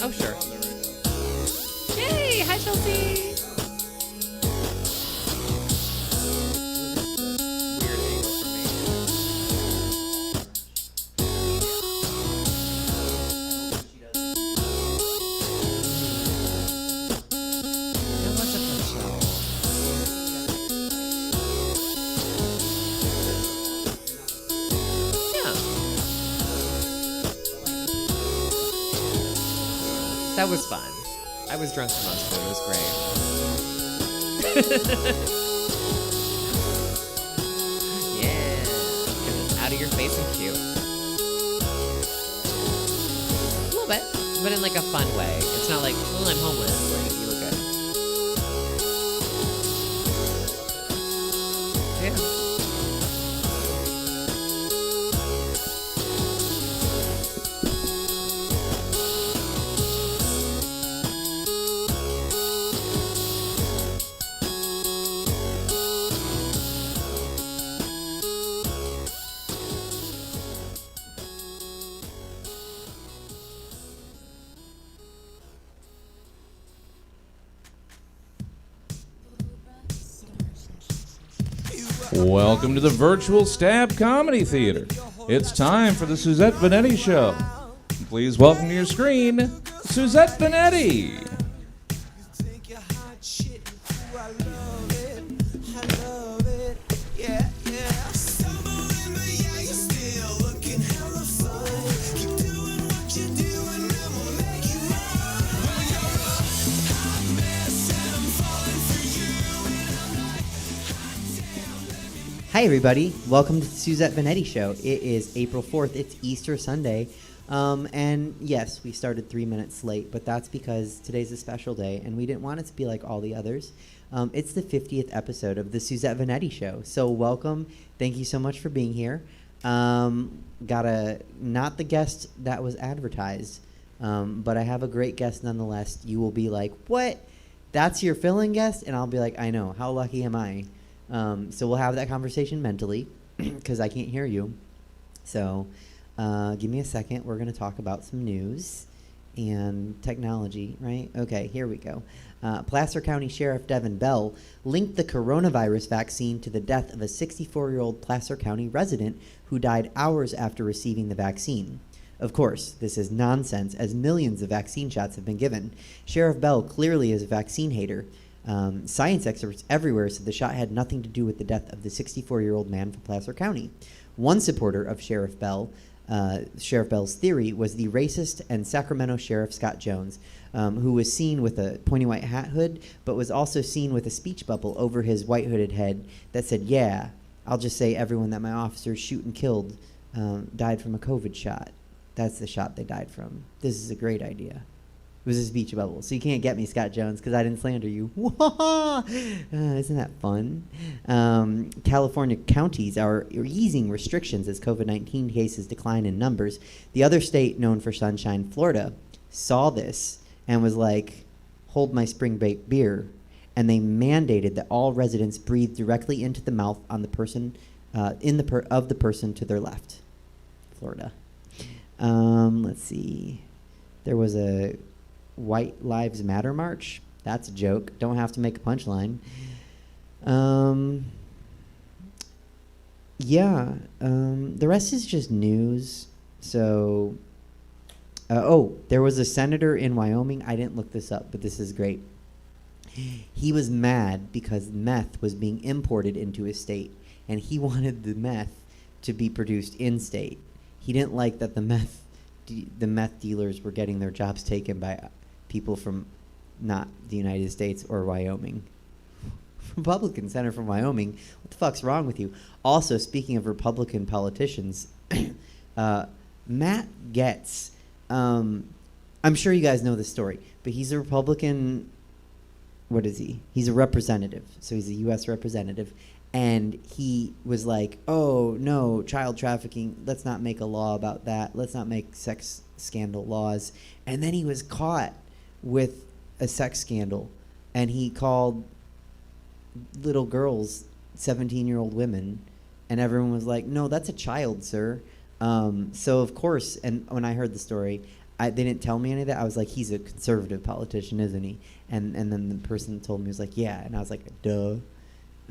Oh, sure. Yay! Hi, Chelsea! Weird angle for me. That was a fun show. Yeah. That was fun. I was drunk for most of it. It was great. Yeah. Because it's out of your face and cute. A little bit. But in like a fun way. It's not like, well, I'm homeless. Like, you look good. Yeah. Welcome to the virtual Stab Comedy Theater. It's time for the Suzette Veneti Show. Please welcome to your screen, Suzette Veneti. Hi everybody, welcome to the Suzette Veneti Show. It is April 4th, it's Easter Sunday, and yes, we started 3 minutes late, but that's because today's a special day, and we didn't want it to be like all the others. It's the 50th episode of the Suzette Veneti Show, so welcome, thank you so much for being here. Not the guest that was advertised, but I have a great guest nonetheless. You will be like, what? That's your fill-in guest? And I'll be like, I know, how lucky am I? So we'll have that conversation mentally because I can't hear you. So give me a second. We're going to talk about some news and technology, right? Okay, here we go. Placer County Sheriff Devin Bell linked the coronavirus vaccine to the death of a 64-year-old Placer County resident who died hours after receiving the vaccine. Of course, this is nonsense, as millions of vaccine shots have been given. Sheriff Bell clearly is a vaccine hater. Science experts everywhere said the shot had nothing to do with the death of the 64-year-old man from Placer County. One supporter of Sheriff Bell's theory was the racist and Sacramento Sheriff Scott Jones, who was seen with a pointy white hat hood, but was also seen with a speech bubble over his white hooded head that said, "Yeah, I'll just say everyone that my officers shoot and killed died from a COVID shot. That's the shot they died from. This is a great idea." It was a speech bubble. So you can't get me, Scott Jones, because I didn't slander you. Isn't that fun? California counties are easing restrictions as COVID-19 cases decline in numbers. The other state known for sunshine, Florida, saw this and was like, hold my spring baked beer. And they mandated that all residents breathe directly into the mouth on the person, of the person to their left. Florida. Let's see. There was a White Lives Matter march. That's a joke. Don't have to make a punchline. The rest is just news. So, there was a senator in Wyoming. I didn't look this up, but this is great. He was mad because meth was being imported into his state, and he wanted the meth to be produced in state. He didn't like that the meth dealers were getting their jobs taken by people from not the United States or Wyoming. Republican senator from Wyoming. What the fuck's wrong with you? Also, speaking of Republican politicians, Matt Gaetz, I'm sure you guys know this story, but he's a Republican. What is he? He's a representative. So he's a U.S. representative. And he was like, oh, no, child trafficking. Let's not make a law about that. Let's not make sex scandal laws. And then he was caught with a sex scandal. And he called little girls 17-year-old women. And everyone was like, no, that's a child, sir. So, of course, and when I heard the story, they didn't tell me any of that. I was like, he's a conservative politician, isn't he? And then the person told me was like, yeah, and I was like, duh.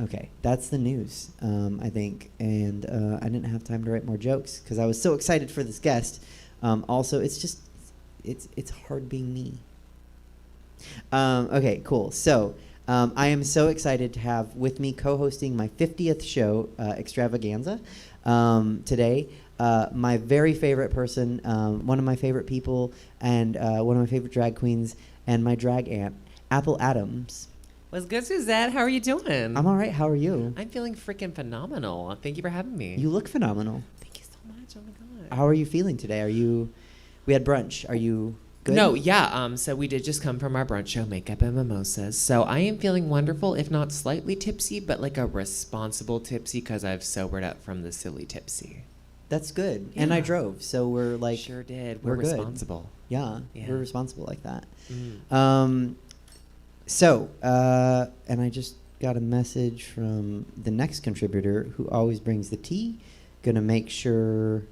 Okay, that's the news, I think, and I didn't have time to write more jokes because I was so excited for this guest. Also, it's hard being me. Okay, cool. So I am so excited to have with me co-hosting my 50th show extravaganza today. My very favorite person, one of my favorite people, and one of my favorite drag queens, and my drag aunt, Apple Adams. What's good, Suzette? How are you doing? I'm all right. How are you? I'm feeling freaking phenomenal. Thank you for having me. You look phenomenal. Thank you so much. Oh my God. How are you feeling today? We had brunch. Are you good? No, yeah. So we did just come from our brunch show, makeup and mimosas. So I am feeling wonderful, if not slightly tipsy, but like a responsible tipsy because I've sobered up from the silly tipsy. That's good. Yeah. And I drove, so we're like... Sure did. We're good. responsible. Yeah, Yeah. we're responsible like that. Mm. And I just got a message from the next contributor who always brings the tea. Gonna make sure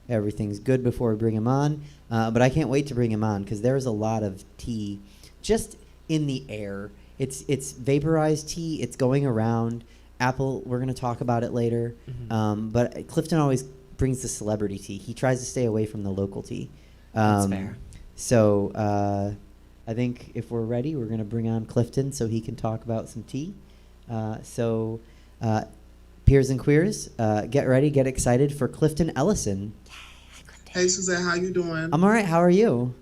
everything's good before we bring him on. But I can't wait to bring him on because there's a lot of tea just in the air. It's vaporized tea. It's going around. Apple, we're gonna talk about it later. Mm-hmm. But Clifton always brings the celebrity tea. He tries to stay away from the local tea. That's fair. So I think if we're ready, we're going to bring on Clifton so he can talk about some tea. Peers and queers, get ready, get excited for Clifton Ellison. Hey, Suzette, how you doing? I'm all right. How are you?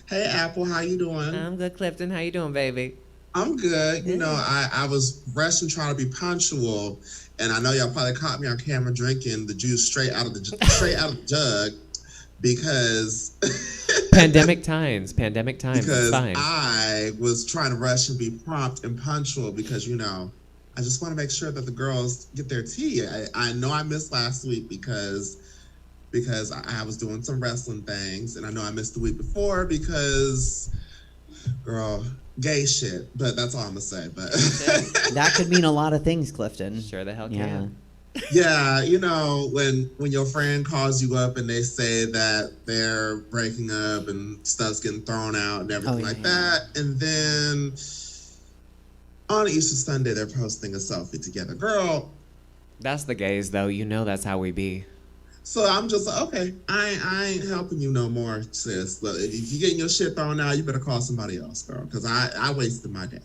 Hey, Apple, how you doing? I'm good, Clifton. How you doing, baby? I'm good. You know, I was rushing trying to be punctual, and I know y'all probably caught me on camera drinking the juice straight out of the jug because Pandemic times. because It's fine. I was trying to rush and be prompt and punctual because, you know, I just want to make sure that the girls get their tea. I know I missed last week because I was doing some wrestling things, and I know I missed the week before because, girl, gay shit. But that's all I'm gonna say. But That could mean a lot of things, Clifton. Sure the hell Yeah. can. yeah, you know, when your friend calls you up and they say that they're breaking up and stuff's getting thrown out and everything like that, and then on Easter Sunday they're posting a selfie together, girl. That's the gays, though. You know that's how we be. So I'm just like, okay, I ain't helping you no more, sis. But if you're getting your shit thrown out, you better call somebody else, girl, because I wasted my day.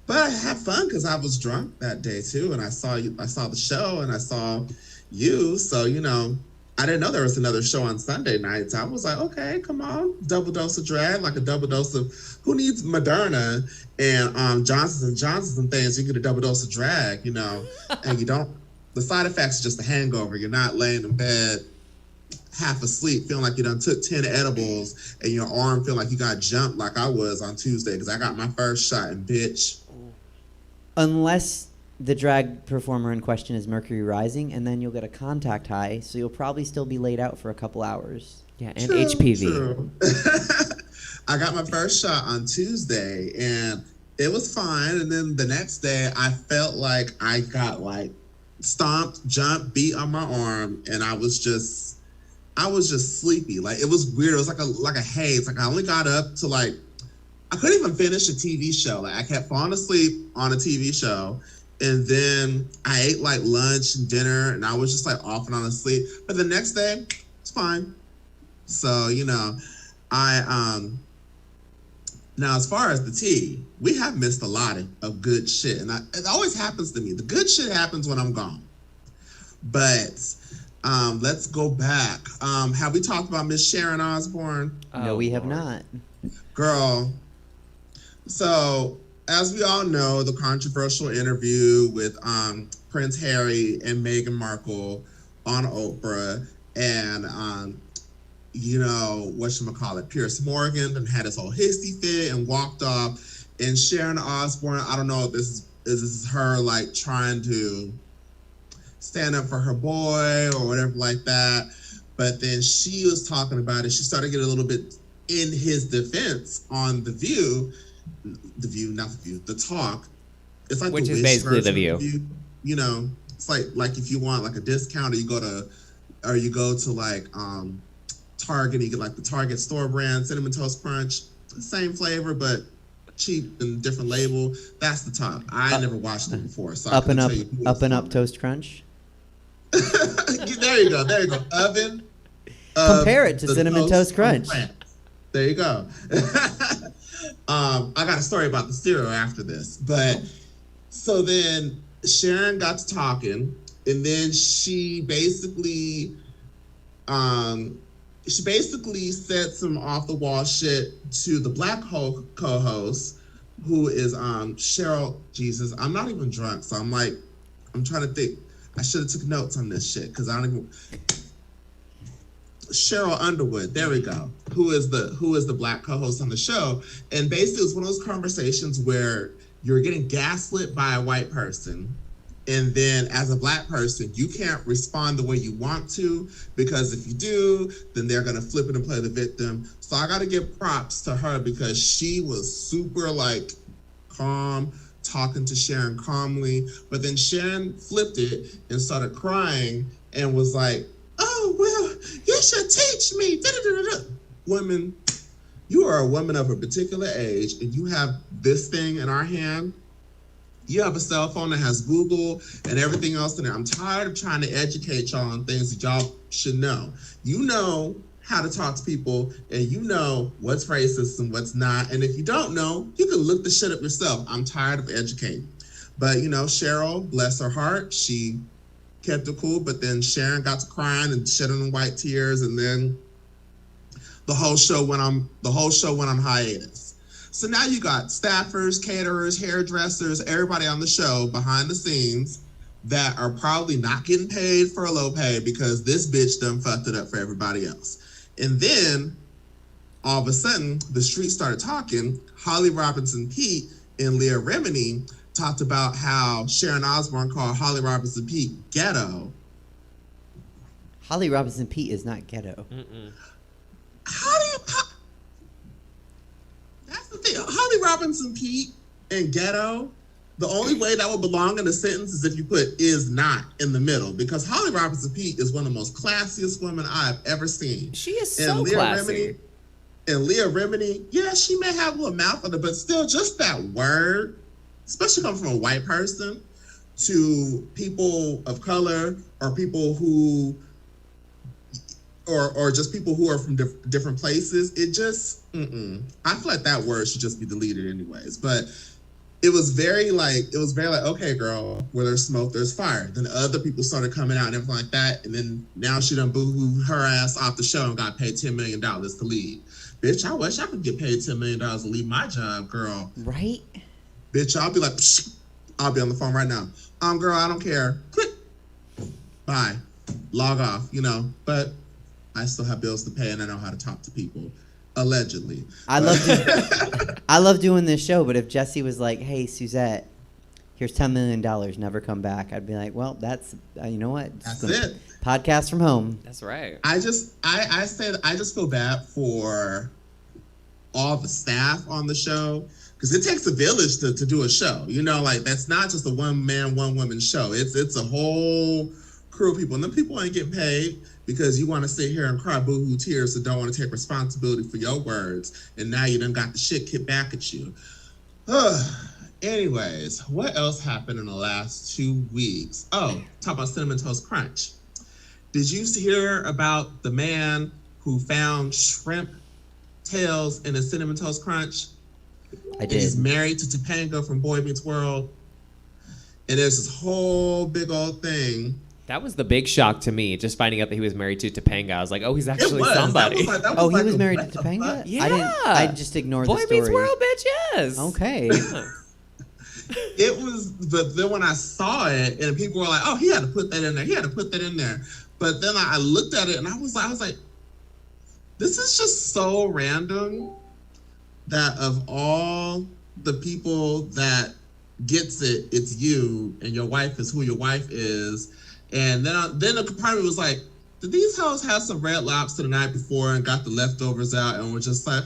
But I had fun because I was drunk that day too, and I saw the show, and I saw you. So, you know, I didn't know there was another show on Sunday nights. I was like, okay, come on, double dose of drag, like a double dose of who needs Moderna and Johnson & Johnson and things. You get a double dose of drag, you know, and you don't. The side effects are just a hangover. You're not laying in bed half asleep, feeling like you done took 10 edibles, and your arm feel like you got jumped like I was on Tuesday because I got my first shot, and bitch. Unless the drag performer in question is Mercury Rising, and then you'll get a contact high, so you'll probably still be laid out for a couple hours. Yeah, and True, HPV. true. I got my first shot on Tuesday, and it was fine. And then the next day, I felt like I got like stomped, jumped, beat on my arm, and I was just sleepy. Like, it was weird. It was like a haze. Like, I only got up to like, I couldn't even finish a TV show. Like, I kept falling asleep on a TV show, and then I ate like lunch and dinner, and I was just like off and on asleep. But the next day, it's fine. So, you know, now as far as the tea, we have missed a lot of good shit, and it always happens to me. The good shit happens when I'm gone. But let's go back. Have we talked about Miss Sharon Osbourne? No, we have not. Girl. So, as we all know, the controversial interview with Prince Harry and Meghan Markle on Oprah, and you know, whatchamacallit, Piers Morgan, and had his whole hissy fit and walked off. And Sharon Osbourne, I don't know if this is her like trying to stand up for her boy or whatever like that. But then she was talking about it. She started getting a little bit in his defense on The Talk. It's like Which the is Wish basically The version of View. You know, it's like if you want like a discount, or you go to like Target. You get like the Target store brand Cinnamon Toast Crunch, same flavor but cheap and different label. That's the top. I never watched it before, so Up I and couldn't up, tell you who up it's and up from. Toast Crunch. There you go. Oven. Compare it to the Cinnamon Toast from Crunch. France. There you go. I got a story about the cereal after this, but so then Sharon got to talking, and then she basically said some off the wall shit to the black co-host, who is Cheryl. Jesus, I'm not even drunk, so I'm trying to think. I should have took notes on this shit because I don't even. Cheryl Underwood, there we go. Who is the black co-host on the show? And basically, it's one of those conversations where you're getting gaslit by a white person, and then as a black person, you can't respond the way you want to, because if you do, then they're gonna flip it and play the victim. So I gotta give props to her because she was super like calm, talking to Sharon calmly, but then Sharon flipped it and started crying and was like, "Oh, well, you should teach me." Da-da-da-da-da. Women, you are a woman of a particular age and you have this thing in our hand. You have a cell phone that has Google and everything else in it. I'm tired of trying to educate y'all on things that y'all should know. You know how to talk to people, and you know what's racist and what's not. And if you don't know, you can look the shit up yourself. I'm tired of educating. But Cheryl, bless her heart, she kept it cool. But then Sharon got to crying and shedding white tears, and then the whole show went on hiatus. So now you got staffers, caterers, hairdressers, everybody on the show behind the scenes that are probably not getting paid for a low pay because this bitch done fucked it up for everybody else. And then all of a sudden, the street started talking. Holly Robinson Pete and Leah Remini talked about how Sharon Osbourne called Holly Robinson Pete ghetto. Holly Robinson Pete is not ghetto. That's the thing. Holly Robinson Pete and ghetto, the only way that would belong in a sentence is if you put "is not" in the middle, because Holly Robinson Pete is one of the most classiest women I've ever seen. She is so classy. And Leah Remini, yeah, she may have a little mouth on it, but still, just that word, especially coming from a white person to people of color or people who, or just people who are from different places, it just, I feel like that word should just be deleted anyways. But it was very like, okay, girl, where there's smoke, there's fire. Then other people started coming out and everything like that. And then now she done boo-hoo her ass off the show and got paid $10 million to leave. Bitch, I wish I could get paid $10 million to leave my job, girl. Right? Bitch, I'll be like, psh, I'll be on the phone right now. Girl, I don't care. Click. Bye. Log off, But I still have bills to pay and I know how to talk to people. Allegedly. I love doing this show, but if Jesse was like, "Hey, Suzette, here's $10 million, never come back," I'd be like, "Well, that's you know what? That's it. Podcast from home." That's right. I say that I just feel bad for all the staff on the show, because it takes a village to do a show. Like, that's not just a one man, one woman show. It's a whole crew of people, and then people ain't getting paid because you want to sit here and cry boohoo tears and don't want to take responsibility for your words, and now you done got the shit kicked back at you. Anyways, what else happened in the last 2 weeks? Oh, talk about Cinnamon Toast Crunch. Did you hear about the man who found shrimp tails in a Cinnamon Toast Crunch? I did. And he's married to Topanga from Boy Meets World. And there's this whole big old thing. That was the big shock to me, just finding out that he was married to Topanga. I was like, oh, he's actually somebody. That Oh, he like was a married to what the Topanga? fuck? Yeah. I just ignored Boy the story. Meets World, bitch, yes. Okay. It was, but then when I saw it, and people were like, "Oh, he had to put that in there. He had to put that in there." But then I looked at it, and I was like, "This is just so random." That of all the people that gets it, it's you, and your wife is who your wife is. And then the compartment was like, "Did these hoes have some Red Lobster the night before and got the leftovers out and were just like,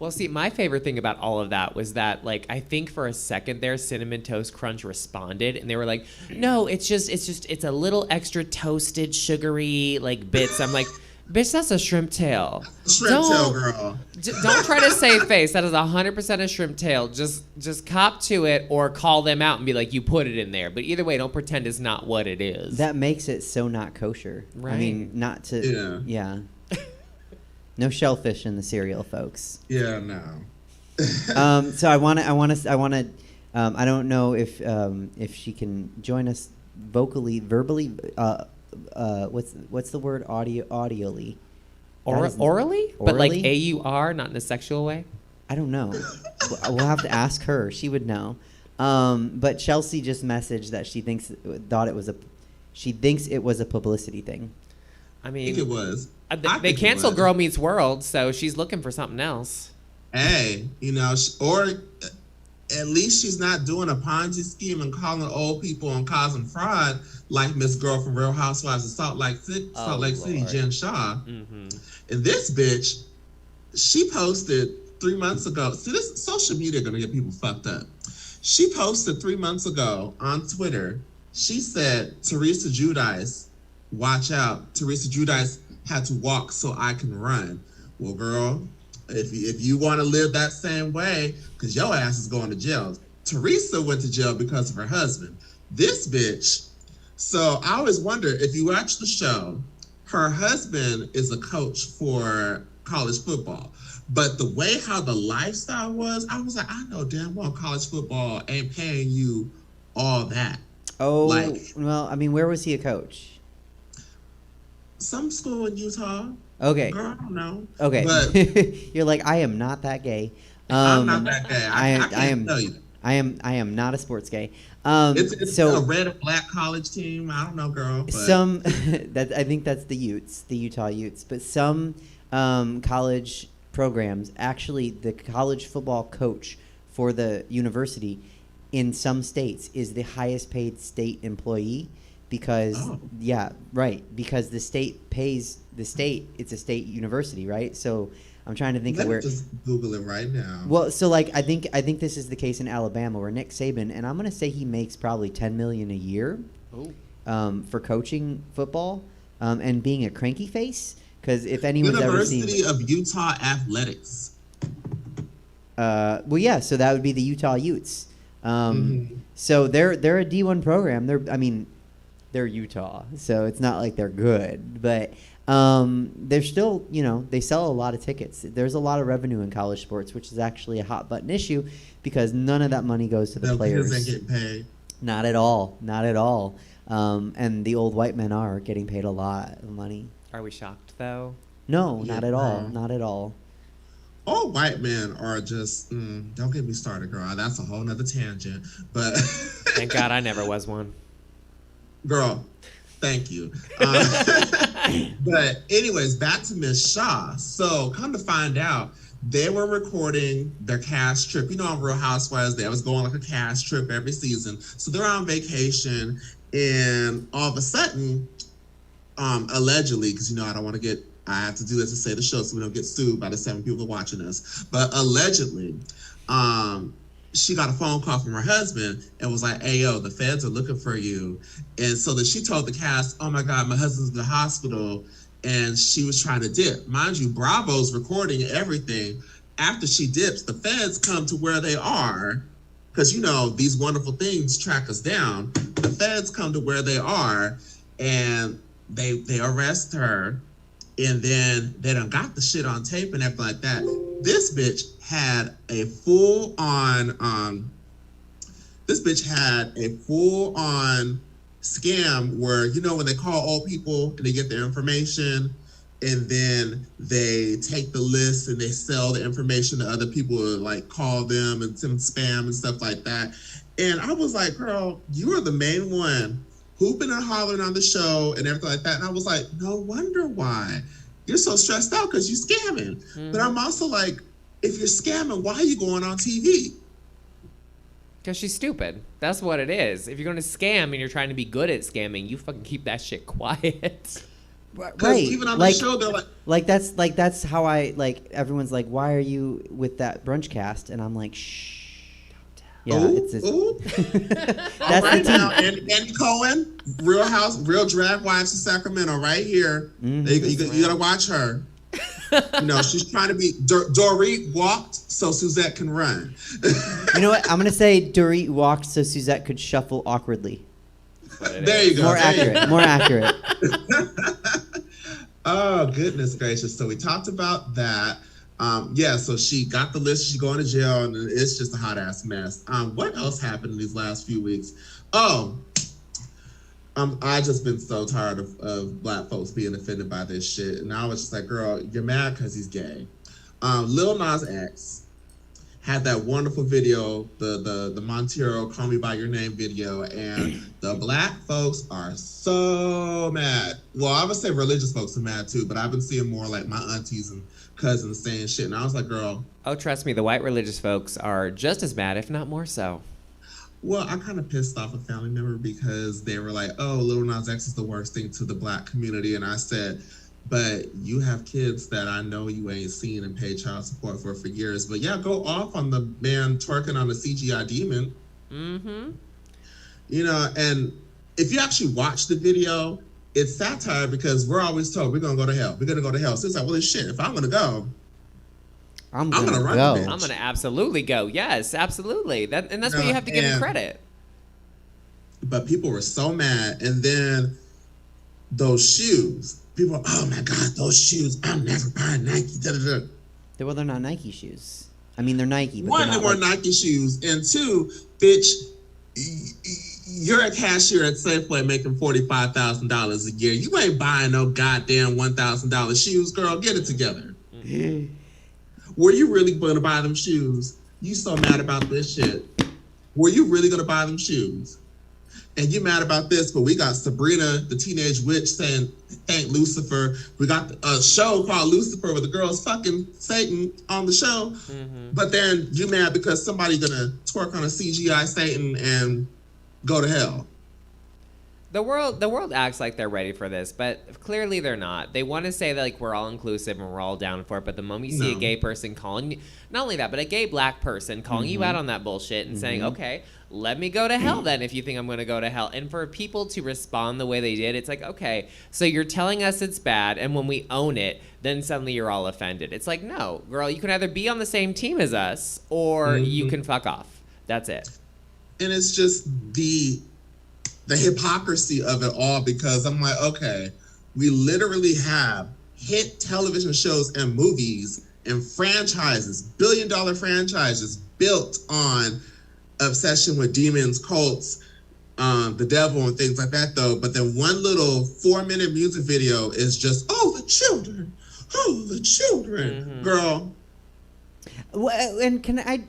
Well, see, my favorite thing about all of that was that, like, I think for a second there, Cinnamon Toast Crunch responded, and they were like, "No, it's a little extra toasted, sugary, like bits." I'm like, "Bitch, that's a shrimp tail. Shrimp tail, girl. Don't try to save face. That is 100% a shrimp tail. Just cop to it, or call them out and be like, you put it in there. But either way, don't pretend it's not what it is. That makes it so not kosher. Right. I mean, not to. Yeah. No shellfish in the cereal, folks. Yeah, no. So I don't know if she can join us verbally. What's the word? Audioly. Orally? But like Orally? AUR, not in a sexual way? I don't know. We'll have to ask her. She would know. But Chelsea just messaged that she thinks it was a publicity thing. I mean, I think it was. They canceled Girl Meets World, so she's looking for something else. Hey, or at least she's not doing a Ponzi scheme and calling old people and causing fraud like Miss Girl from Real Housewives of Salt Lake City, Jen Shaw. Mm-hmm. And this bitch, she posted 3 months ago. See, this social media gonna get people fucked up. She posted 3 months ago on Twitter. She said, Teresa Giudice, watch out. Teresa Giudice had to walk so I can run. Well, girl, if you want to live that same way, because your ass is going to jail. Teresa went to jail because of her husband. This bitch. So I always wonder, if you watch the show, her husband is a coach for college football. But the way how the lifestyle was, I was like, I know damn well college football ain't paying you all that. Oh, well, I mean, where was he a coach? Some school in Utah. Okay. Girl, I don't know. Okay. But you're like, I am not that gay. I'm not that gay. I can't tell you. I am not a sports gay. It's a red and black college team. I don't know, girl. But. I think that's the Utes, the Utah Utes. But some college programs, actually, the college football coach for the university in some states is the highest paid state employee. Because because the state pays the state. It's a state university, right? So I'm trying to think Let of where. me just Google it right now. Well, so like I think this is the case in Alabama where Nick Saban, and I'm gonna say he makes probably $10 million a year, for coaching football, and being a cranky face. Because if anyone's University of Utah Athletics. Well, yeah. So that would be the Utah Utes. So they're a D1 program. They're Utah, so it's not like they're good, but they're still, they sell a lot of tickets. There's a lot of revenue in college sports, which is actually a hot button issue because none of that money goes to the players. Ain't getting paid. Not at all. Not at all. And the old white men are getting paid a lot of money. Are we shocked, though? No, Yeah, not at all. no. Not at all. All white men are just, don't get me started, girl. That's a whole nother tangent. But Thank God I never was one. Girl, thank you. But anyways, back to Miss Shaw. So come to find out, they were recording their cast trip. On Real Housewives, they was going like a cast trip every season. So they're on vacation, and all of a sudden, allegedly, because I don't want to I have to do this to say the show so we don't get sued by the 7 people watching us. But allegedly, she got a phone call from her husband and was like, hey, yo, the feds are looking for you. And so that she told the cast, oh my God, my husband's in the hospital. And she was trying to dip. Mind you, Bravo's recording everything. After she dips, the feds come to where they are. Because, these wonderful things track us down. The feds come to where they are and they arrest her. And then they done got the shit on tape and everything like that. This bitch had a full-on scam where, when they call old people and they get their information and then they take the list and they sell the information to other people to like call them and send spam and stuff like that. And I was like, girl, you are the main one hooping and hollering on the show and everything like that. And I was like, no wonder why. You're so stressed out because you're scamming. Mm-hmm. But I'm also like, if you're scamming, why are you going on TV? Because she's stupid. That's what it is. If you're going to scam and you're trying to be good at scamming, you fucking keep that shit quiet. Because even on the show, they're that's how I everyone's like, why are you with that brunch cast? And I'm like, shh. Yeah, it's this. That's right now, Andy Cohen, Real Drag Wives of Sacramento, right here. Mm-hmm. You gotta watch her. She's trying to be Dorit walked so Suzette can run. You know what? I'm gonna say Dorit walked so Suzette could shuffle awkwardly. There you go. More accurate. Oh, goodness gracious. So we talked about that. So she got the list. She's going to jail, and it's just a hot ass mess. What else happened in these last few weeks? I just been so tired of Black folks being offended by this shit. And I was just like, girl, you're mad because he's gay. Lil Nas X had that wonderful video, the Montero Call Me By Your Name video, and the Black folks are so mad. Well, I would say religious folks are mad too, but I've been seeing more like my aunties and cousins saying shit, and I was like, girl. Oh, trust me, the white religious folks are just as mad, if not more so. Well, I kind of pissed off a family member because they were like, oh, Lil Nas X is the worst thing to the Black community, and I said, but you have kids that I know you ain't seen and paid child support for years. But yeah, go off on the man twerking on the CGI demon. Mm-hmm. And if you actually watch the video, it's satire because we're always told we're going to go to hell. We're going to go to hell. So it's like, well, shit, if I'm going to go, I'm going to run the bitch. I'm going to absolutely go. Yes, absolutely. That's why you have to give him credit. But people were so mad. And then those shoes. People are, oh my God, those shoes. I'm never buying Nike. Da-da-da. Well, they're not Nike shoes. I mean, they're Nike. But one, they weren't Nike shoes. And two, bitch, you're a cashier at Safeway making $45,000 a year. You ain't buying no goddamn $1,000 shoes, girl. Get it together. Were you really going to buy them shoes? You so mad about this shit. Were you really going to buy them shoes? And you mad about this, but we got Sabrina, the teenage witch, saying, thank Lucifer. We got a show called Lucifer where the girl's fucking Satan on the show. Mm-hmm. But then you mad because somebody gonna twerk on a CGI Satan and go to hell. The world acts like they're ready for this, but clearly they're not. They want to say that we're all inclusive and we're all down for it, but the moment you see a gay person calling you, not only that, but a gay Black person calling you out on that bullshit and saying, okay, let me go to hell then if you think I'm going to go to hell. And for people to respond the way they did, it's like, okay, so you're telling us it's bad, and when we own it, then suddenly you're all offended. It's like, no, girl, you can either be on the same team as us or you can fuck off. That's it. And it's just the hypocrisy of it all, because I'm like, okay, we literally have hit television shows and movies and franchises, billion-dollar franchises built on obsession with demons, cults, the devil, and things like that, though. But then one little 4-minute music video is just, oh, the children, girl. Well, and can I,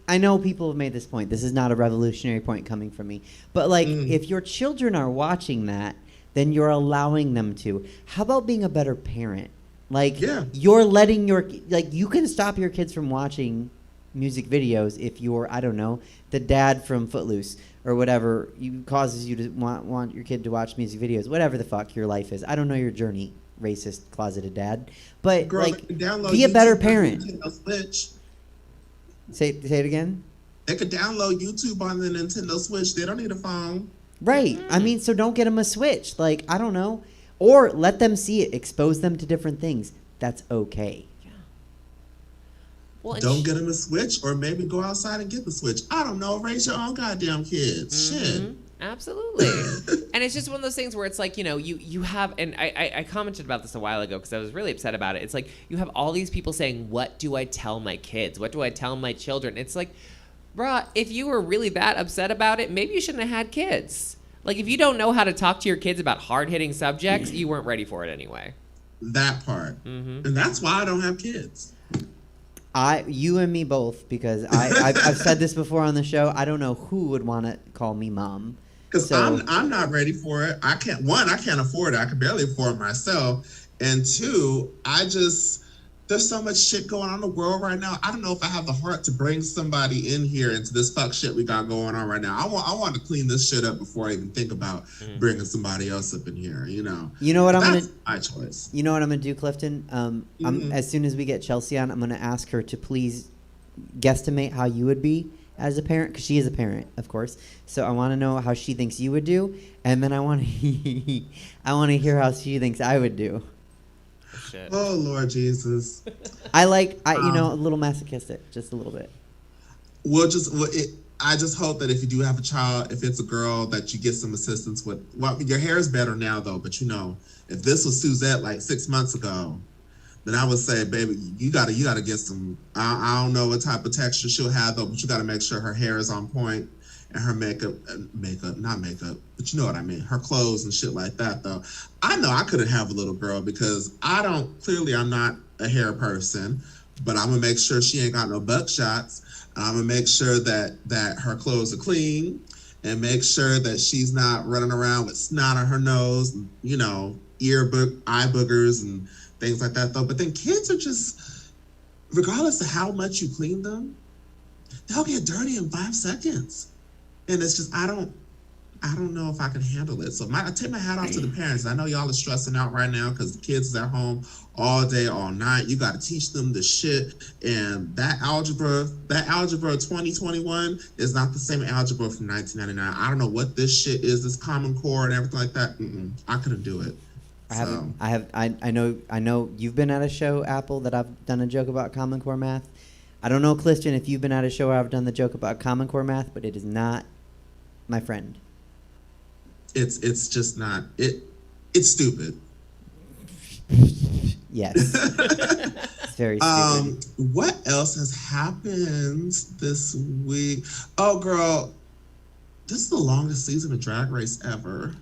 I know people have made this point. This is not a revolutionary point coming from me. But, if your children are watching that, then you're allowing them to. How about being a better parent? You're letting you can stop your kids from watching music videos if you're, I don't know, the dad from Footloose or whatever causes you to want your kid to watch music videos, whatever the fuck your life is. I don't know your journey, racist, closeted dad. But, girl, be a better parent. Say it again. They could download YouTube on the Nintendo Switch. They don't need a phone. Right. I mean, so don't get them a Switch. I don't know. Or let them see it. Expose them to different things. That's okay. Yeah. Well, don't get them a Switch, or maybe go outside and get the Switch. I don't know. Raise your own goddamn kids. Shit. Absolutely. And it's just one of those things where it's like, you have, and I commented about this a while ago because I was really upset about it. It's like you have all these people saying, what do I tell my kids? What do I tell my children? It's like, bruh, if you were really that upset about it, maybe you shouldn't have had kids. If you don't know how to talk to your kids about hard-hitting subjects, you weren't ready for it anyway. That part. And that's why I don't have kids. You and me both, because I've said this before on the show. I don't know who would want to call me mom. Because I'm not ready for it. I can't afford it. I can barely afford it myself. And two, there's so much shit going on in the world right now. I don't know if I have the heart to bring somebody in here into this fuck shit we got going on right now. I want to clean this shit up before I even think about bringing somebody else up in here. You know. You know what That's my choice. You know what I'm gonna do, Clifton? As soon as we get Chelsea on, I'm gonna ask her to please guesstimate how you would be as a parent, because she is a parent, of course. So I want to know how she thinks you would do, and then I want to hear how she thinks I would do. Shit. Oh Lord Jesus! I a little masochistic, just a little bit. I just hope that if you do have a child, if it's a girl, that you get some assistance with. Well, your hair is better now though, but you know, if this was Suzette like 6 months ago, then I would say, baby, you gotta get some. I don't know what type of texture she'll have though, but you gotta make sure her hair is on point and her not makeup, but you know what I mean, her clothes and shit like that though. I know I couldn't have a little girl because I'm not a hair person, but I'm gonna make sure she ain't got no buckshots. I'm gonna make sure that her clothes are clean and make sure that she's not running around with snot on her nose, you know, eye boogers and things like that though. But then kids are just, regardless of how much you clean them, they'll get dirty in 5 seconds. And it's just, I don't know if I can handle it. So I take my hat off to the parents. I know y'all are stressing out right now because the kids is at home all day, all night. You got to teach them the shit. And that algebra 2021 is not the same algebra from 1999. I don't know what this shit is, this Common Core and everything like that. I couldn't do it. I know you've been at a show, Apple, that I've done a joke about Common Core math. I don't know, Clifton, if you've been at a show where I've done the joke about Common Core math, but it is not my friend. It's just not it's stupid. Yes. It's very stupid. What else has happened this week? Oh girl, this is the longest season of Drag Race ever.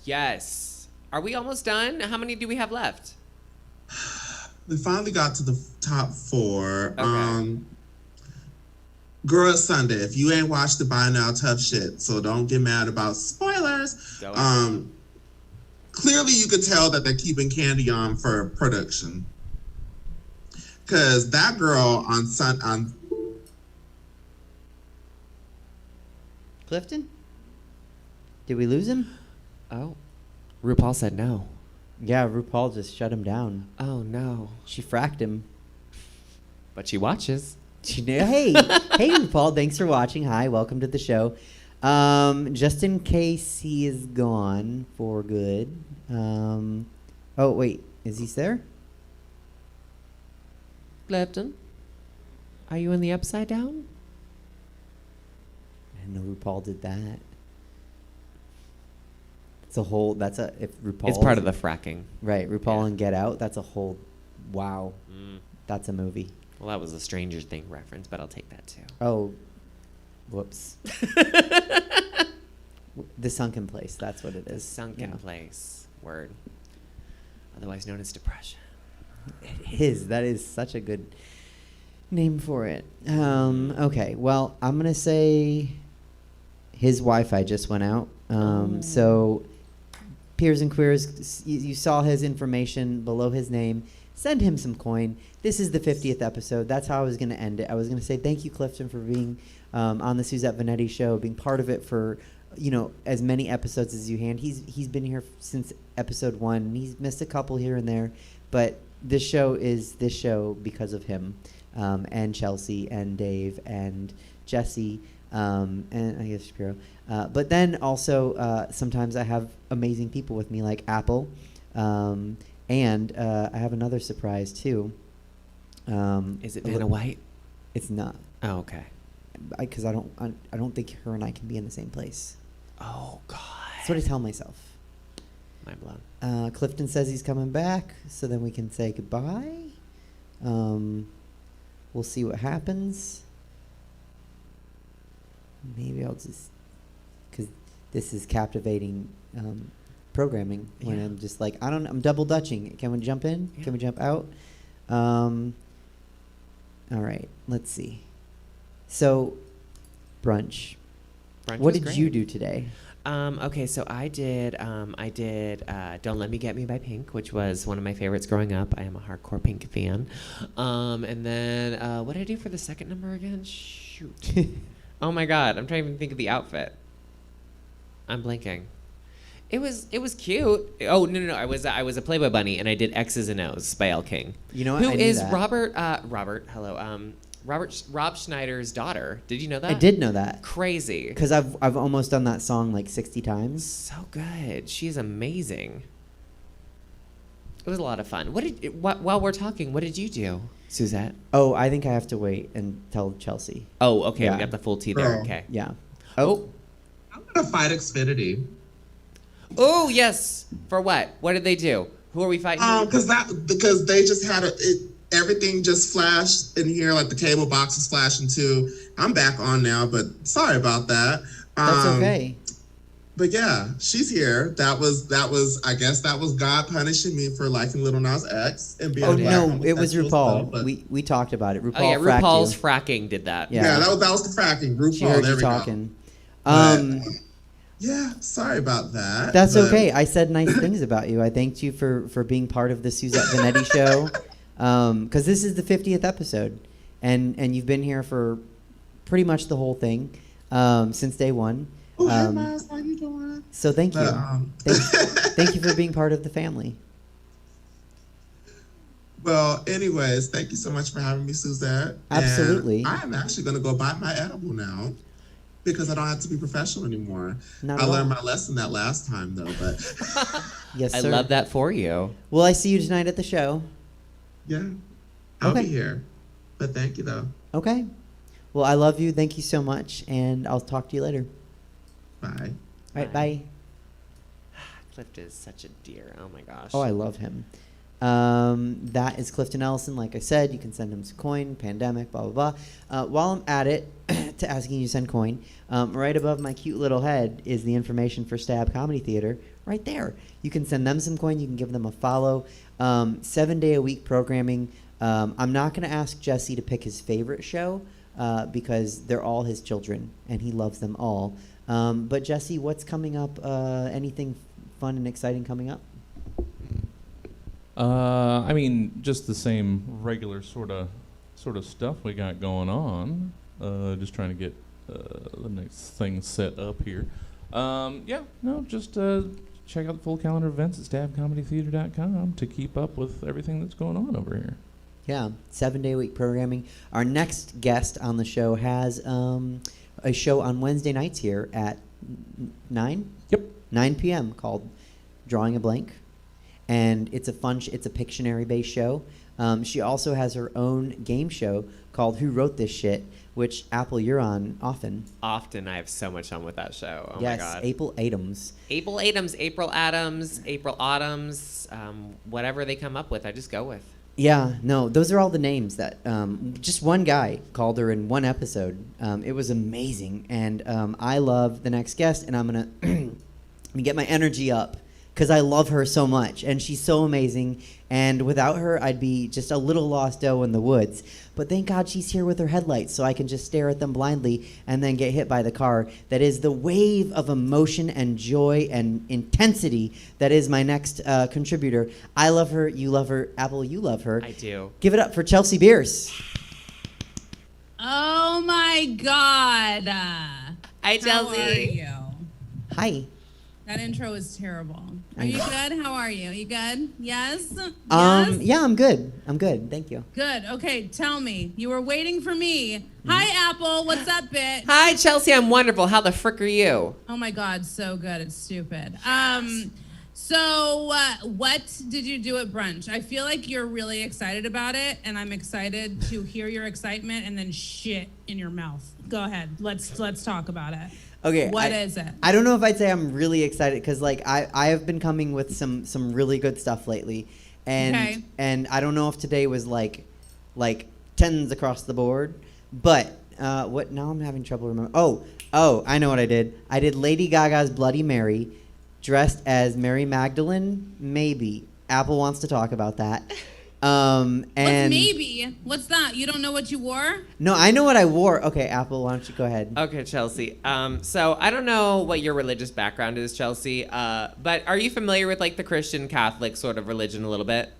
Yes. Are we almost done? How many do we have left? We finally got to the top 4. Okay. Girl, it's Sunday. If you ain't watched it by now, tough shit. So don't get mad about spoilers. Clearly you could tell that they're keeping Candy on for production. Cause that girl on Clifton? Did we lose him? Oh. RuPaul said no. Yeah, RuPaul just shut him down. Oh no. She fracked him. But she watches. Hey, RuPaul, thanks for watching. Hi, welcome to the show. Just in case he is gone for good. Oh, wait, is he there? Clifton, are you in the upside down? I didn't know RuPaul did that. If RuPaul. It's part of the fracking. Right, RuPaul and Get Out, that's a whole, wow. That's a movie. Well, that was a Stranger Thing reference, but I'll take that too. Oh, whoops. The Sunken Place, that's what it is. Sunken place. Word. Otherwise known as depression. It is. That is such a good name for it. Okay, well, I'm going to say his Wi-Fi just went out. So, Peers and Queers, you saw his information below his name. Send him some coin. This is the 50th episode. That's how I was going to end it. I was going to say thank you, Clifton, for being on the Suzette Veneti Show, being part of it for, as many episodes as you can. He's been here since episode 1. He's missed a couple here and there, but this show is this show because of him, and Chelsea and Dave and Jesse, and I guess Shapiro. But then also sometimes I have amazing people with me like Apple. And I have another surprise too. Is it Vanna White? It's not. Oh, okay. Because I don't think her and I can be in the same place. Oh God. That's what I tell myself. Mind blown. Clifton says he's coming back, so then we can say goodbye. We'll see what happens. Maybe I'll just, because this is captivating programming when I'm just like, I'm double dutching. Can we jump in? Yeah. Can we jump out? All right, let's see. So, brunch. What did you do today? Okay, so I did Don't Let Me Get Me by Pink, which was one of my favorites growing up. I am a hardcore Pink fan. And then, what did I do for the second number again? Shoot. Oh my God, I'm trying to even think of the outfit. I'm blanking. It was cute. Oh, no. I was a Playboy bunny, and I did X's and O's by Elle King. You know what? Who I knew is that. Rob Schneider's daughter. Did you know that? I did know that. Crazy. Because I've almost done that song like 60 times. So good. She's amazing. It was a lot of fun. While we're talking, what did you do, Suzette? Oh, I think I have to wait and tell Chelsea. Oh, okay. Yeah. We got the full tea there. Okay. Yeah. Oh. I'm gonna fight Xfinity. Oh, yes. For what? What did they do? Who are we fighting? Because they just had everything just flashed in here, like the cable boxes flashing too. I'm back on now, but sorry about that. That's okay. But yeah, she's here. That was I guess that was God punishing me for liking Lil Nas X and being. Oh black no, it was homosexual RuPaul. stuff, We talked about it. RuPaul. Oh yeah, fracked RuPaul's you. fracking did that. Yeah. yeah, that was the fracking. RuPaul. She heard there you we talking. Go. Yeah, sorry about that. That's but- okay. I said nice things about you. I thanked you for being part of the Suzette Veneti Show, because this is the 50th episode, and you've been here for pretty much the whole thing since day one. Oh, hey, Myles, how you doing? So thank you. Thank you for being part of the family. Well, anyways, thank you so much for having me, Suzette. Absolutely. And I am actually going to go buy my edible now because I don't have to be professional anymore. Not I at learned all. my lesson that last time, though. But Yes, I sir. love that for you. Well, I see you tonight at the show. yeah, I'll Okay. be here. But thank you, though. Okay. Well, I love you. Thank you so much, and I'll talk to you later. Bye. All right, Bye. bye. Clifton is such a dear. Oh my gosh. Oh, I love him. That is Clifton Ellison. Like I said, you can send him some coin, pandemic, blah, blah, blah. While I'm at it, to asking you to send coin, right above my cute little head is the information for Stab Comedy Theater right there. You can send them some coin. You can give them a follow. 7-day-a-week programming. I'm not going to ask Jesse to pick his favorite show because they're all his children, and he loves them all. But Jesse, what's coming up? Anything fun and exciting coming up? I mean, just the same regular sort of stuff we got going on. Just trying to get the next thing set up here. Just check out the full calendar of events at stabcomedytheater.com to keep up with everything that's going on over here. Yeah, 7-day-a-week programming. Our next guest on the show has a show on Wednesday nights here at 9? Yep. 9 p.m. called Drawing a Blank. And it's a fun, it's a Pictionary-based show. She also has her own game show called Who Wrote This Shit, which, Apple, you're on often. Often I have so much fun with that show. Oh Yes, my God. April Adams. April Adams, April Autumns, whatever they come up with, I just go with. Yeah, no, those are all the names that just one guy called her in one episode. It was amazing, and I love the next guest, and I'm gonna get my energy up because I love her so much, and she's so amazing. And without her, I'd be just a little lost doe in the woods. But thank God she's here with her headlights, so I can just stare at them blindly and then get hit by the car. That is the wave of emotion and joy and intensity that is my next contributor. I love her. You love her. Apple, you love her. I do. Give it up for Chelsea Bearce. Oh my God. Hi, How are Chelsea. you? Hi. That intro is terrible. Are you good? How are you? You good? Yes? Yeah, I'm good. I'm good. Thank you. Good. Okay, tell me. You were waiting for me. Hi, Apple. What's up, bitch? Hi, Chelsea. I'm wonderful. How the frick are you? Oh my God, so good. It's stupid. So what did you do at brunch? I feel like you're really excited about it, and I'm excited to hear your excitement and then shit in your mouth. Go ahead. Let's talk about it. Okay. What is it? I don't know if I'd say I'm really excited because like I have been coming with some really good stuff lately, and Okay. and I don't know if today was like tens across the board, but what now I'm having trouble remembering. Oh, I know what I did. I did Lady Gaga's Bloody Mary, dressed as Mary Magdalene. Maybe Apple wants to talk about that. And maybe? What's that? You don't know what you wore? No, I know what I wore. Okay, Apple, why don't you go ahead? Okay, Chelsea. So I don't know what your religious background is, Chelsea, but are you familiar with like the Christian Catholic sort of religion a little bit?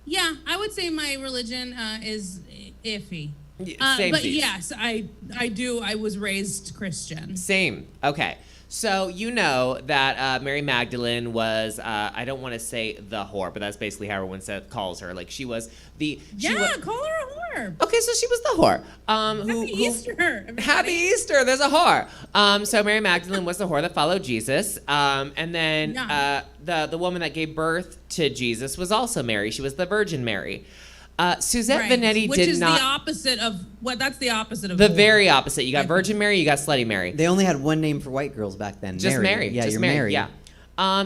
Yeah, I would say my religion is iffy. Same. But yes, I do. I was raised Christian. Same. Okay. So you know that Mary Magdalene was, I don't want to say the whore, but that's basically how everyone calls her. Like she was the... Call her a whore. Okay, so she was the whore. Happy Easter, everybody. Happy Easter, there's a whore. So Mary Magdalene was the whore that followed Jesus. And then the woman that gave birth to Jesus was also Mary. She was the Virgin Mary. Suzette Veneti Which is the opposite of that's the opposite of the whore. very opposite. You got Virgin Mary, you got Slutty Mary. They only had one name for white girls back then. Just Mary. Yeah, just you're Mary. Mary. Yeah.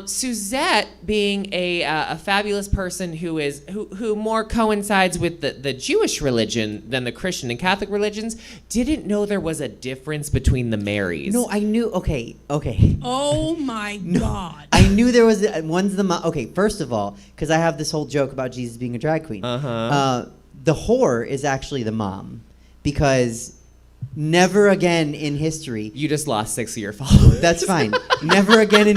Suzette, being a fabulous person who more coincides with the Jewish religion than the Christian and Catholic religions, didn't know there was a difference between the Marys. No, I knew. Okay. Oh my God. I knew there was one's the mom. Okay, first of all, because I have this whole joke about Jesus being a drag queen. The whore is actually the mom, because never again in history. You just lost 6 of your followers. That's fine. Never again in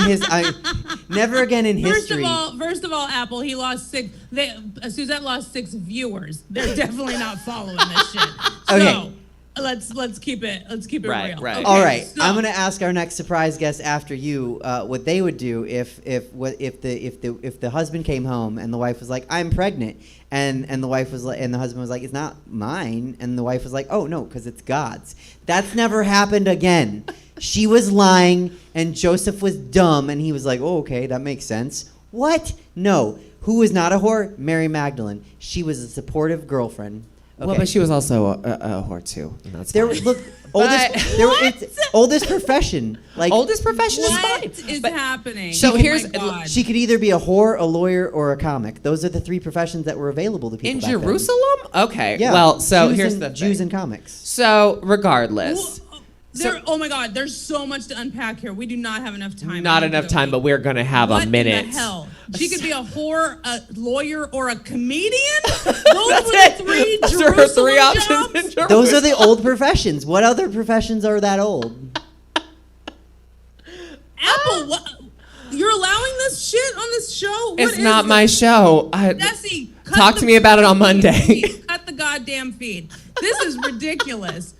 never again in history. First of all, Apple, he lost 6. Suzette lost 6 viewers. They're definitely not following this shit. Okay. So let's keep it Right, real. right. Okay, All right, so- I'm gonna ask our next surprise guest after you what they would do if the husband came home and the wife was like, I'm pregnant, and the wife was like, and the husband was like, it's not mine, and the wife was like, oh no, because it's God's. That's never happened again. She was lying, and Joseph was dumb, and he was like, oh okay, that makes sense. What? No. Who was not a whore? Mary Magdalene. She was a supportive girlfriend. Okay. Well, but she was also a whore too. And that's fine. Look, it's oldest profession. Like Oldest profession is fine. What is But- happening? So Oh here's- my God. she could either be a whore, a lawyer, or a comic. Those are the 3 professions that were available to people In back then. Jerusalem? Okay. Yeah. Well, so Jews here's and, the thing. Jews and comics. So regardless, Oh my God, there's so much to unpack here. We do not have enough time. not enough time, but we're gonna have what a minute. in the hell? She could be a whore, a lawyer, or a comedian? Those were the 3 Those are her Jerusalem 3 options jobs? in Jerusalem. Those are the old professions. What other professions are that old? Apple, what? You're allowing this shit on this show? What It's is not this? my show. Jesse, Talk to me about it on Monday. Cut the goddamn feed. This is ridiculous.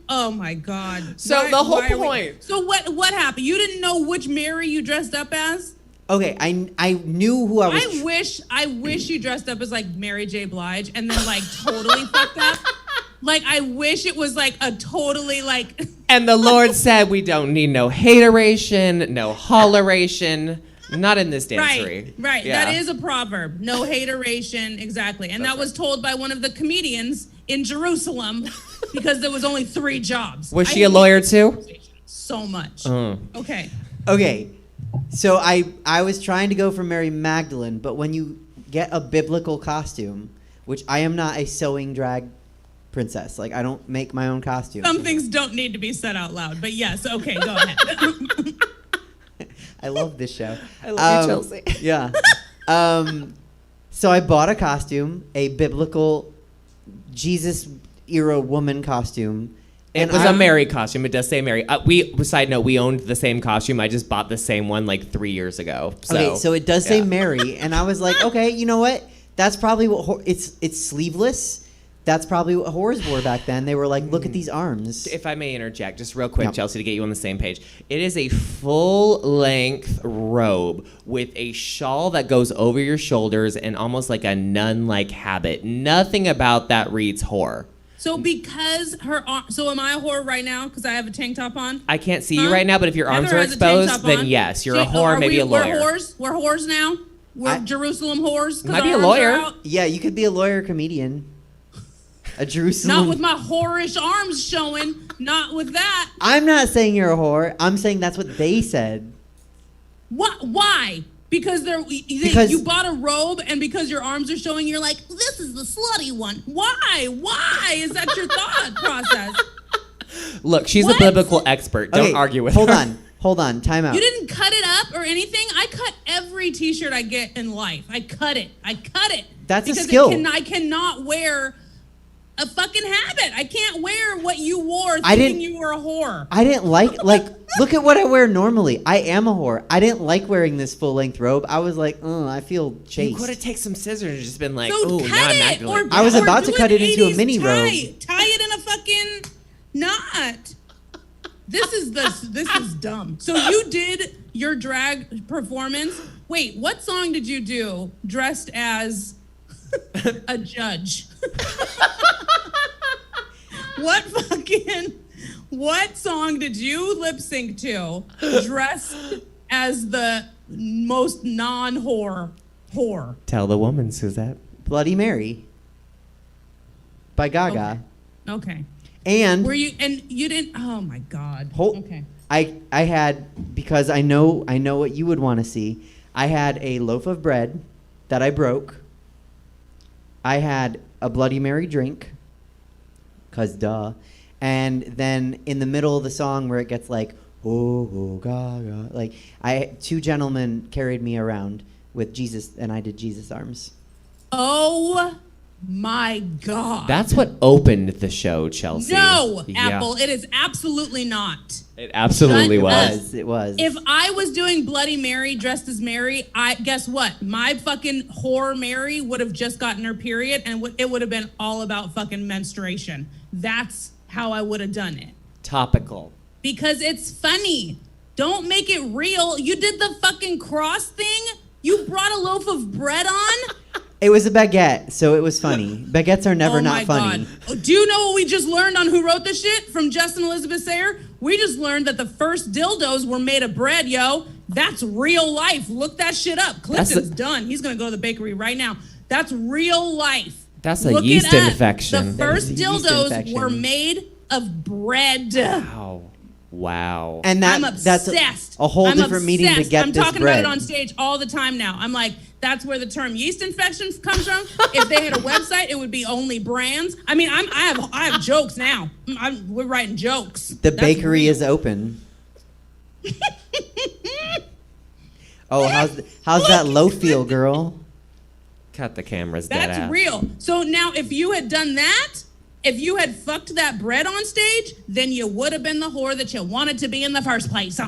Oh my God. So the whole are we- point- So what happened? You didn't know which Mary you dressed up as? Okay, I knew who I was. I wish you dressed up as like Mary J. Blige and then like totally fucked up. Like I wish it was like a totally like. And the Lord said, we don't need no hateration, no holleration. Not in this dancery. Right. Yeah. That is a proverb. No hateration. Exactly. And that was told by one of the comedians in Jerusalem because there was only 3 jobs. Was she a lawyer too? So much. Okay. Okay, so I was trying to go for Mary Magdalene, but when you get a biblical costume, which I am not a sewing drag princess, like I don't make my own costume. Some things don't need to be said out loud, but yes. Okay, go ahead. I love this show. I love you, Chelsea. Yeah. So I bought a costume, a biblical Jesus era woman costume. It was a Mary costume. It does say Mary. Side note, we owned the same costume. I just bought the same one like 3 years ago. Okay, so it does say yeah. Mary, and I was like, okay, you know what? That's probably what it's sleeveless. That's probably what whores wore back then. They were like, look at these arms. If I may interject, just real quick, Yep. Chelsea, to get you on the same page. It is a full-length robe with a shawl that goes over your shoulders and almost like a nun-like habit. Nothing about that reads whore. So because so am I a whore right now because I have a tank top on? I can't see you right now, but if your arms Heather are has a tank exposed, top then on. yes, you're a whore, maybe a lawyer. We're whores now. We're Jerusalem whores. 'cause Might be our a arms are lawyer. out. Yeah, you could be a lawyer, comedian, a Jerusalem. Not with my whorish arms showing. Not with that. I'm not saying you're a whore. I'm saying that's what they said. What? Why? Because Because- you bought a robe and because your arms are showing, you're like, this is the slutty one. Why? Why is that your thought process? Look, she's What? a biblical expert. Don't Okay, argue with hold her. on. Hold on. Time out. You didn't cut it up or anything. I cut every T-shirt I get in life. I cut it. That's a because skill. I cannot wear a fucking habit. I can't wear what you wore thinking you were a whore. I didn't like look at what I wear normally. I am a whore. I didn't like wearing this full-length robe. I was like, I feel chaste. You could have taken some scissors and just been like, So oh, cut now I'm it, acting like I was or about do to cut an it into a 80s mini tie. robe. Tie it in a fucking knot. This is dumb. So you did your drag performance. Wait, what song did you do dressed as a judge? What song did you lip sync to dressed as the most non-whore whore? Tell the woman, Suzette. Bloody Mary by Gaga. Okay. And you didn't, oh my God. Okay. I had, because I know what you would want to see. I had a loaf of bread that I broke. I had a Bloody Mary drink, 'cause duh. And then in the middle of the song where it gets like, oh, Gaga, like two gentlemen carried me around with Jesus, and I did Jesus arms. Oh my God. That's what opened the show, Chelsea. No, Yeah. Apple, it is absolutely not. It absolutely Shut was. It was. If I was doing Bloody Mary dressed as Mary, guess what? My fucking whore Mary would have just gotten her period, and it would have been all about fucking menstruation. That's how I would have done it. Topical. Because it's funny. Don't make it real. You did the fucking cross thing. You brought a loaf of bread on. It was a baguette, so it was funny. Baguettes are never not funny. God. Do you know what we just learned on Who Wrote This Shit from Justin Elizabeth Sayer? We just learned that the first dildos were made of bread, yo. That's real life. Look that shit up. Clifton's done. He's going to go to the bakery right now. That's real life. That's a yeast infection. The first That is a yeast dildos infection. were made of bread. Wow. And I'm obsessed. That's a whole different meeting to get I'm this talking bread. about it on stage all the time now. I'm like, that's where the term yeast infection comes from. If they had a website, it would be only brands. I mean, I have jokes now. We're writing jokes. The bakery is open. Oh, how's that loaf feel, girl? Cut the cameras dead That's ass. real. So now, if you had done that, if you had fucked that bread on stage, then you would have been the whore that you wanted to be in the first place.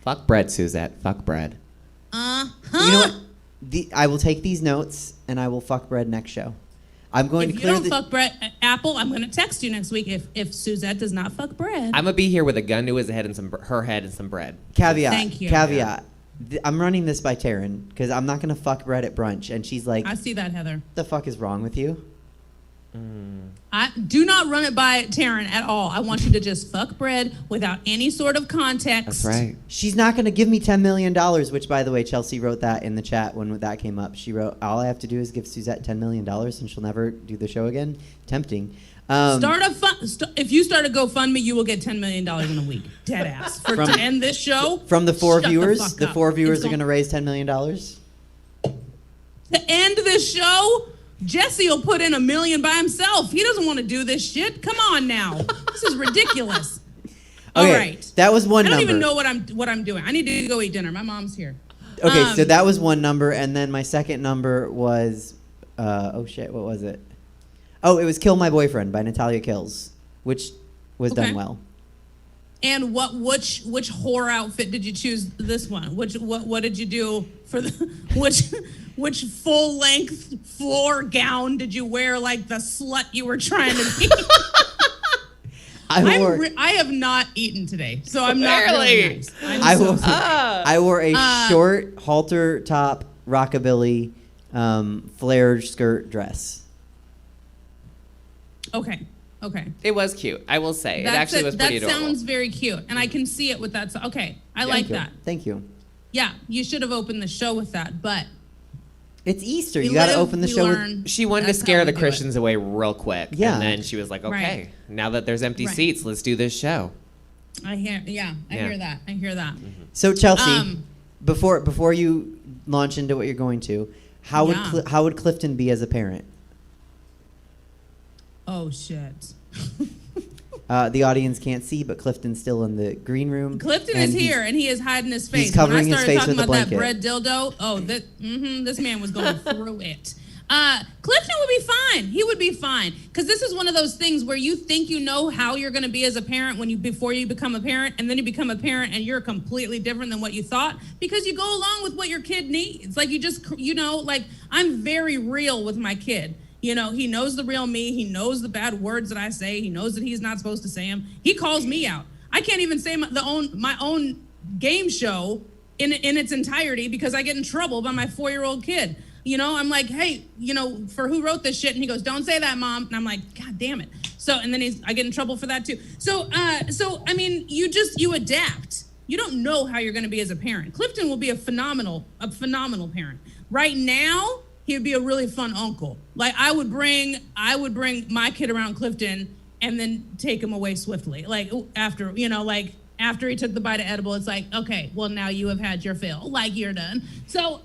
Fuck bread, Suzette. Fuck bread. You know what? I will take these notes and I will fuck bread next show. I'm going If to you clear don't fuck bread, Apple, I'm going to text you next week if Suzette does not fuck bread. I'm gonna be here with a gun to his head and her head and some bread. caveat. Thank you. Caveat. I'm running this by Taryn because I'm not going to fuck bread at brunch. And she's like, I see that, Heather. the fuck is wrong with you? I do not run it by Taryn at all. I want you to just fuck bread without any sort of context. That's right. She's not going to give me $10 million, which, by the way, Chelsea wrote that in the chat when that came up. She wrote, all I have to do is give Suzette $10 million and she'll never do the show again. Tempting. If you start a GoFundMe, you will get $10 million in a week. Dead ass. To end this show. From the four shut viewers, the fuck up. four viewers It's are going to raise $10 million. To end this show, Jesse will put in $1 million by himself. He doesn't want to do this shit. Come on now. This is ridiculous. All Okay, right. that was one I don't number. even know what I'm doing. I need to go eat dinner. My mom's here. Okay, so that was one number, and then my second number was, oh shit, what was it? Oh, it was "Kill My Boyfriend" by Natalia Kills, which was done well. And which whore outfit did you choose this one? What did you do for the which full length floor gown did you wear like the slut you were trying to be? I have not eaten today, so I'm not really nice. I wore a short halter top rockabilly flared skirt dress. Okay. It was cute. I will say. It actually was pretty adorable. That sounds very cute, and I can see it with that. Okay, I like that. Thank you. Yeah, you should have opened the show with that, but it's Easter. You got to open the show with. She wanted to scare the Christians away real quick. Yeah. And then she was like, okay, now that there's empty seats, let's do this show. I hear that. Mm-hmm. So Chelsea, before you launch into what you're going to, how would Clifton be as a parent? Oh shit. The audience can't see, but Clifton's still in the green room. Clifton is here, and he is hiding his face. He's covering when I his started face talking with a about that blanket. bread dildo, this man was going through it. Clifton would be fine. He would be fine. Because this is one of those things where you think you know how you're going to be as a parent before you become a parent, and then you become a parent and you're completely different than what you thought because you go along with what your kid needs. Like I'm very real with my kid. He knows the real me. He knows the bad words that I say. He knows that he's not supposed to say them. He calls me out. I can't even say my own game show in its entirety because I get in trouble by my 4-year-old kid. I'm like, hey, for who wrote this shit? And he goes, don't say that, Mom. And I'm like, God damn it. So, and then I get in trouble for that too. So I mean, you adapt. You don't know how you're going to be as a parent. Clifton will be a phenomenal parent. Right now, he would be a really fun uncle. Like I would bring my kid around Clifton and then take him away swiftly. Like after he took the bite of edible, it's like, okay, well now you have had your fill. Like you're done. So,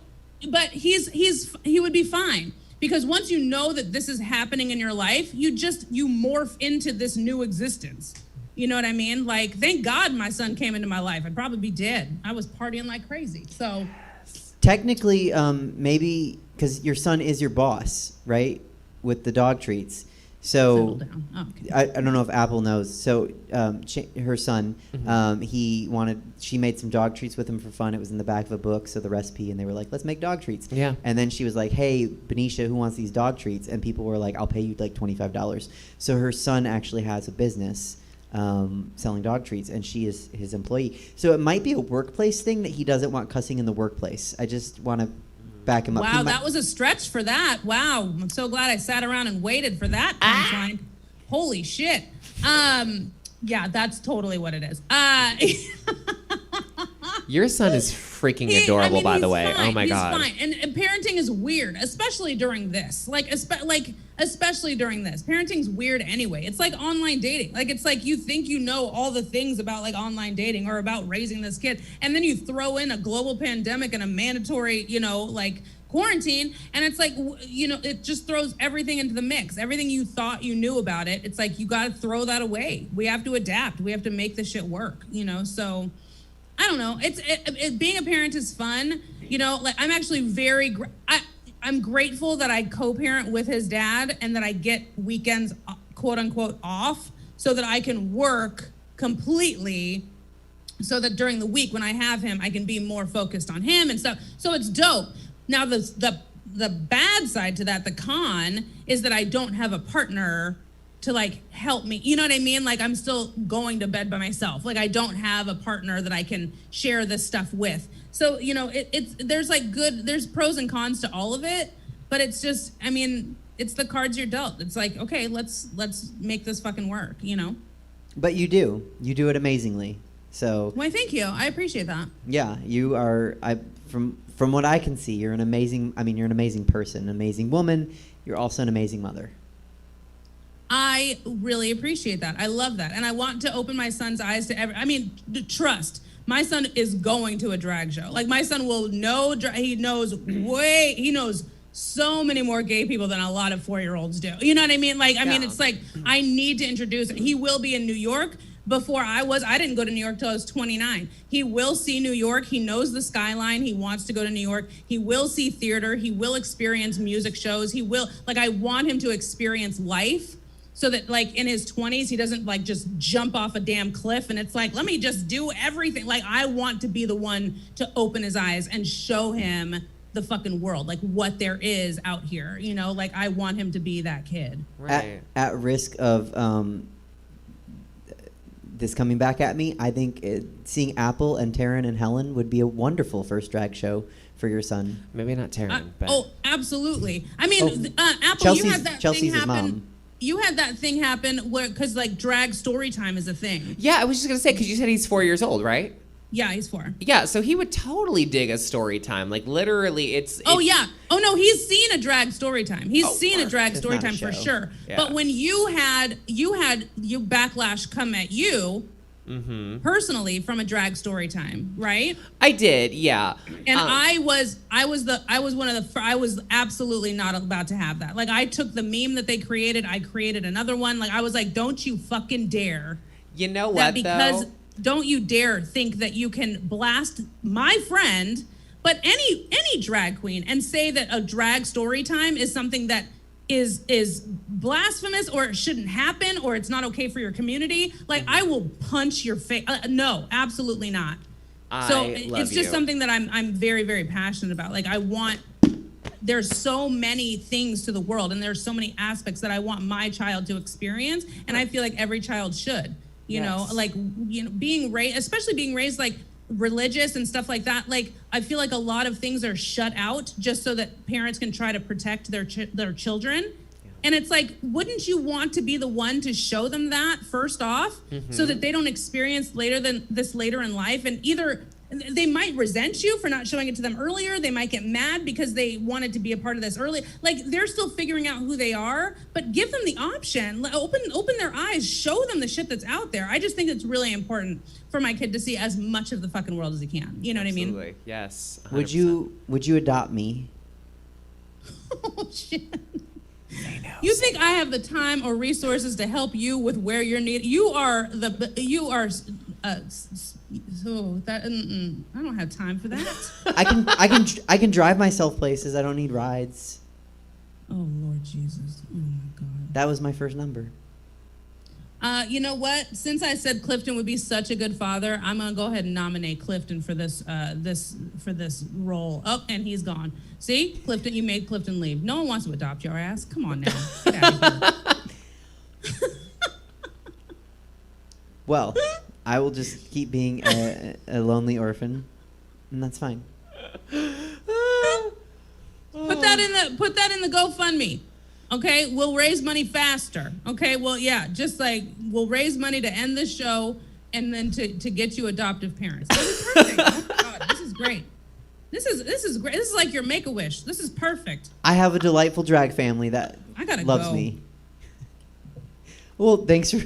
but he would be fine because once you know that this is happening in your life, you morph into this new existence. You know what I mean? Like, thank God my son came into my life. I'd probably be dead. I was partying like crazy. So technically, maybe because your son is your boss, right? With the dog treats. So oh, okay. I don't know if Apple knows. So her son, she made some dog treats with him for fun. It was in the back of a book, so the recipe, and they were like, let's make dog treats. Yeah. And then she was like, hey, Benicia, who wants these dog treats? And people were like, I'll pay you like $25. So her son actually has a business selling dog treats, and she is his employee. So it might be a workplace thing that he doesn't want cussing in the workplace. I just want to back him up. Wow, that was a stretch for that. Wow, I'm so glad I sat around and waited for that punchline. Holy shit. Yeah, that's totally what it is. Your son is freaking adorable, by the way. Fine. Oh my God. He's fine. And parenting is weird, especially during this. Especially during this. Parenting's weird anyway. It's like online dating. Like, it's like you think you know all the things about like online dating or about raising this kid, and then you throw in a global pandemic and a mandatory, quarantine, and it's like, it just throws everything into the mix. Everything you thought you knew about it, it's like you got to throw that away. We have to adapt. We have to make this shit work, so I don't know. Being a parent is fun. I'm actually I'm grateful that I co-parent with his dad and that I get weekends, quote unquote, off so that I can work completely so that during the week when I have him, I can be more focused on him and stuff. So it's dope. Now, the bad side to that, the con, is that I don't have a partner to like help me. You know what I mean? Like I'm still going to bed by myself. Like I don't have a partner that I can share this stuff with. So, there's pros and cons to all of it, but it's just, it's the cards you're dealt. It's like, okay, let's make this fucking work, But you do it amazingly. So. Why, thank you. I appreciate that. Yeah, you are. From what I can see, you're an amazing person, an amazing woman. You're also an amazing mother. I really appreciate that. I love that. And I want to open my son's eyes to trust. My son is going to a drag show. Like my son will know, he knows so many more gay people than a lot of 4-year-olds do. You know what I mean? It's like, I need to introduce him. He will be in New York. Before I didn't go to New York till I was 29. He will see New York. He knows the skyline. He wants to go to New York. He will see theater. He will experience music shows. I want him to experience life so that in his 20s, he doesn't just jump off a damn cliff and it's like, let me just do everything. I want to be the one to open his eyes and show him the fucking world, what there is out here. I want him to be that kid. Right. At risk of, this coming back at me, I think seeing Apple and Taryn and Helen would be a wonderful first drag show for your son. Maybe not Taryn, but... Oh, absolutely. Apple, Chelsea's, you had that Chelsea's thing his happen. mom. You had that thing happen where, because drag story time is a thing. Yeah, I was just going to say, because you said he's 4 years old, right? Yeah, he's 4. Yeah, so he would totally dig a story time. Literally, it's... Oh, yeah. Oh, no, he's seen a drag story time. He's seen a drag story time for sure. Yeah. But when you backlash come at you, personally from a drag story time, right? I did, yeah. And I was absolutely not about to have that. Like, I took the meme that they created, I created another one. Like, I was like, don't you fucking dare. You know what, because though? Don't you dare think that you can blast my friend, but any drag queen, and say that a drag story time is something that is blasphemous, or it shouldn't happen, or it's not okay for your community. Like, I will punch your face. No, absolutely not. So it's just something that I'm very, very passionate about. Like, there's so many things to the world, and there's so many aspects that I want my child to experience, and I feel like every child should. You know, like, being raised, especially being raised like religious and stuff like that. Like, I feel like a lot of things are shut out just so that parents can try to protect their children. Yeah. And it's like, wouldn't you want to be the one to show them that first off, so that they don't experience later in life? And either they might resent you for not showing it to them earlier. They might get mad because they wanted to be a part of this early. Like, they're still figuring out who they are, but give them the option. Open their eyes. Show them the shit that's out there. I just think it's really important for my kid to see as much of the fucking world as he can. You know what I mean? Absolutely. Yes. 100%. Would you adopt me? Oh, shit. You think I have the time or resources to help you with where you're needed? I don't have time for that. I can drive myself places. I don't need rides. Oh, Lord Jesus. Oh, my God. That was my first number. You know what? Since I said Clifton would be such a good father, I'm gonna go ahead and nominate Clifton for this role. Oh, and he's gone. See, Clifton, you made Clifton leave. No one wants to adopt your ass. Come on now. Get out of here. Well, I will just keep being a lonely orphan, and that's fine. Put that in the GoFundMe. Okay, we'll raise money faster. Okay, well, yeah, just like we'll raise money to end this show and then to get you adoptive parents. This is perfect. Oh my God, this is great. This is great. This is like your Make-A-Wish. This is perfect. I have a delightful drag family that loves me. Well, thanks for.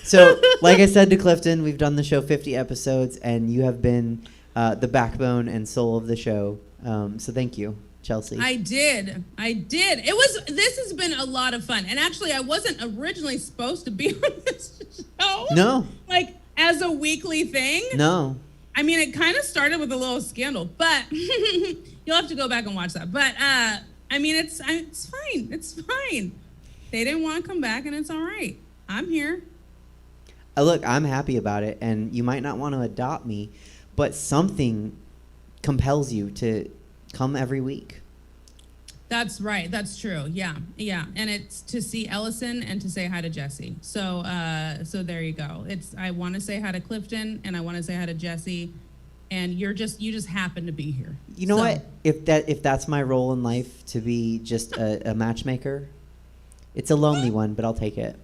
So, like I said to Clifton, we've done the show 50 episodes, and you have been the backbone and soul of the show. So, thank you. Chelsea. I did. This has been a lot of fun. And actually, I wasn't originally supposed to be on this show. No. Like, as a weekly thing. No. I mean, it kind of started with a little scandal, but you'll have to go back and watch that. But, I mean, it's fine. It's fine. They didn't want to come back, and it's all right. I'm here. Look, I'm happy about it, and you might not want to adopt me, but something compels you to come every week. That's right. That's true. Yeah. And it's to see Ellison and to say hi to Jesse. So there you go. I want to say hi to Clifton and I want to say hi to Jesse, and you just happen to be here. You know what? If that's my role in life, to be just a matchmaker, it's a lonely one, but I'll take it.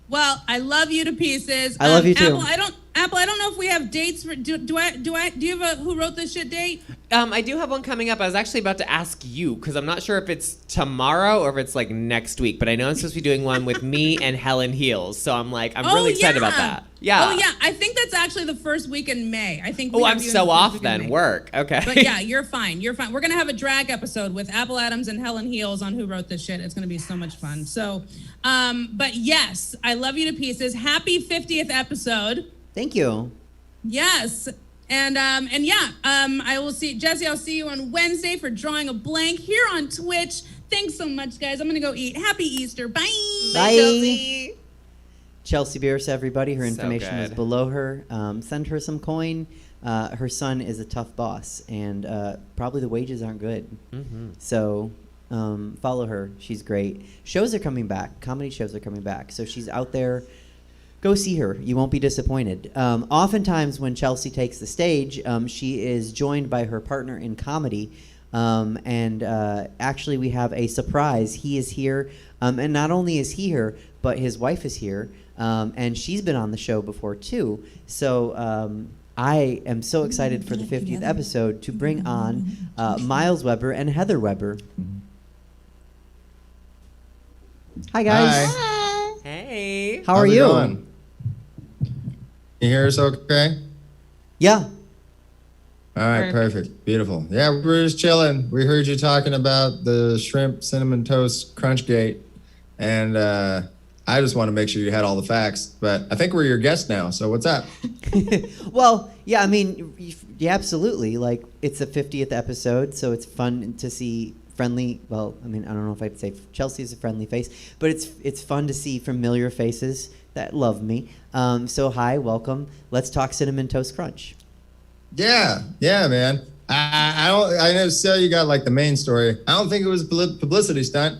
Well, I love you to pieces. I love you too. Apple, I don't know if we have dates for. Do you have a Who Wrote This Shit date? I do have one coming up. I was actually about to ask you because I'm not sure if it's tomorrow or if it's like next week. But I know I'm supposed to be doing one with me and Helen Heels. So I'm really excited about that. Yeah. Oh yeah, I think that's actually the first week in May. I think. I'm so off then. Work. Okay. But yeah, you're fine. You're fine. We're gonna have a drag episode with Apple Adams and Helen Heels on Who Wrote This Shit. It's gonna be so much fun. So, but yes, I love you to pieces. Happy 50th episode. Thank you. Yes. And yeah, I will see Jesse. I'll see you on Wednesday for Drawing a Blank here on Twitch. Thanks so much, guys. I'm gonna go eat. Happy Easter. Bye. Bye. Chelsea. Chelsea Bearce, everybody. Her information is good. below her. Send her some coin. Her son is a tough boss, and probably the wages aren't good. Mm-hmm. So follow her. She's great. Shows are coming back. Comedy shows are coming back. So she's out there. Go see her. You won't be disappointed. Oftentimes when Chelsea takes the stage, she is joined by her partner in comedy. And actually we have a surprise. He is here. And not only is he here, but his wife is here. And she's been on the show before too. So I am so excited for the 50th episode to bring on Myles Weber and Heather Weber. Hi guys. Hi. Hey. How are How's it you? going? you hear us okay? Yeah. All right, perfect. Beautiful. Yeah, we were just chilling. We heard you talking about the shrimp cinnamon toast crunch gate, and I just want to make sure you had all the facts. But I think we're your guest now, so what's up? Well, yeah, I mean, yeah, absolutely. Like, it's the 50th episode, so it's fun to see friendly. Well, I mean, I don't know if I'd say Chelsea is a friendly face, but it's fun to see familiar faces that love me. So hi, welcome. Let's talk cinnamon toast crunch. Yeah, man. I know, so you got like the main story. I don't think it was a publicity stunt.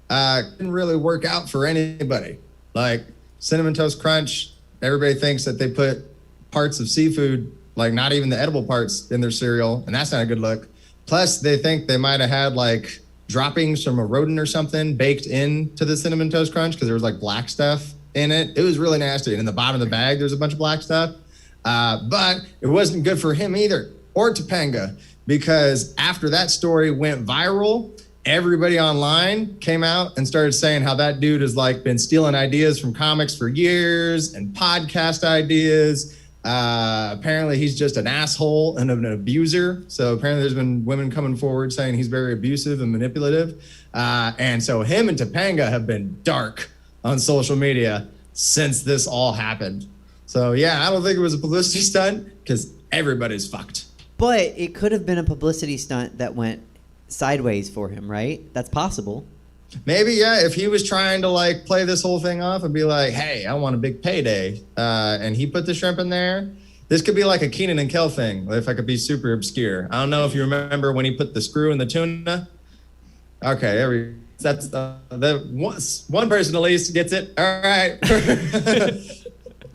Didn't really work out for anybody. Like cinnamon toast crunch, everybody thinks that they put parts of seafood, like not even the edible parts, in their cereal, and that's not a good look. Plus, they think they might have had like droppings from a rodent or something baked into the cinnamon toast crunch because there was like black stuff in it. It was really nasty. And in the bottom of the bag, there's a bunch of black stuff. But it wasn't good for him either, or Topanga, because after that story went viral, everybody online came out and started saying how that dude has like been stealing ideas from comics for years and podcast ideas. Apparently he's just an asshole and an abuser. So apparently there's been women coming forward saying he's very abusive and manipulative. And so him and Topanga have been dark on social media since this all happened. So yeah, I don't think it was a publicity stunt because everybody's fucked. But it could have been a publicity stunt that went sideways for him, right? That's possible. Maybe, yeah, if he was trying to like play this whole thing off and be like, hey, I want a big payday, and he put the shrimp in there, this could be like a Keenan and Kel thing, if I could be super obscure. I don't know if you remember when he put the screw in the tuna. Okay, that's one person at least gets it. All right.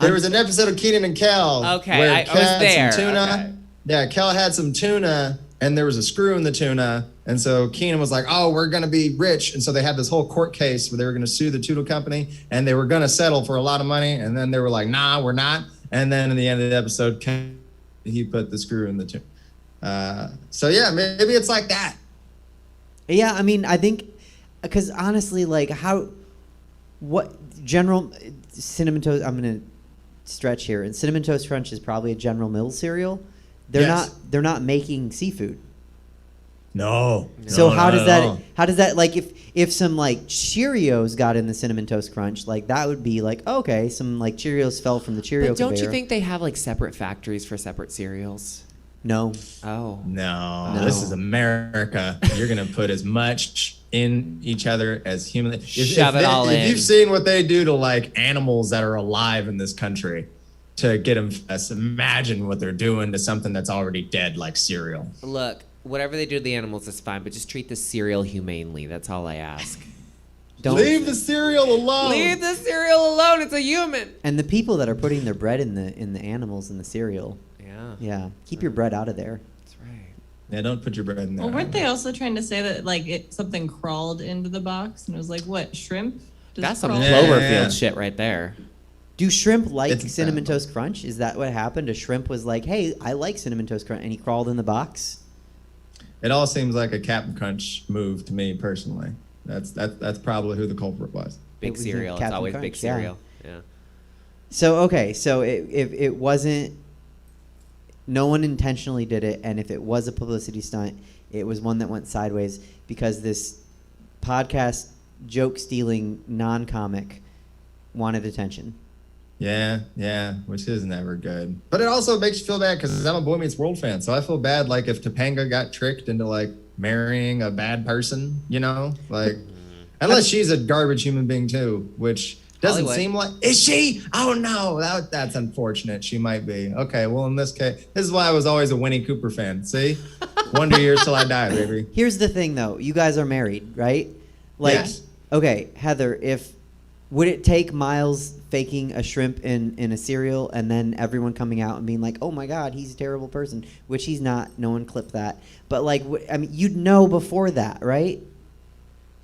There was an episode of Keenan and Kel. Okay, where I Kel was had there. some tuna. Okay. Yeah, Kel had some tuna, and there was a screw in the tuna. And so Keenan was like, oh, we're going to be rich. And so they had this whole court case where they were going to sue the tuna company, and they were going to settle for a lot of money. And then they were like, nah, we're not. And then in the end of the episode, he put the screw in the tuna. So yeah, maybe it's like that. Yeah, I mean, I think, because honestly, like, what general cinnamon toast, I'm going to stretch here, and cinnamon toast crunch is probably a General Mills cereal. They're not making seafood. No. So no, how does that like if some like Cheerios got in the cinnamon toast crunch, like that would be like, okay, some like Cheerios fell from the Cheerio But don't conveyor. you think they have like separate factories for separate cereals? No. Oh. No, this is America. You're going to put as much in each other as humanly. Shove it all in. If you've seen what they do to like animals that are alive in this country to get them, imagine what they're doing to something that's already dead, like cereal. Look, whatever they do to the animals is fine, but just treat the cereal humanely. That's all I ask. Don't Leave the cereal alone. Leave the cereal alone. It's a human. And the people that are putting their bread in the animals in the cereal. Yeah. Keep your bread out of there. That's right. Yeah, don't put your bread in there. Well, weren't they also trying to say that like something crawled into the box and it was like, what, shrimp? Does That's some crawl? Cloverfield shit right there. Do shrimp like It's cinnamon bad. toast crunch? Is that what happened? A shrimp was like, hey, I like cinnamon toast crunch, and he crawled in the box? It all seems like a Captain Crunch move to me personally. That's probably who the culprit was. Big It was cereal. It's Captain always Crunch, big yeah. cereal. Yeah. So, okay, so if it wasn't, no one intentionally did it, and if it was a publicity stunt, it was one that went sideways because this podcast joke-stealing non-comic wanted attention. Yeah, which is never good. But it also makes you feel bad because I'm a Boy Meets World fan, so I feel bad like if Topanga got tricked into like marrying a bad person, you know? Like, unless she's a garbage human being too, which doesn't Hollywood. seem like. Is she? Oh no, that's unfortunate. She might be. Okay, well in this case, this is why I was always a Winnie Cooper fan. See? Wonder years till I die, baby. Here's the thing, though. You guys are married, right? Like, Yes. Okay, Heather, would it take Myles faking a shrimp in a cereal and then everyone coming out and being like, oh my God, he's a terrible person, which he's not. No one clipped that. But like, I mean, you'd know before that, right?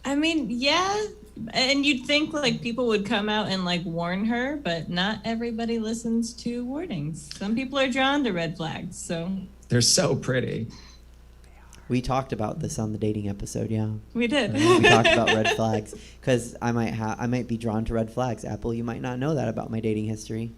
I mean, yeah. And you'd think like people would come out and like warn her, but not everybody listens to warnings. Some people are drawn to red flags, so. They're so pretty. We talked about this on the dating episode, yeah. We did. We talked about red flags because I might be drawn to red flags. Apple, you might not know that about my dating history.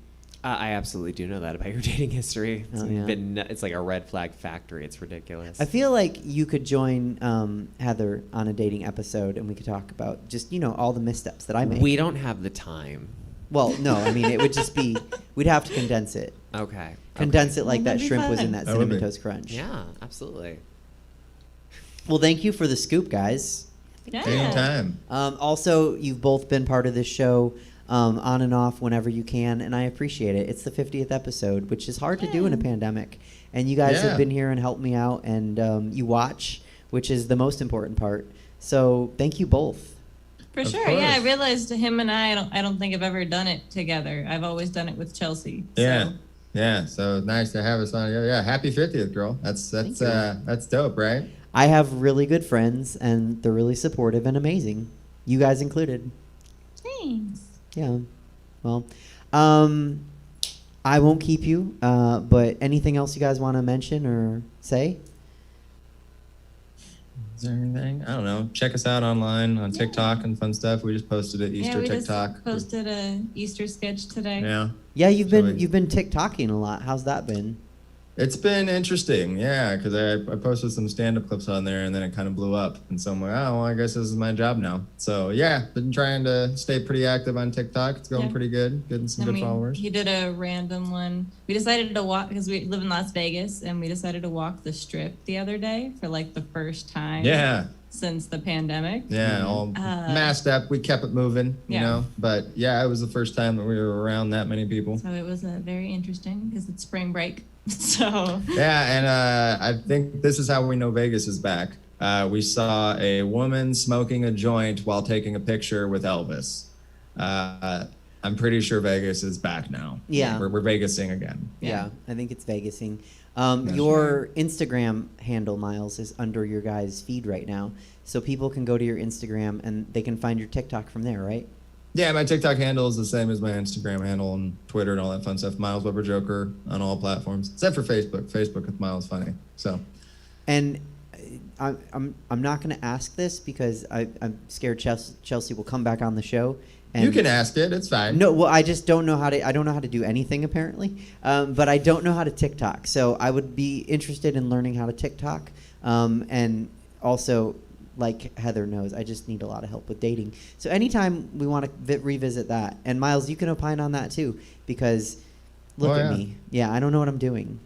I absolutely do know that about your dating history. Oh, yeah. It's like a red flag factory. It's ridiculous. I feel like you could join Heather on a dating episode, and we could talk about just all the missteps that I make. We don't have the time. Well, no, I mean it would just be we'd have to condense it. Okay. Condense it like That'd that be shrimp was in fun. that That would Cinnamon be. Toast Crunch. Yeah, absolutely. Well, thank you for the scoop, guys. Yeah. Anytime. Also, you've both been part of this show on and off whenever you can, and I appreciate it. It's the 50th episode, which is hard to do in a pandemic. And you guys Yeah. have been here and helped me out, and you watch, which is the most important part. So thank you both. For Of sure. Yeah, I course. realized him and I don't think I've ever done it together. I've always done it with Chelsea. Yeah. So. Yeah. So nice to have us on. Yeah. Happy 50th, girl. That's Thank you. that's dope, right? I have really good friends, and they're really supportive and amazing. You guys included. Thanks. Yeah. Well, I won't keep you, but anything else you guys want to mention or say? Is there anything? I don't know. Check us out online on TikTok and fun stuff. We just posted it Easter we TikTok. just posted a Easter sketch today. Yeah. Yeah, you've So been TikToking a lot. How's that been? It's been interesting, yeah, because I posted some stand-up clips on there, and then it kind of blew up. And so I'm like, oh, well, I guess this is my job now. So, yeah, been trying to stay pretty active on TikTok. It's going Yeah. pretty good, getting some good followers. He did a random one. We decided to walk, because we live in Las Vegas, and we decided to walk the Strip the other day for like the first time Yeah, since the pandemic. yeah, all masked up. We kept it moving, you Yeah. know. But, yeah, it was the first time that we were around that many people. So it was very interesting because it's spring break. So Yeah, and I think this is how we know Vegas is back. We saw a woman smoking a joint while taking a picture with Elvis. I'm pretty sure Vegas is back now. Yeah. We're Vegasing again. Yeah, I think it's Vegasing. That's Your Instagram handle, Myles, is under your guys' feed right now. So people can go to your Instagram and they can find your TikTok from there, right? Yeah, my TikTok handle is the same as my Instagram handle and Twitter and all that fun stuff. Myles Weber Joker on all platforms, except for Facebook. Facebook with Myles Funny. So, And I'm not going to ask this because I'm scared Chelsea will come back on the show. And you can ask it. It's fine. No, well, I just don't know how to. I don't know how to do anything apparently, but I don't know how to TikTok. So I would be interested in learning how to TikTok, and also, like Heather knows, I just need a lot of help with dating. So anytime we want to revisit that, and Myles, you can opine on that too, because look at me. Yeah, I don't know what I'm doing.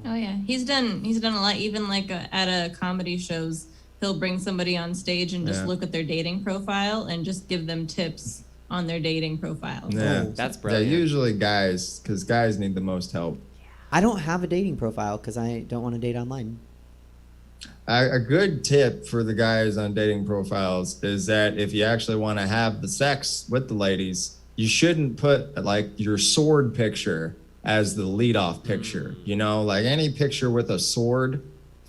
oh yeah, he's done a lot. Even like at a comedy shows, he'll bring somebody on stage and just Yeah. look at their dating profile and just give them tips on their dating profile. Yeah, That's yeah, brilliant. usually guys, because guys need the most help. I don't have a dating profile because I don't want to date online. A good tip for the guys on dating profiles is that if you actually want to have the sex with the ladies, you shouldn't put like your sword picture as the lead-off picture. You know, like any picture with a sword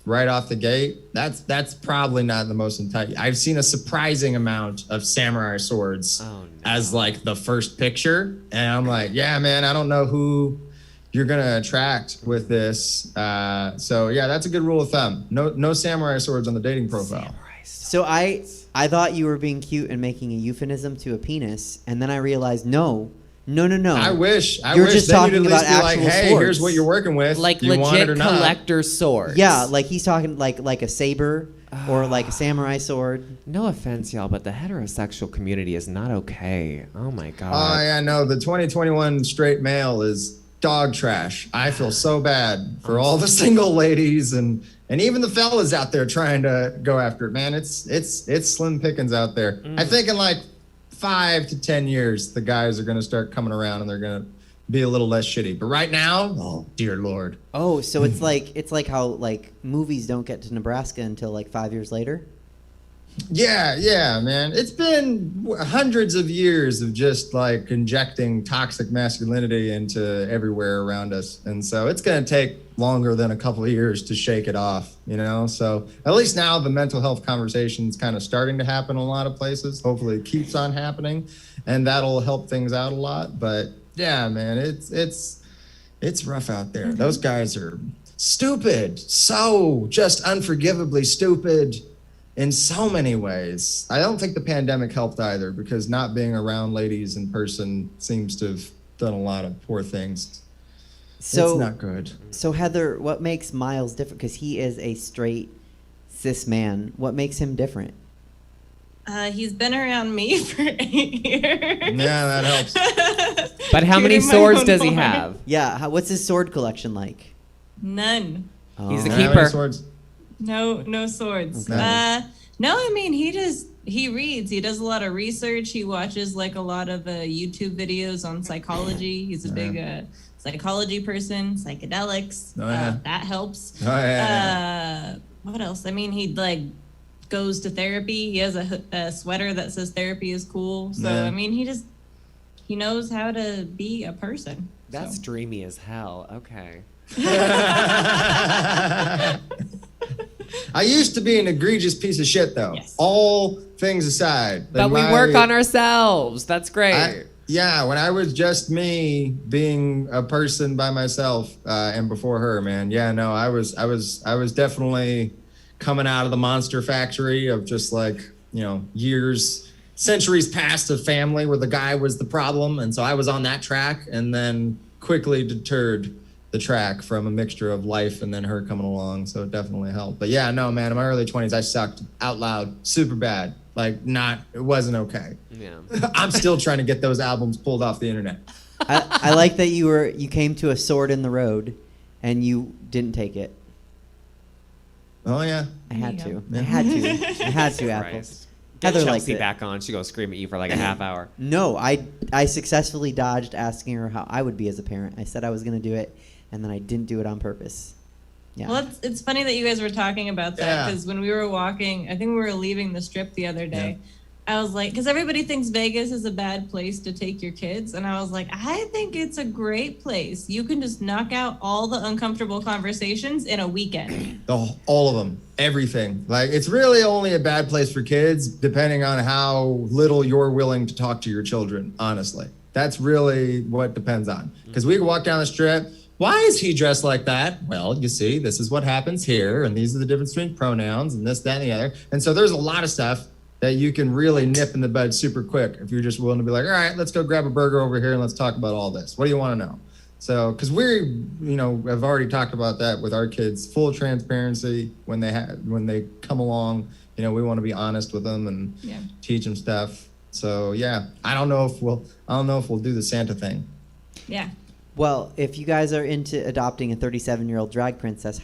right off the gate, that's probably not the most enticing. I've seen a surprising amount of samurai swords as like the first picture, and I'm like, yeah, man, I don't know who you're gonna attract with this. So yeah, that's a good rule of thumb. No samurai swords on the dating profile. So I thought you were being cute and making a euphemism to a penis, and then I realized no. I wish. You're just then talking you'd at least about be like, actual hey, swords. here's what you're working with. Like Do you want it legit or not? collector swords. Yeah, like he's talking like a saber or like a samurai sword. No offense, y'all, but the heterosexual community is not okay. Oh my god. Oh yeah, no. The 2021 straight male is dog trash. I feel so bad for all the single ladies and even the fellas out there trying to go after it. Man, it's slim pickings out there. I think in like 5 to 10 years, the guys are going to start coming around and they're going to be a little less shitty. But right now, oh dear Lord. Oh, so it's like how like movies don't get to Nebraska until like 5 years later. Yeah, man. It's been hundreds of years of just like injecting toxic masculinity into everywhere around us. And so it's going to take longer than a couple of years to shake it off, you know? So at least now the mental health conversation is kind of starting to happen in a lot of places. Hopefully it keeps on happening and that'll help things out a lot. But yeah, man, it's rough out there. Those guys are stupid. So just unforgivably stupid. In so many ways. I don't think the pandemic helped either because not being around ladies in person seems to have done a lot of poor things. So it's not good. So Heather, what makes Myles different? Because he is a straight cis man. What makes him different? He's been around me for 8 years. Yeah, that helps. But how many Tooting my swords own does he horn. have? Yeah, what's his sword collection like? None. He's the Oh. How many keeper. swords? No swords. Okay. No, I mean he reads. He does a lot of research. He watches like a lot of YouTube videos on psychology. He's a big psychology person. Psychedelics. Oh, yeah. That helps. Oh, yeah. What else? I mean, he like goes to therapy. He has a sweater that says therapy is cool. So Yeah. I mean, he knows how to be a person. That's So. dreamy as hell. Okay. I used to be an egregious piece of shit, though. Yes. All things aside. But we work on ourselves. That's great. Yeah, when I was just me being a person by myself, and before her, man. Yeah, no, I was definitely coming out of the monster factory of just like, centuries past of family where the guy was the problem, and so I was on that track, and then quickly deterred the track from a mixture of life and then her coming along, so it definitely helped. But yeah, no, man, in my early 20s, I sucked out loud, super bad. Like, it wasn't okay. Yeah. I'm still trying to get those albums pulled off the internet. I like that you came to a sword in the road, and you didn't take it. Oh yeah, I had There to. you I had to. Apple. Christ. Get Heather liked Chelsea it. back on. She gonna scream at you for like a half hour. No, I successfully dodged asking her how I would be as a parent. I said I was going to do it, and then I didn't do it on purpose. Yeah. Well, it's funny that you guys were talking about that Yeah. because when we were walking, I think we were leaving the strip the other day. I was like, because everybody thinks Vegas is a bad place to take your kids. And I was like, I think it's a great place. You can just knock out all the uncomfortable conversations in a weekend. all of them, everything. Like, it's really only a bad place for kids, depending on how little you're willing to talk to your children. Honestly, that's really what depends on. Because we can walk down the strip. Why is he dressed like that? Well, you see, this is what happens here, and these are the difference between pronouns, and this, that, and the other. And so there's a lot of stuff that you can really nip in the bud super quick if you're just willing to be like, all right, let's go grab a burger over here and let's talk about all this. What do you want to know? So, because have already talked about that with our kids, full transparency when they come along. We want to be honest with them and teach them stuff. So yeah, I don't know if we'll do the Santa thing. Yeah. Well, if you guys are into adopting a 37-year-old drag princess,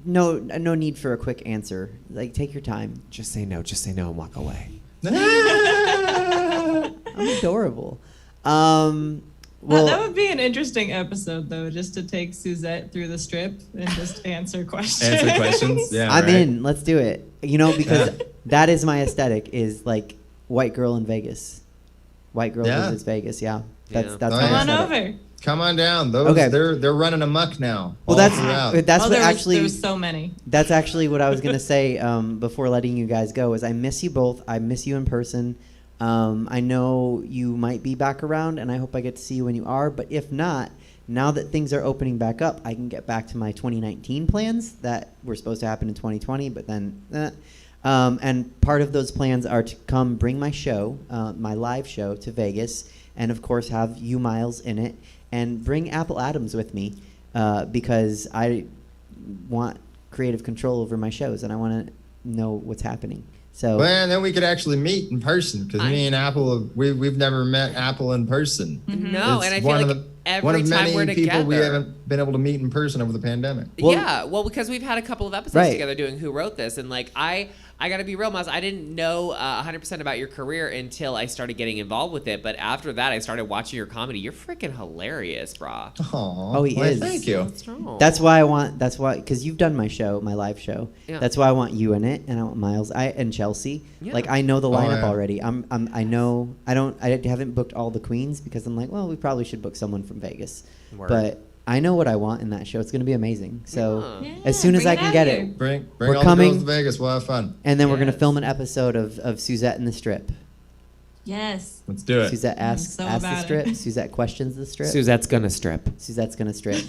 no need for a quick answer. Like, take your time. Just say no and walk away. I'm adorable. That would be an interesting episode, though, just to take Suzette through the strip and just answer questions. Answer questions. Yeah, I'm right. in. Let's do it. Because that is my aesthetic, is like white girl in Vegas. White girl visits Vegas. Yeah. That's Oh, my Come on aesthetic. over. Come on down. Those Okay. they're running amok now. Well, all that's throughout. what actually. There was so many. That's actually what I was gonna say before letting you guys go. Is I miss you both. I miss you in person. I know you might be back around, and I hope I get to see you when you are. But if not, now that things are opening back up, I can get back to my 2019 plans that were supposed to happen in 2020. But then, and part of those plans are to come bring my show, my live show, to Vegas, and of course have you, Myles, in it, and bring Apple Adams with me because I want creative control over my shows, and I want to know what's happening. So, Well, and then we could actually meet in person because me and Apple, we've never met Apple in person. No, It's and I one feel of like the- one every of time many we're people we together. haven't been able to meet in person over the pandemic. Well, because we've had a couple of episodes Right. together doing Who Wrote This, and like I got to be real, Myles. I didn't know 100% about your career until I started getting involved with it. But after that, I started watching your comedy. You're freaking hilarious, brah. Aw, Oh, he is. Thank you. that's why, because you've done my show, my live show. Yeah. That's why I want you in it, and I want Myles, and Chelsea. Yeah. Like, I know the lineup yeah. already. I know, I haven't booked all the queens because I'm like, well, we probably should book someone from Vegas. Word. But I know what I want in that show. It's going to be amazing. So Yeah. as soon as bring I it can out get here. it, Bring We're all coming. the girls to Vegas. We'll have fun. and then we're going to Yes. film an episode of Suzette and the Strip. Yes. Let's do it. Suzette asks so the about strip. it. Suzette questions the strip. Suzette's gonna strip. Suzette's going to strip.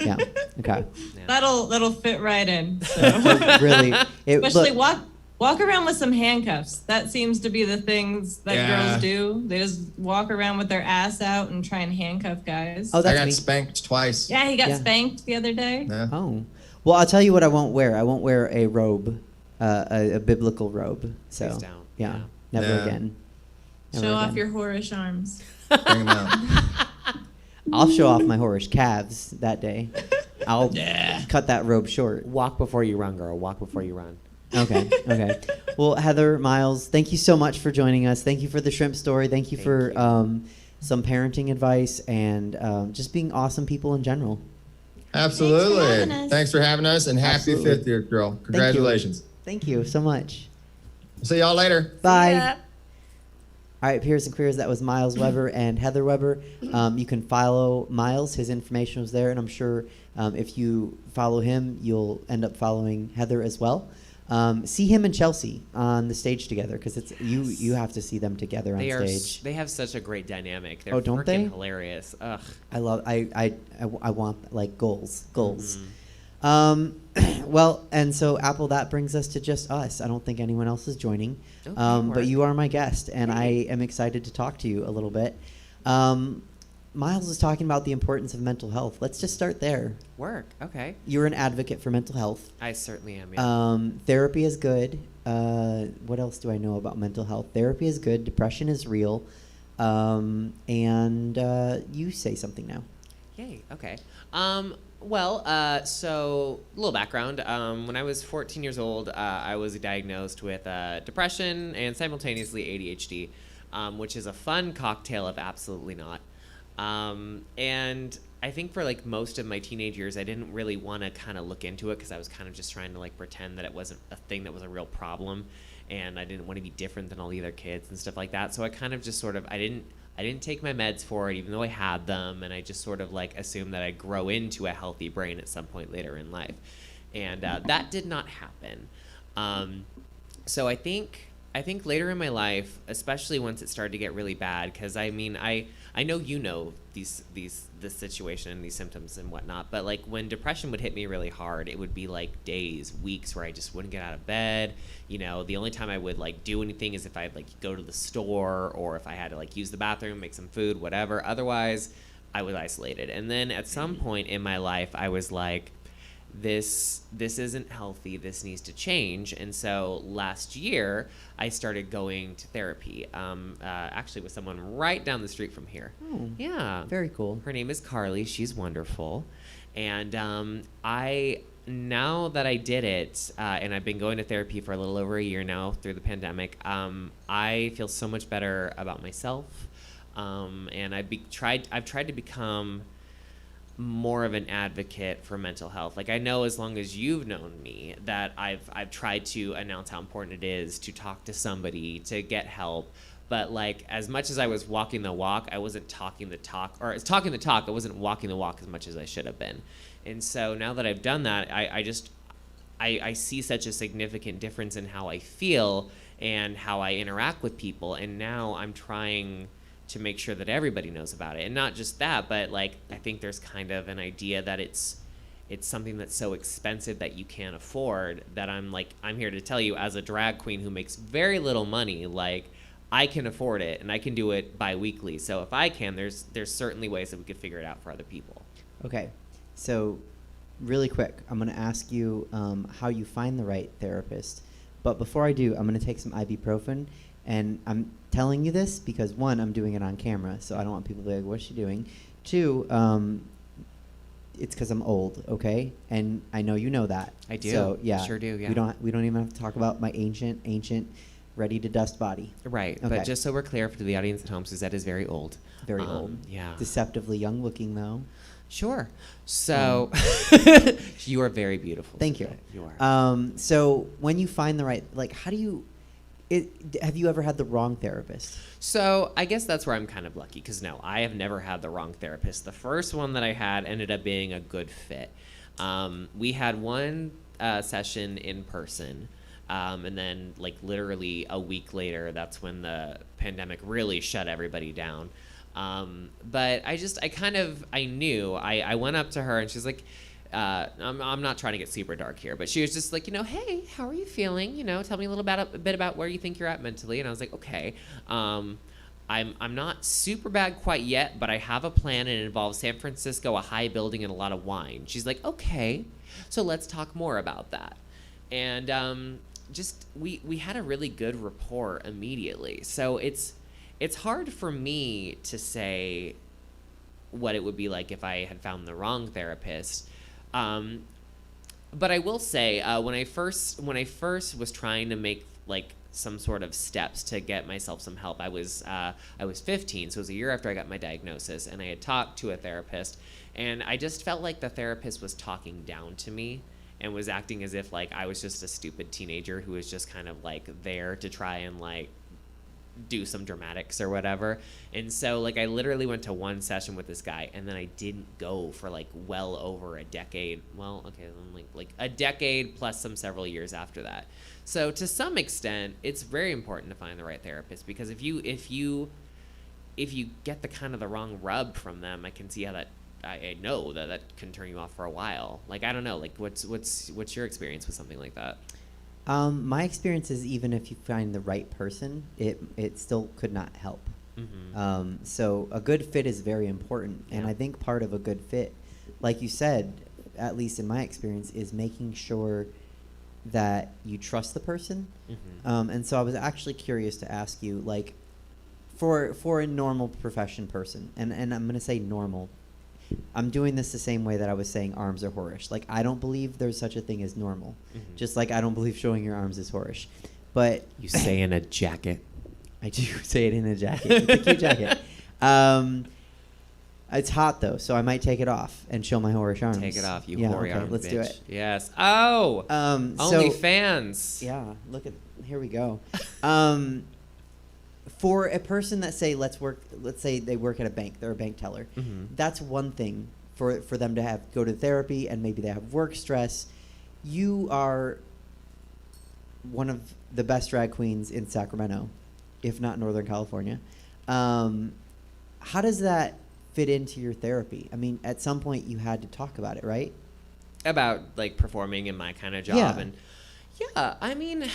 Yeah. Okay. That'll fit right in. So. Really. Especially look, Walk around with some handcuffs. That seems to be the things that girls do. They just walk around with their ass out and try and handcuff guys. Oh, I that's got me. spanked twice. Yeah, he got spanked the other day. Yeah. Oh. Well, I'll tell you what I won't wear. I won't wear a robe, a biblical robe. So, Please don't. yeah, never Yeah. again. Never Show off again. your whorish arms. Bring 'em out. I'll show off my whorish calves that day. I'll cut that robe short. Walk before you run, girl. Walk before you run. Okay. Okay. Well, Heather, Myles, thank you so much for joining us. Thank you for the shrimp story. Thank you for some parenting advice and just being awesome people in general. Absolutely. Thanks for having us, and happy Absolutely. 5th year, girl. Congratulations. Thank you so much. See y'all later. Bye. Yeah. All right, peers and queers, that was Myles Weber and Heather Weber. You can follow Myles. His information was there, and I'm sure if you follow him, you'll end up following Heather as well. See him and Chelsea on the stage together, because it's you have to see them together on stage. They have such a great dynamic. They're Oh, don't they? freaking hilarious. Ugh. I want like goals. Well, and so Apple, that brings us to just us. I don't think anyone else is joining. Okay, But work. you are my guest, and I am excited to talk to you a little bit. Myles was talking about the importance of mental health. Let's just start there. Work. Okay. You're an advocate for mental health. I certainly am. Yeah. Therapy is good. What else do I know about mental health? Therapy is good. Depression is real. And you say something now. Yay. Okay. So a little background. When I was 14 years old, I was diagnosed with depression and simultaneously ADHD, which is a fun cocktail of absolutely not. And I think for like most of my teenage years, I didn't really want to kind of look into it because I was kind of just trying to like pretend that it wasn't a thing that was a real problem, and I didn't want to be different than all the other kids and stuff like that. So I kind of just sort of I didn't take my meds for it, even though I had them, and I just sort of like assumed that I'd grow into a healthy brain at some point later in life, and that did not happen. So I think later in my life, especially once it started to get really bad, because I mean I know you know this situation and these symptoms and whatnot, but like when depression would hit me really hard, it would be like days, weeks where I just wouldn't get out of bed. You know, the only time I would like do anything is if I'd like go to the store or if I had to like use the bathroom, make some food, whatever. Otherwise, I was isolated. And then at some point in my life, I was like, this isn't healthy. This needs to change. And so last year, I started going to therapy, actually with someone right down the street from here. Oh, Yeah. very cool. Her name is Carly. She's wonderful. And now that I did it, and I've been going to therapy for a little over a year now through the pandemic, I feel so much better about myself. And I've tried to become more of an advocate for mental health. Like I know as long as you've known me that I've tried to announce how important it is to talk to somebody, to get help. But like as much as I was walking the walk, I wasn't talking the talk, or talking the talk, I wasn't walking the walk as much as I should have been. And so now that I've done that, I see such a significant difference in how I feel and how I interact with people. And now I'm trying to make sure that everybody knows about it. And not just that, but like I think there's kind of an idea that it's something that's so expensive that you can't afford, that I'm here to tell you as a drag queen who makes very little money, like I can afford it and I can do it bi-weekly. So if I can, there's certainly ways that we could figure it out for other people. Okay, so really quick, I'm going to ask you how you find the right therapist. But before I do, I'm going to take some ibuprofen. And I'm telling you this because, one, I'm doing it on camera, so I don't want people to be like, what's she doing? Two, it's because I'm old, okay? And I know you know that. I do. So, yeah. Sure do, yeah. We don't even have to talk about my ancient, ready-to-dust body. Right, Okay. but just so we're clear for the audience at home, Suzette is very old. Very old. Yeah. Deceptively young-looking, though. Sure. So, you are very beautiful. Thank you. Suzette. You are. So when you find the right, like, how do you... have you ever had the wrong therapist? So I guess that's where I'm kind of lucky, because no, I have never had the wrong therapist. The first one that I had ended up being a good fit. We had one session in person, and then like literally a week later, that's when the pandemic really shut everybody down. But I knew, I went up to her and she's like, I'm not trying to get super dark here, but she was just like, hey, how are you feeling? Tell me a bit about where you think you're at mentally. And I was like, okay, I'm not super bad quite yet, but I have a plan, and it involves San Francisco, a high building, and a lot of wine. She's like, okay, so let's talk more about that. And just we had a really good rapport immediately. So it's hard for me to say what it would be like if I had found the wrong therapist. But I will say, when I first was trying to make like some sort of steps to get myself some help, I was 15, so it was a year after I got my diagnosis, and I had talked to a therapist, and I just felt like the therapist was talking down to me and was acting as if like I was just a stupid teenager who was just kind of like there to try and like do some dramatics or whatever. And so like I literally went to one session with this guy, and then I didn't go for like well over a decade. Well, okay, like a decade plus some several years after that. So to some extent, it's very important to find the right therapist, because if you get the kind of the wrong rub from them, I can see how that I know that can turn you off for a while. Like I don't know, like what's your experience with something like that? My experience is, even if you find the right person, it still could not help. Mm-hmm. So a good fit is very important. And Yeah. I think part of a good fit, like you said, at least in my experience, is making sure that you trust the person. Mm-hmm. And so I was actually curious to ask you, like, for a normal profession person, and I'm going to say normal, I'm doing this the same way that I was saying arms are whorish. Like, I don't believe there's such a thing as normal. Mm-hmm. Just like I don't believe showing your arms is whorish. But You say in a jacket. I do say it in a jacket. It's a cute jacket. It's hot, though, so I might take it off and show my whorish arms. Take it off, you yeah, hoary okay, arm let's bitch. do it. Yes. Oh, So, OnlyFans. yeah, look at, here we go. For a person that let's say they work at a bank, they're a bank teller. Mm-hmm. That's one thing for them to go to therapy, and maybe they have work stress. You are one of the best drag queens in Sacramento, if not Northern California. How does that fit into your therapy? I mean, at some point you had to talk about it, right? About like performing in my kind of job. Yeah. And yeah, I mean,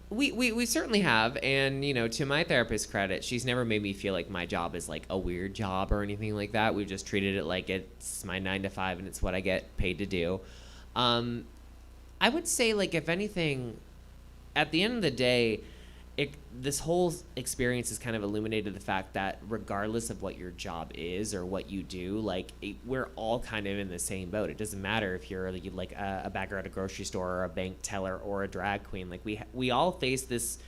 we certainly have. And to my therapist's credit, she's never made me feel like my job is like a weird job or anything like that. We've just treated it like it's my 9 to 5 and it's what I get paid to do. I would say, like, if anything, at the end of the day, this whole experience has kind of illuminated the fact that regardless of what your job is or what you do, like, we're all kind of in the same boat. It doesn't matter if you're like a bagger at a grocery store or a bank teller or a drag queen. Like, we all face this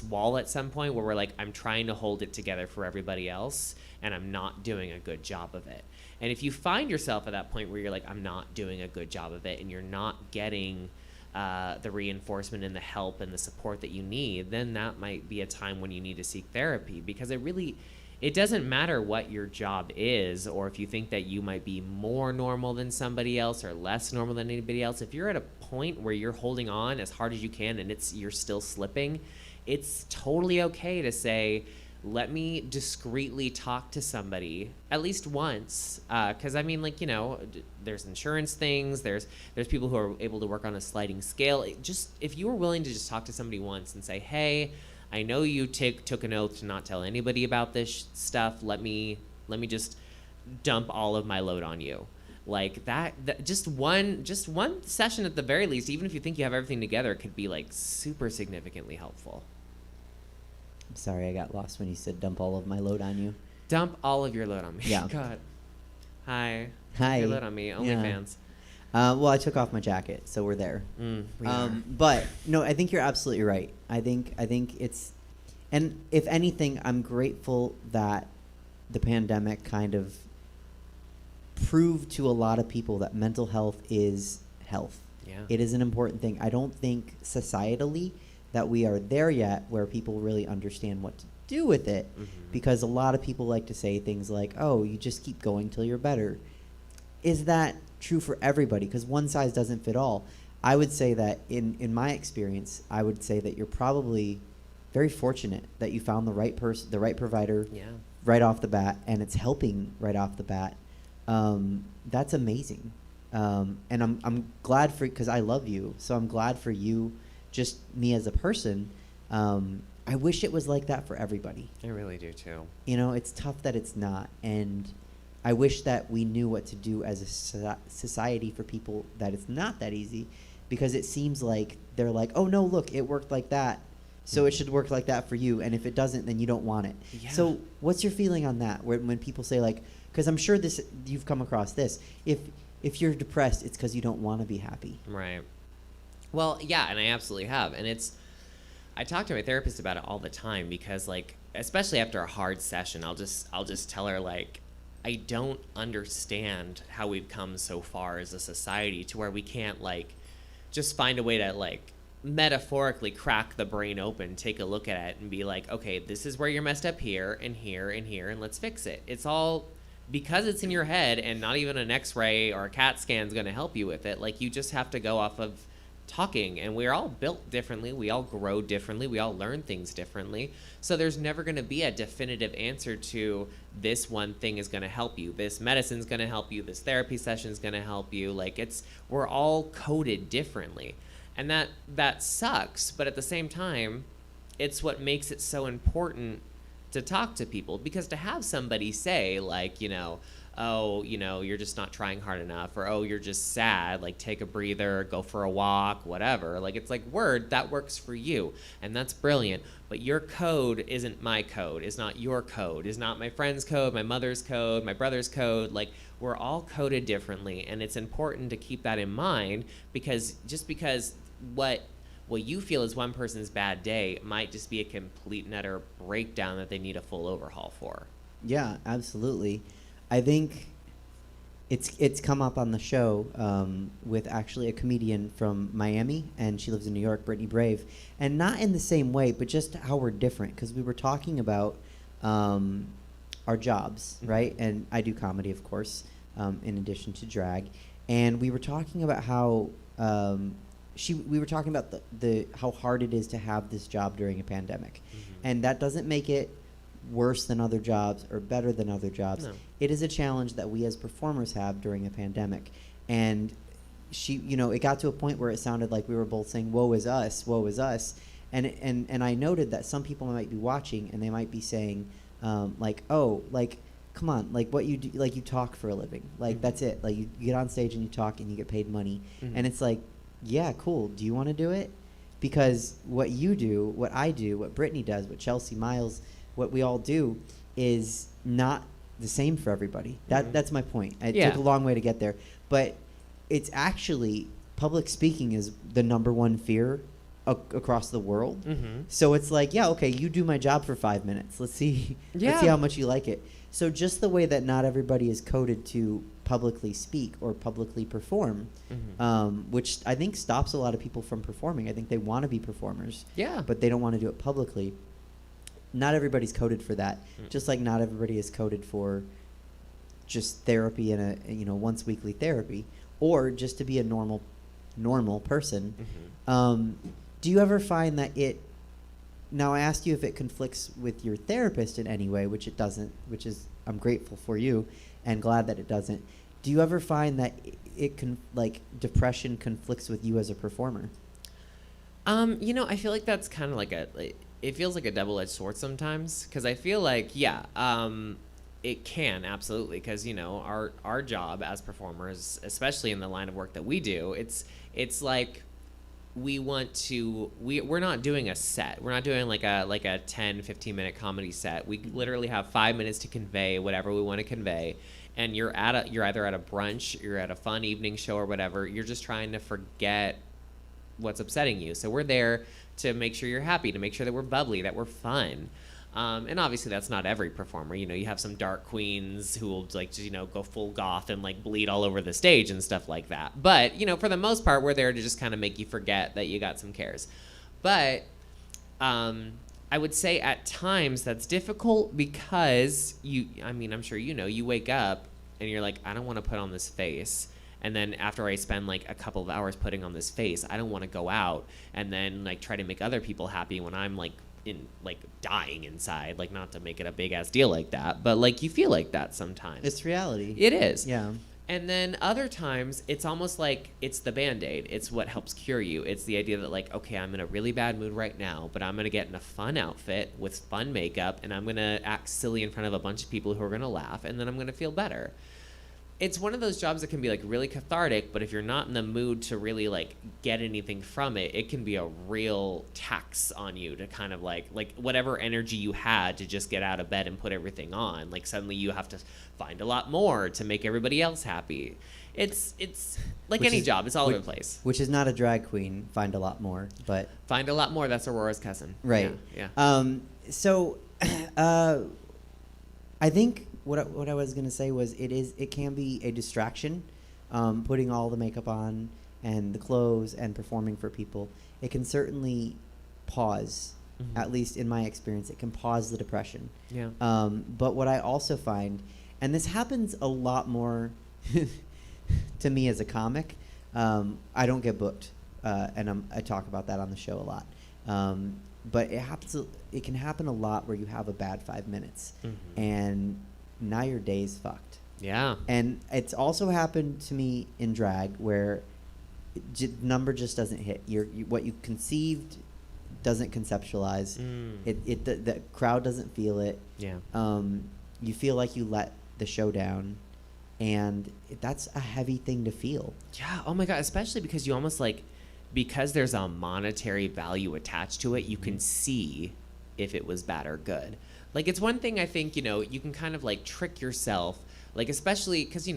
wall at some point where we're like, I'm trying to hold it together for everybody else, and I'm not doing a good job of it. And if you find yourself at that point where you're like, I'm not doing a good job of it, and you're not getting the reinforcement and the help and the support that you need, then that might be a time when you need to seek therapy, because it doesn't matter what your job is, or if you think that you might be more normal than somebody else or less normal than anybody else. If you're at a point where you're holding on as hard as you can and you're still slipping, it's totally okay to say, let me discreetly talk to somebody at least once, because I mean, like, there's insurance things, there's people who are able to work on a sliding scale. If you were willing to just talk to somebody once and say, hey, I know you took an oath to not tell anybody about this stuff, let me just dump all of my load on you. Like that just one session at the very least, even if you think you have everything together, could be like super significantly helpful. I'm sorry, I got lost when you said dump all of my load on you. Dump all of your load on me. Yeah. God. Hi. Hi. Your load on me. OnlyFans. Well, I took off my jacket, so we're there. We are. But no, I think you're absolutely right. I think it's, and if anything, I'm grateful that the pandemic kind of proved to a lot of people that mental health is health. Yeah. It is an important thing. I don't think societally that we are there yet where people really understand what to do with it, because a lot of people like to say things like, oh, you just keep going till you're better. Is that true for everybody? Because one size doesn't fit all. I would say that in my experience, I would say that you're probably very fortunate that you found the right person, the right provider, right off the bat, and it's helping right off the bat. That's amazing. And I'm glad for, because I love you, so I'm glad for you, just me as a person. I wish it was like that for everybody. I really do too. You know, it's tough that it's not, and I wish that we knew what to do as a society for people that it's not that easy, because it seems like they're like, oh no, look, it worked like that, so it should work like that for you, and if it doesn't, then you don't want it. Yeah. So what's your feeling on that, when people say, like, because I'm sure this, you've come across this, if you're depressed, it's because you don't want to be happy. Right. Well, yeah, and I absolutely have. And I talk to my therapist about it all the time, because, like, especially after a hard session, I'll just tell her, like, I don't understand how we've come so far as a society to where we can't, like, just find a way to, like, metaphorically crack the brain open, take a look at it, and be like, okay, this is where you're messed up here and here and here, and let's fix it. It's all because it's in your head, and not even an X-ray or a CAT scan is going to help you with it. Like, you just have to go off of talking, and we're all built differently, we all grow differently, we all learn things differently, so there's never going to be a definitive answer to this one thing is going to help you, this medicine's going to help you, this therapy session is going to help you. Like, we're all coded differently, and that sucks, but at the same time, it's what makes it so important to talk to people, because to have somebody say, like, you know, oh, you know, you're just not trying hard enough, or oh, you're just sad, like, take a breather, go for a walk, whatever. Like, it's like, word, that works for you, and that's brilliant. But your code isn't my code, is not your code, is not my friend's code, my mother's code, my brother's code. Like, we're all coded differently, and it's important to keep that in mind, because just because what you feel is one person's bad day might just be a complete and utter breakdown that they need a full overhaul for. Yeah, absolutely. I think it's come up on the show with actually a comedian from Miami, and she lives in New York, Brittany Brave, and not in the same way, but just how we're different, because we were talking about our jobs, right? And I do comedy, of course, in addition to drag, and we were talking about how we were talking about the how hard it is to have this job during a pandemic, and that doesn't make it worse than other jobs or better than other jobs. No. It is a challenge that we as performers have during a pandemic. And she, you know, it got to a point where it sounded like we were both saying, woe is us, woe is us. And I noted that some people might be watching and they might be saying, like, oh, like, come on, like, what you do, like, you talk for a living. Like, that's it. Like, you get on stage and you talk and you get paid money. And it's like, yeah, cool. Do you want to do it? Because what you do, what I do, what Brittany does, what Chelsea, Myles, what we all do is not the same for everybody. That's my point. It took a long way to get there. But it's actually, public speaking is the #1 fear across the world. So it's like, yeah, okay, you do my job for 5 minutes. Let's see how much you like it. So just the way that not everybody is coded to publicly speak or publicly perform, which I think stops a lot of people from performing. I think they want to be performers, but they don't want to do it publicly. Not everybody's coded for that. Just like not everybody is coded for just therapy and once weekly therapy, or just to be a normal person. Do you ever find that it? Now I asked you if it conflicts with your therapist in any way, which it doesn't. Which is, I'm grateful for you, and glad that it doesn't. Do you ever find that it can, like, depression conflicts with you as a performer? I feel like that's kind of like it feels like a double-edged sword sometimes, because I feel like, it can, absolutely, because, our job as performers, especially in the line of work that we do, it's like we're not doing a set. We're not doing like a 10, 15-minute comedy set. We literally have 5 minutes to convey whatever we want to convey, and you're either at a brunch, you're at a fun evening show or whatever, you're just trying to forget what's upsetting you. So we're there to make sure you're happy, to make sure that we're bubbly, that we're fun. And obviously that's not every performer. You have some dark queens who will go full goth and like bleed all over the stage and stuff like that. But, for the most part, we're there to just kind of make you forget that you got some cares. But I would say at times that's difficult because I'm sure you wake up and you're like, I don't want to put on this face. And then after I spend like a couple of hours putting on this face, I don't want to go out and then like try to make other people happy when I'm like dying inside. Like, not to make it a big ass deal like that, but like you feel like that sometimes. It's reality. It is. Yeah. And then other times, it's almost like it's the Band-Aid. It's what helps cure you. It's the idea that, like, okay, I'm in a really bad mood right now, but I'm going to get in a fun outfit with fun makeup, and I'm going to act silly in front of a bunch of people who are going to laugh, and then I'm going to feel better. It's one of those jobs that can be, like, really cathartic, but if you're not in the mood to really, like, get anything from it, it can be a real tax on you to kind of, like whatever energy you had to just get out of bed and put everything on, like, suddenly you have to find a lot more to make everybody else happy. It's like any job. It's all over the place. Which is not a drag queen, find a lot more, but... Find a lot more, that's Aurora's cousin. Right. Yeah. So, I think... What I was gonna say was it can be a distraction, putting all the makeup on and the clothes and performing for people. It can certainly pause, at least in my experience, it can pause the depression. Yeah. But what I also find, and this happens a lot more to me as a comic, I don't get booked, and I talk about that on the show a lot. But it can happen a lot where you have a bad 5 minutes, and now your day's fucked. Yeah. And it's also happened to me in drag where number just doesn't hit. What you conceived doesn't conceptualize. The crowd doesn't feel it. Yeah. You feel like you let the show down, and that's a heavy thing to feel. Yeah. Oh my God. Especially because you almost because there's a monetary value attached to it, you can see if it was bad or good. Like, it's one thing I think, you can kind of, like, trick yourself, like, especially because,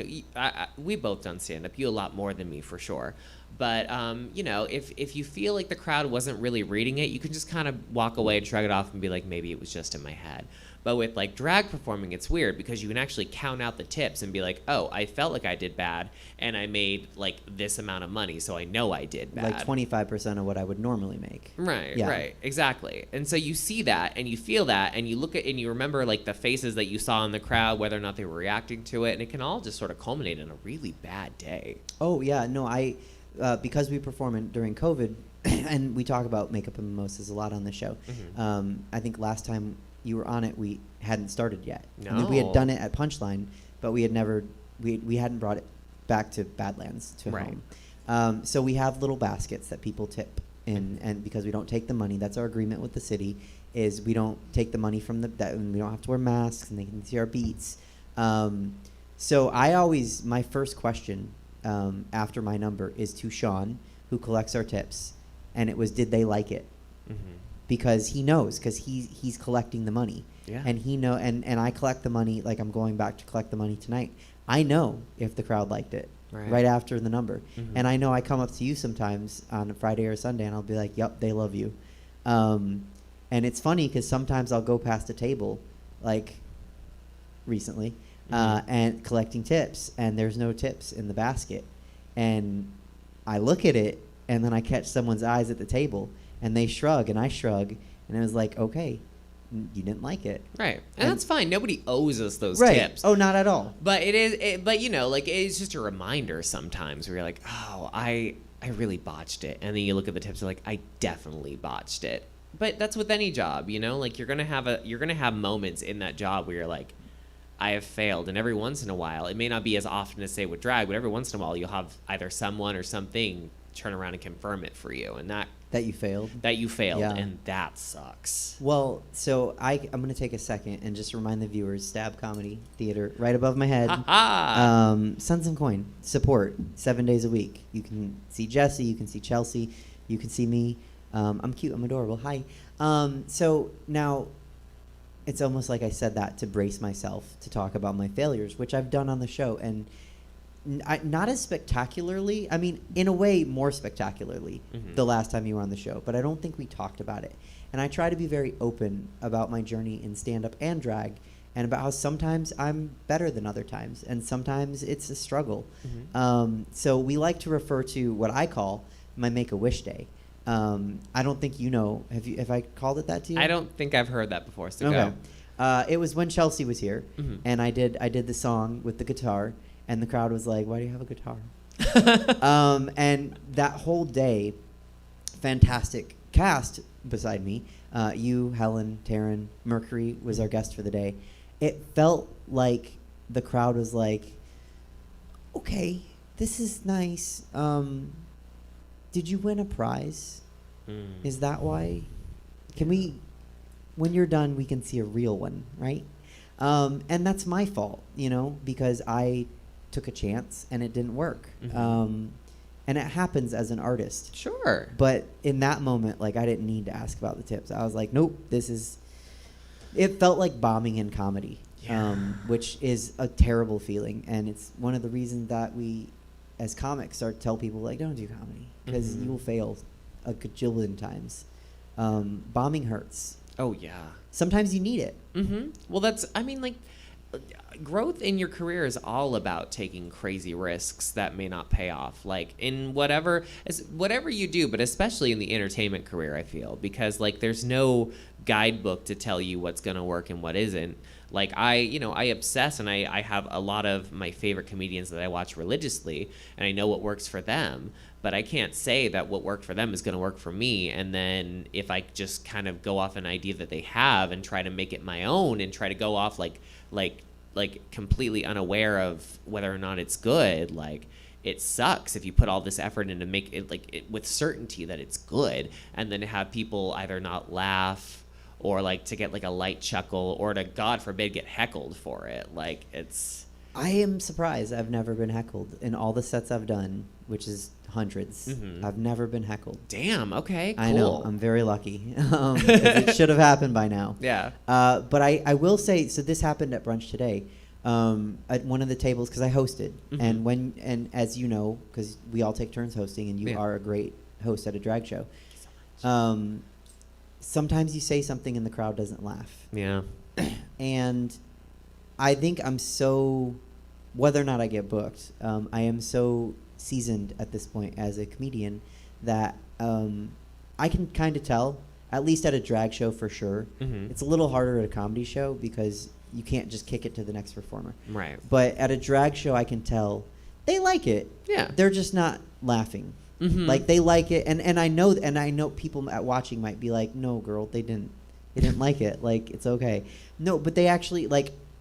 we both done stand-up. You a lot more than me, for sure. But, if you feel like the crowd wasn't really reading it, you can just kind of walk away and shrug it off and be like, maybe it was just in my head. But with, like, drag performing, it's weird because you can actually count out the tips and be like, oh, I felt like I did bad, and I made, like, this amount of money, so I know I did bad. Like 25% of what I would normally make. Right, yeah. Right, exactly. And so you see that, and you feel that, and you look at, and you remember, like, the faces that you saw in the crowd, whether or not they were reacting to it, and it can all just sort of culminate in a really bad day. Oh, yeah, no, because we perform during COVID, and we talk about makeup and mimosas a lot on the show, I think last time you were on it, we hadn't started yet. No. I mean, we had done it at Punchline, but we had never, we hadn't brought it back to Badlands to home. So we have little baskets that people tip in, and because we don't take the money, that's our agreement with the city, is we don't take the money from and we don't have to wear masks, and they can see our beats. So my first question after my number is to Sean, who collects our tips, and it was, did they like it? Because he knows, because he's collecting the money. Yeah. And and I collect the money, like I'm going back to collect the money tonight. I know if the crowd liked it right after the number. And I know I come up to you sometimes on a Friday or Sunday, and I'll be like, yep, they love you. And it's funny because sometimes I'll go past a table, like recently, and collecting tips, and there's no tips in the basket. And I look at it, and then I catch someone's eyes at the table, and they shrug, and I shrug, and it was like, okay, you didn't like it. Right. And that's fine. Nobody owes us those right. tips. Oh, not at all. But it's just a reminder sometimes where you're like, oh, I really botched it. And then you look at the tips, you're like, I definitely botched it. But that's with any job, like you're gonna have moments in that job where you're like, I have failed. And every once in a while, it may not be as often as say with drag, but every once in a while you'll have either someone or something turn around and confirm it for you, and that you failed, yeah. And that sucks. Well, so I'm going to take a second and just remind the viewers, Stab Comedy Theater right above my head. Send some coin, support 7 days a week. You can see Jesse, you can see Chelsea, you can see me. I'm cute, I'm adorable. Hi. So now it's almost like I said that to brace myself to talk about my failures, which I've done on the show, and not as spectacularly. I mean, in a way, more spectacularly the last time you were on the show, but I don't think we talked about it. And I try to be very open about my journey in stand-up and drag, and about how sometimes I'm better than other times, and sometimes it's a struggle. So we like to refer to what I call my Make-A-Wish Day. I don't think have I called it that to you? I don't think I've heard that before, so okay. go. It was when Chelsea was here, and I did the song with the guitar, and the crowd was like, why do you have a guitar? And that whole day, fantastic cast beside me. You, Helen, Taryn, Mercury was our guest for the day. It felt like the crowd was like, okay, this is nice. Did you win a prize? Is that why? Can we, when you're done, we can see a real one, right? And that's my fault, because I took a chance and it didn't work. And it happens as an artist. Sure. But in that moment, I didn't need to ask about the tips. I was like, nope, it felt like bombing in comedy, which is a terrible feeling. And it's one of the reasons that we, as comics, tell people, don't do comedy, because you will fail a gajillion times. Bombing hurts. Oh, yeah. Sometimes you need it. Well, growth in your career is all about taking crazy risks that may not pay off, in whatever you do, but especially in the entertainment career, I feel, because there's no guidebook to tell you what's going to work and what isn't. I obsess, and I have a lot of my favorite comedians that I watch religiously, and I know what works for them, but I can't say that what worked for them is going to work for me. And then if I just kind of go off an idea that they have and try to make it my own and try to go off like completely unaware of whether or not it's good, it sucks if you put all this effort into make it with certainty that it's good, and then to have people either not laugh or to get a light chuckle, or to, God forbid, get heckled for it. It's... I am surprised I've never been heckled in all the sets I've done, which is hundreds. I've never been heckled. Damn, okay, cool. I know, I'm very lucky. 'Cause it should have happened by now. Yeah. But I will say, so this happened at brunch today. At one of the tables, because I hosted, and as you know, because we all take turns hosting, and you are a great host at a drag show. Sometimes you say something and the crowd doesn't laugh. Yeah. And I think I'm so, whether or not I get booked, I am so seasoned at this point as a comedian that I can kind of tell, at least at a drag show for sure. It's a little harder at a comedy show because you can't just kick it to the next performer. Right. But at a drag show, I can tell they like it. Yeah. They're just not laughing. They like it, and I know people at watching might be like, no, girl, they didn't like it. It's okay. No, but they actually,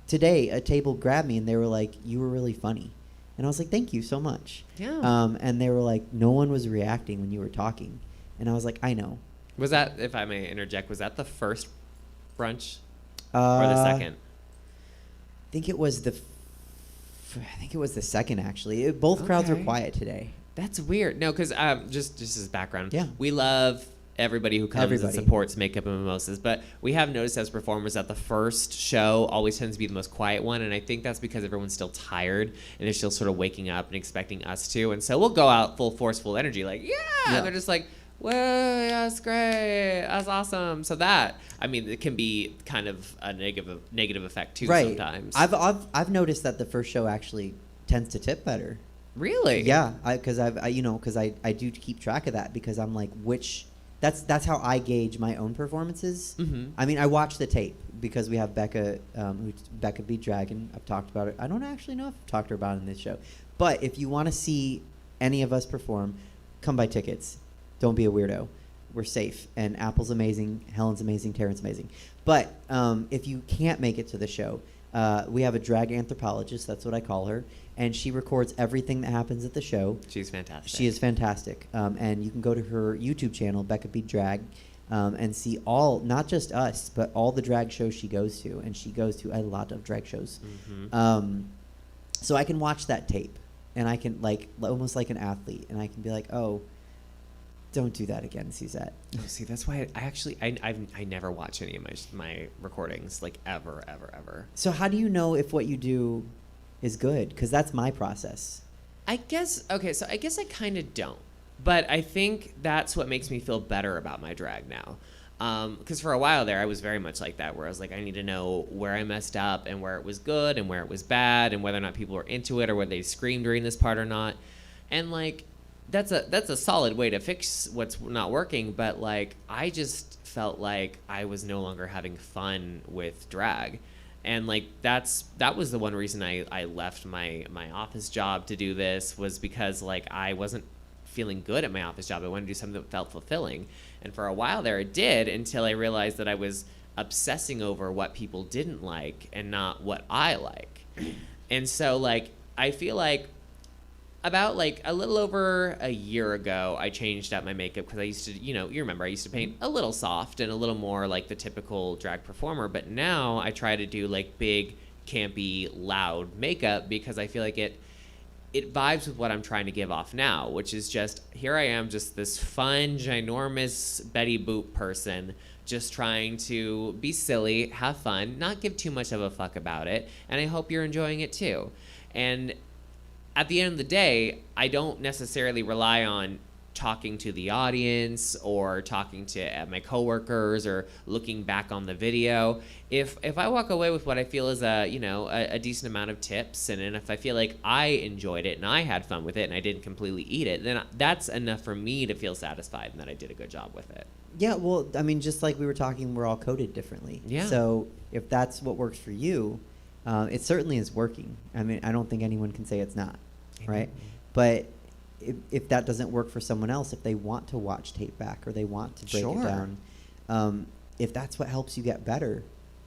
today a table grabbed me and they were like, you were really funny, and I was like, thank you so much. Yeah. And they were like, no one was reacting when you were talking, and I was like, I know. Was that, if I may interject, was that the first brunch or the second? I think it was the second, actually. Both crowds were quiet today. That's weird. No, because just as background, yeah, we love everybody who comes and supports Makeup and Mimosas, but we have noticed as performers that the first show always tends to be the most quiet one, and I think that's because everyone's still tired and they're still sort of waking up and expecting us to, and so we'll go out full force, full energy, and they're just like, whoa, yeah, that's great, that's awesome. So that, it can be kind of a negative effect too, right. Sometimes. I've noticed that the first show actually tends to tip better. Really? Yeah, because I do keep track of that, because I'm like, that's how I gauge my own performances. I watch the tape because we have Becca B. Dragon. I've talked about it. I don't actually know if I've talked to her about it in this show. But if you want to see any of us perform, come buy tickets. Don't be a weirdo. We're safe. And Apple's amazing. Helen's amazing. Terrence's amazing. But if you can't make it to the show, we have a drag anthropologist. That's what I call her. And she records everything that happens at the show. She's fantastic. She is fantastic. And you can go to her YouTube channel, Becca B. Drag, and see all, not just us, but all the drag shows she goes to. And she goes to a lot of drag shows. So I can watch that tape, and I can, almost like an athlete, and I can be like, oh, don't do that again, Suzette. Oh, see, that's why I never watch any of my recordings, ever. So how do you know if what you do is good? Because that's my process. I guess I kind of don't, but I think that's what makes me feel better about my drag now. Because for a while there, I was very much like that, where I was like, I need to know where I messed up and where it was good and where it was bad and whether or not people were into it or whether they screamed during this part or not. And that's a solid way to fix what's not working. But I just felt like I was no longer having fun with drag. And that was the one reason I left my office job to do this, was because I wasn't feeling good at my office job. I wanted to do something that felt fulfilling. And for a while there it did, until I realized that I was obsessing over what people didn't like and not what I like. And so I feel like about like a little over a year ago, I changed out my makeup because I used to, you remember I used to paint a little soft and a little more like the typical drag performer. But now I try to do like big, campy, loud makeup because I feel like it vibes with what I'm trying to give off now, which is just, here I am, just this fun, ginormous Betty Boop person, just trying to be silly, have fun, not give too much of a fuck about it, and I hope you're enjoying it too. And at the end of the day, I don't necessarily rely on talking to the audience or talking to my coworkers or looking back on the video. If I walk away with what I feel is a decent amount of tips, and if I feel like I enjoyed it and I had fun with it and I didn't completely eat it, then that's enough for me to feel satisfied and that I did a good job with it. Yeah, well, I mean, just like we were talking, we're all coded differently. Yeah. So if that's what works for you, it certainly is working. I mean, I don't think anyone can say it's not, right? But if that doesn't work for someone else, if they want to watch tape back or they want to break it down, if that's what helps you get better,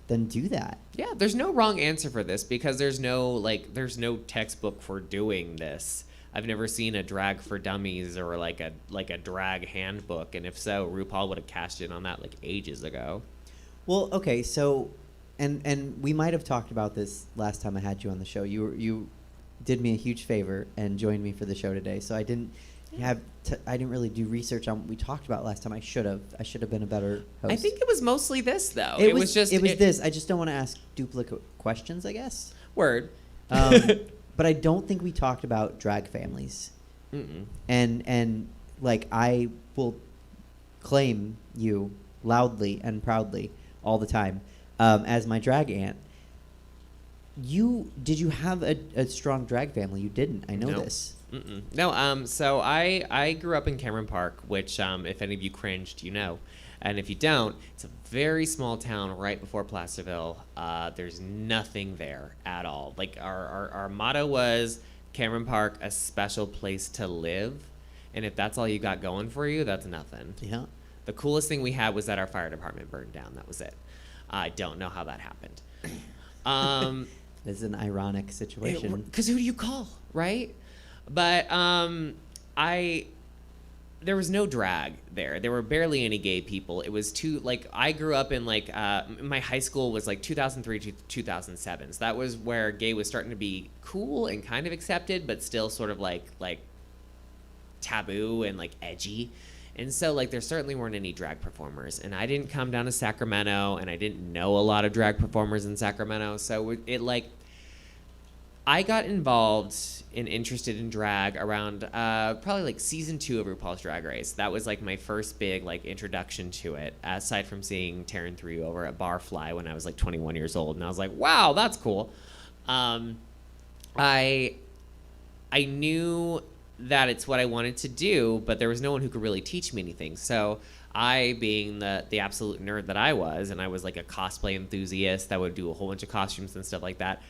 then do that. Yeah, there's no wrong answer for this because there's no textbook for doing this. I've never seen a drag for dummies or like a drag handbook, and if so, RuPaul would have cashed in on that like ages ago. Well, okay, so and we might have talked about this last time I had you on the show. You did me a huge favor and joined me for the show today. So I didn't really do research on what we talked about last time. I should have been a better host. I think it was mostly this though. It was this. I just don't want to ask duplicate questions, I guess. Word. But I don't think we talked about drag families. Mm-mm. And like I will claim you loudly and proudly all the time as my drag aunt. Did you have a strong drag family? You didn't. I know this. Mm-mm. No. So I grew up in Cameron Park, which if any of you cringed, you know, and if you don't, it's a very small town right before Placerville. There's nothing there at all. Like our motto was Cameron Park, a special place to live, and if that's all you got going for you, that's nothing. Yeah. The coolest thing we had was that our fire department burned down. That was it. I don't know how that happened. It's an ironic situation. Because who do you call, right? But there was no drag there. There were barely any gay people. It was I grew up in my high school was like 2003 to 2007. So that was where gay was starting to be cool and kind of accepted, but still sort of like taboo and like edgy. And so there certainly weren't any drag performers, and I didn't come down to Sacramento, and I didn't know a lot of drag performers in Sacramento. So I got involved and interested in drag around probably season 2 of RuPaul's Drag Race. That was my first big introduction to it, aside from seeing Taryn 3 over at Barfly when I was 21 years old, and I was like, wow, that's cool. I knew that it's what I wanted to do, but there was no one who could really teach me anything. So I, being the absolute nerd that I was, and I was a cosplay enthusiast that would do a whole bunch of costumes and stuff like that,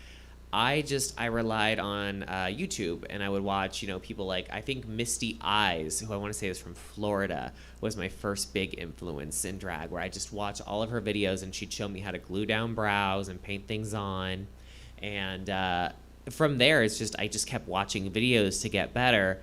I relied on YouTube, and I would watch, people I think Misty Eyes, who I want to say is from Florida, was my first big influence in drag, where I just watched all of her videos, and she'd show me how to glue down brows and paint things on. And from there, I just kept watching videos to get better,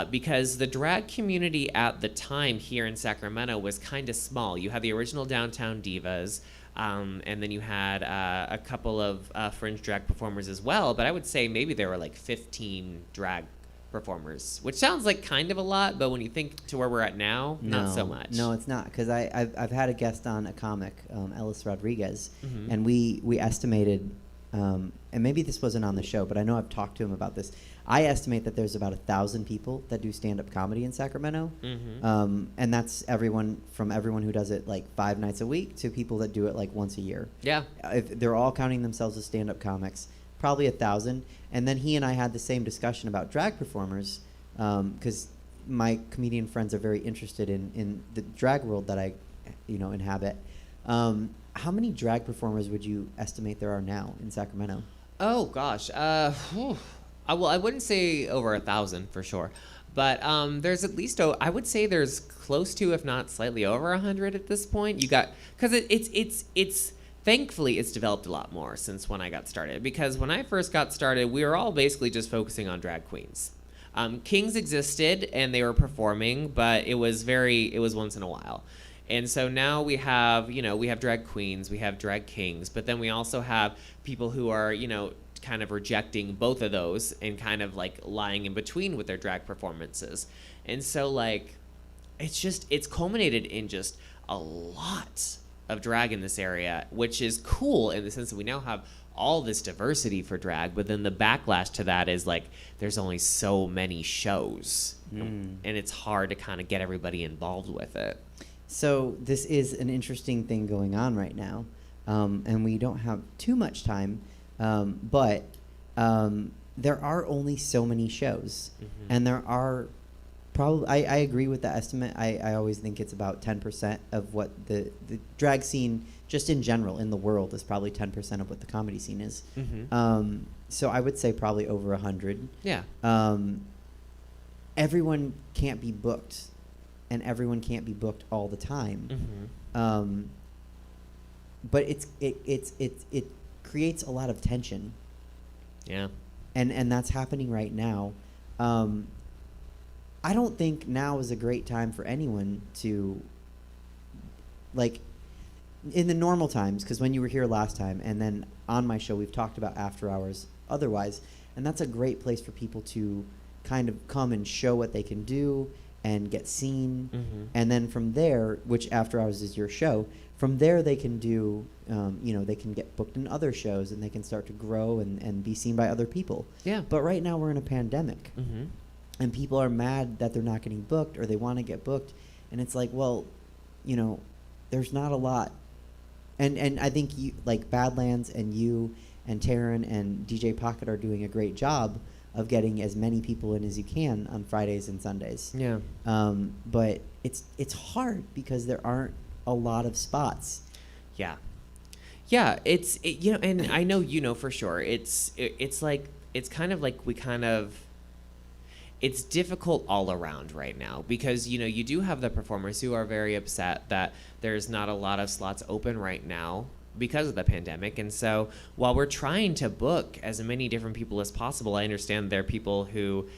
because the drag community at the time here in Sacramento was kind of small. You had the original Downtown Divas, and then you had a couple of fringe drag performers as well, but I would say maybe there were 15 drag performers, which sounds like kind of a lot, but when you think to where we're at now, not so much. No, it's not, because I've had a guest on a comic, Ellis Rodriguez, Mm-hmm. and we estimated, and maybe this wasn't on the show, but I know I've talked to him about this. I estimate that there's about 1,000 people that do stand-up comedy in Sacramento, Mm-hmm. and that's everyone who does it 5 nights a week to people that do it once a year. Yeah. If they're all counting themselves as stand-up comics, probably 1,000. And then he and I had the same discussion about drag performers, because my comedian friends are very interested in the drag world that I, inhabit. How many drag performers would you estimate there are now in Sacramento? Oh gosh. I wouldn't say over 1,000 for sure, but there's at least I would say there's close to, if not slightly over 100 at this point. You got, because it's thankfully it's developed a lot more since when I got started, because when I first got started, we were all basically just focusing on drag queens. Kings existed and they were performing, but it was once in a while. And so now we have drag queens, we have drag kings, but then we also have people who are, kind of rejecting both of those and kind of like lying in between with their drag performances. And so like, it's culminated in just a lot of drag in this area, which is cool in the sense that we now have all this diversity for drag, but then the backlash to that is like, there's only so many shows and it's hard to kind of get everybody involved with it. So this is an interesting thing going on right now, and we don't have too much time, but there are only so many shows, and there are probably, I agree with the estimate. I always think it's about 10% of what the drag scene, just in general, in the world, is probably 10% of what the comedy scene is. So I would say probably over 100. Yeah. Everyone can't be booked. And everyone can't be booked all the time, but it creates a lot of tension. Yeah, and that's happening right now. I don't think now is a great time for anyone to, like, in the normal times, because when you were here last time, and then on my show we've talked about after hours otherwise, and that's a great place for people to kind of come and show what they can do and get seen, and then from there, which after hours is your show, from there they can do, they can get booked in other shows and they can start to grow and be seen by other people. Yeah. But right now we're in a pandemic, and people are mad that they're not getting booked or they want to get booked, and it's like, well, there's not a lot, and I think you, like Badlands and you and Taryn and DJ Pocket, are doing a great job of getting as many people in as you can on Fridays and Sundays. Yeah. But it's hard because there aren't a lot of spots. Yeah. Yeah. And I know for sure. It's kind of like it's difficult all around right now because you do have the performers who are very upset that there's not a lot of slots open right now because of the pandemic. And so while we're trying to book as many different people as possible, I understand there are people who,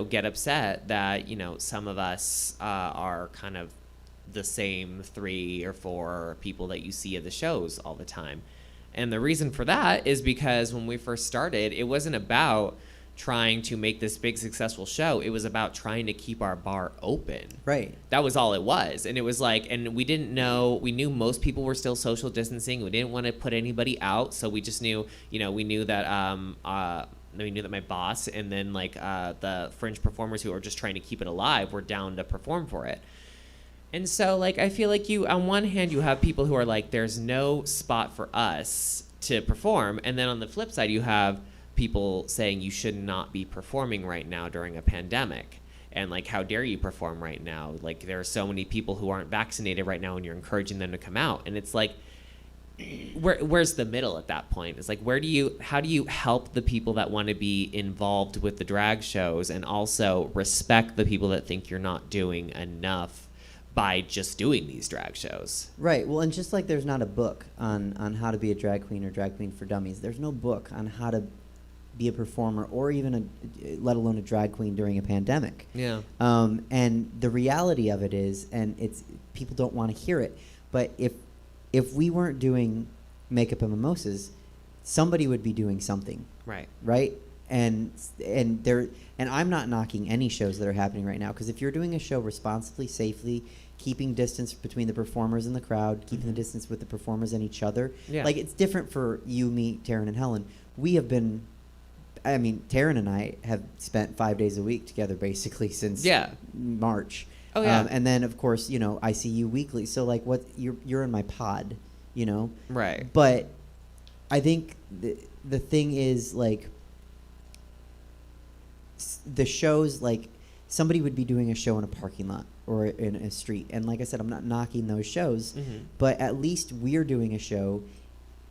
get upset that, some of us are kind of the same 3 or 4 people that you see at the shows all the time. And the reason for that is because when we first started, it wasn't about trying to make this big successful show. It was about trying to keep our bar open. Right. That was all it was. And it was like, and we knew most people were still social distancing. We didn't want to put anybody out. So we just knew, we knew that my boss and then the fringe performers who are just trying to keep it alive were down to perform for it. And so I feel like on one hand, you have people who are like, there's no spot for us to perform. And then on the flip side, you have people saying you should not be performing right now during a pandemic, and how dare you perform right now? There are so many people who aren't vaccinated right now and you're encouraging them to come out, and it's like, where's the middle at that point? It's like, how do you help the people that want to be involved with the drag shows and also respect the people that think you're not doing enough by just doing these drag shows? Right. Well, and just like there's not a book on how to be a drag queen or drag queen for dummies, there's no book on how to be a performer or even let alone a drag queen during a pandemic. Yeah. And the reality of it is, and it's, people don't want to hear it, but if we weren't doing Makeup and Mimosas, somebody would be doing something. Right. Right. And I'm not knocking any shows that are happening right now, because if you're doing a show responsibly, safely, keeping distance between the performers and the crowd, keeping the distance with the performers and each other, it's different for you, me, Taryn, and Helen. We have been, Taryn and I have spent 5 days a week together basically since March. Oh yeah. And then of course, I see you weekly. So what you're in my pod, Right. But I think the thing is the shows, somebody would be doing a show in a parking lot or in a street, and like I said, I'm not knocking those shows, but at least we're doing a show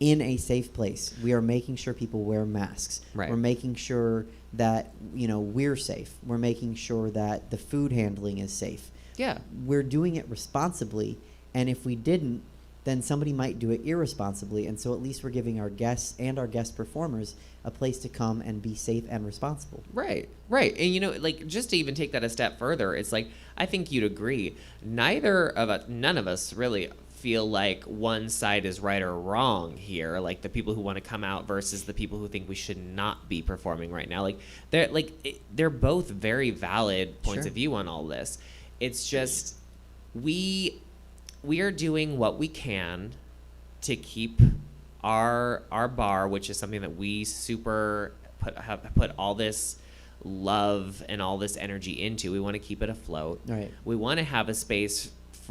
in a safe place. We are making sure people wear masks. Right. We're making sure that we're safe. We're making sure that the food handling is safe. Yeah. We're doing it responsibly, and if we didn't, then somebody might do it irresponsibly. And so at least we're giving our guests and our guest performers a place to come and be safe and responsible. Right. And you know, like, just to even take that a step further, it's like, I think you'd agree, none of us really feel like one side is right or wrong here, like the people who want to come out versus the people who think we should not be performing right now. Like they're both very valid points Sure. of view on all this. It's just we are doing what we can to keep our bar, which is something that we have put all this love and all this energy into. We want to keep it afloat. Right. We want to have a space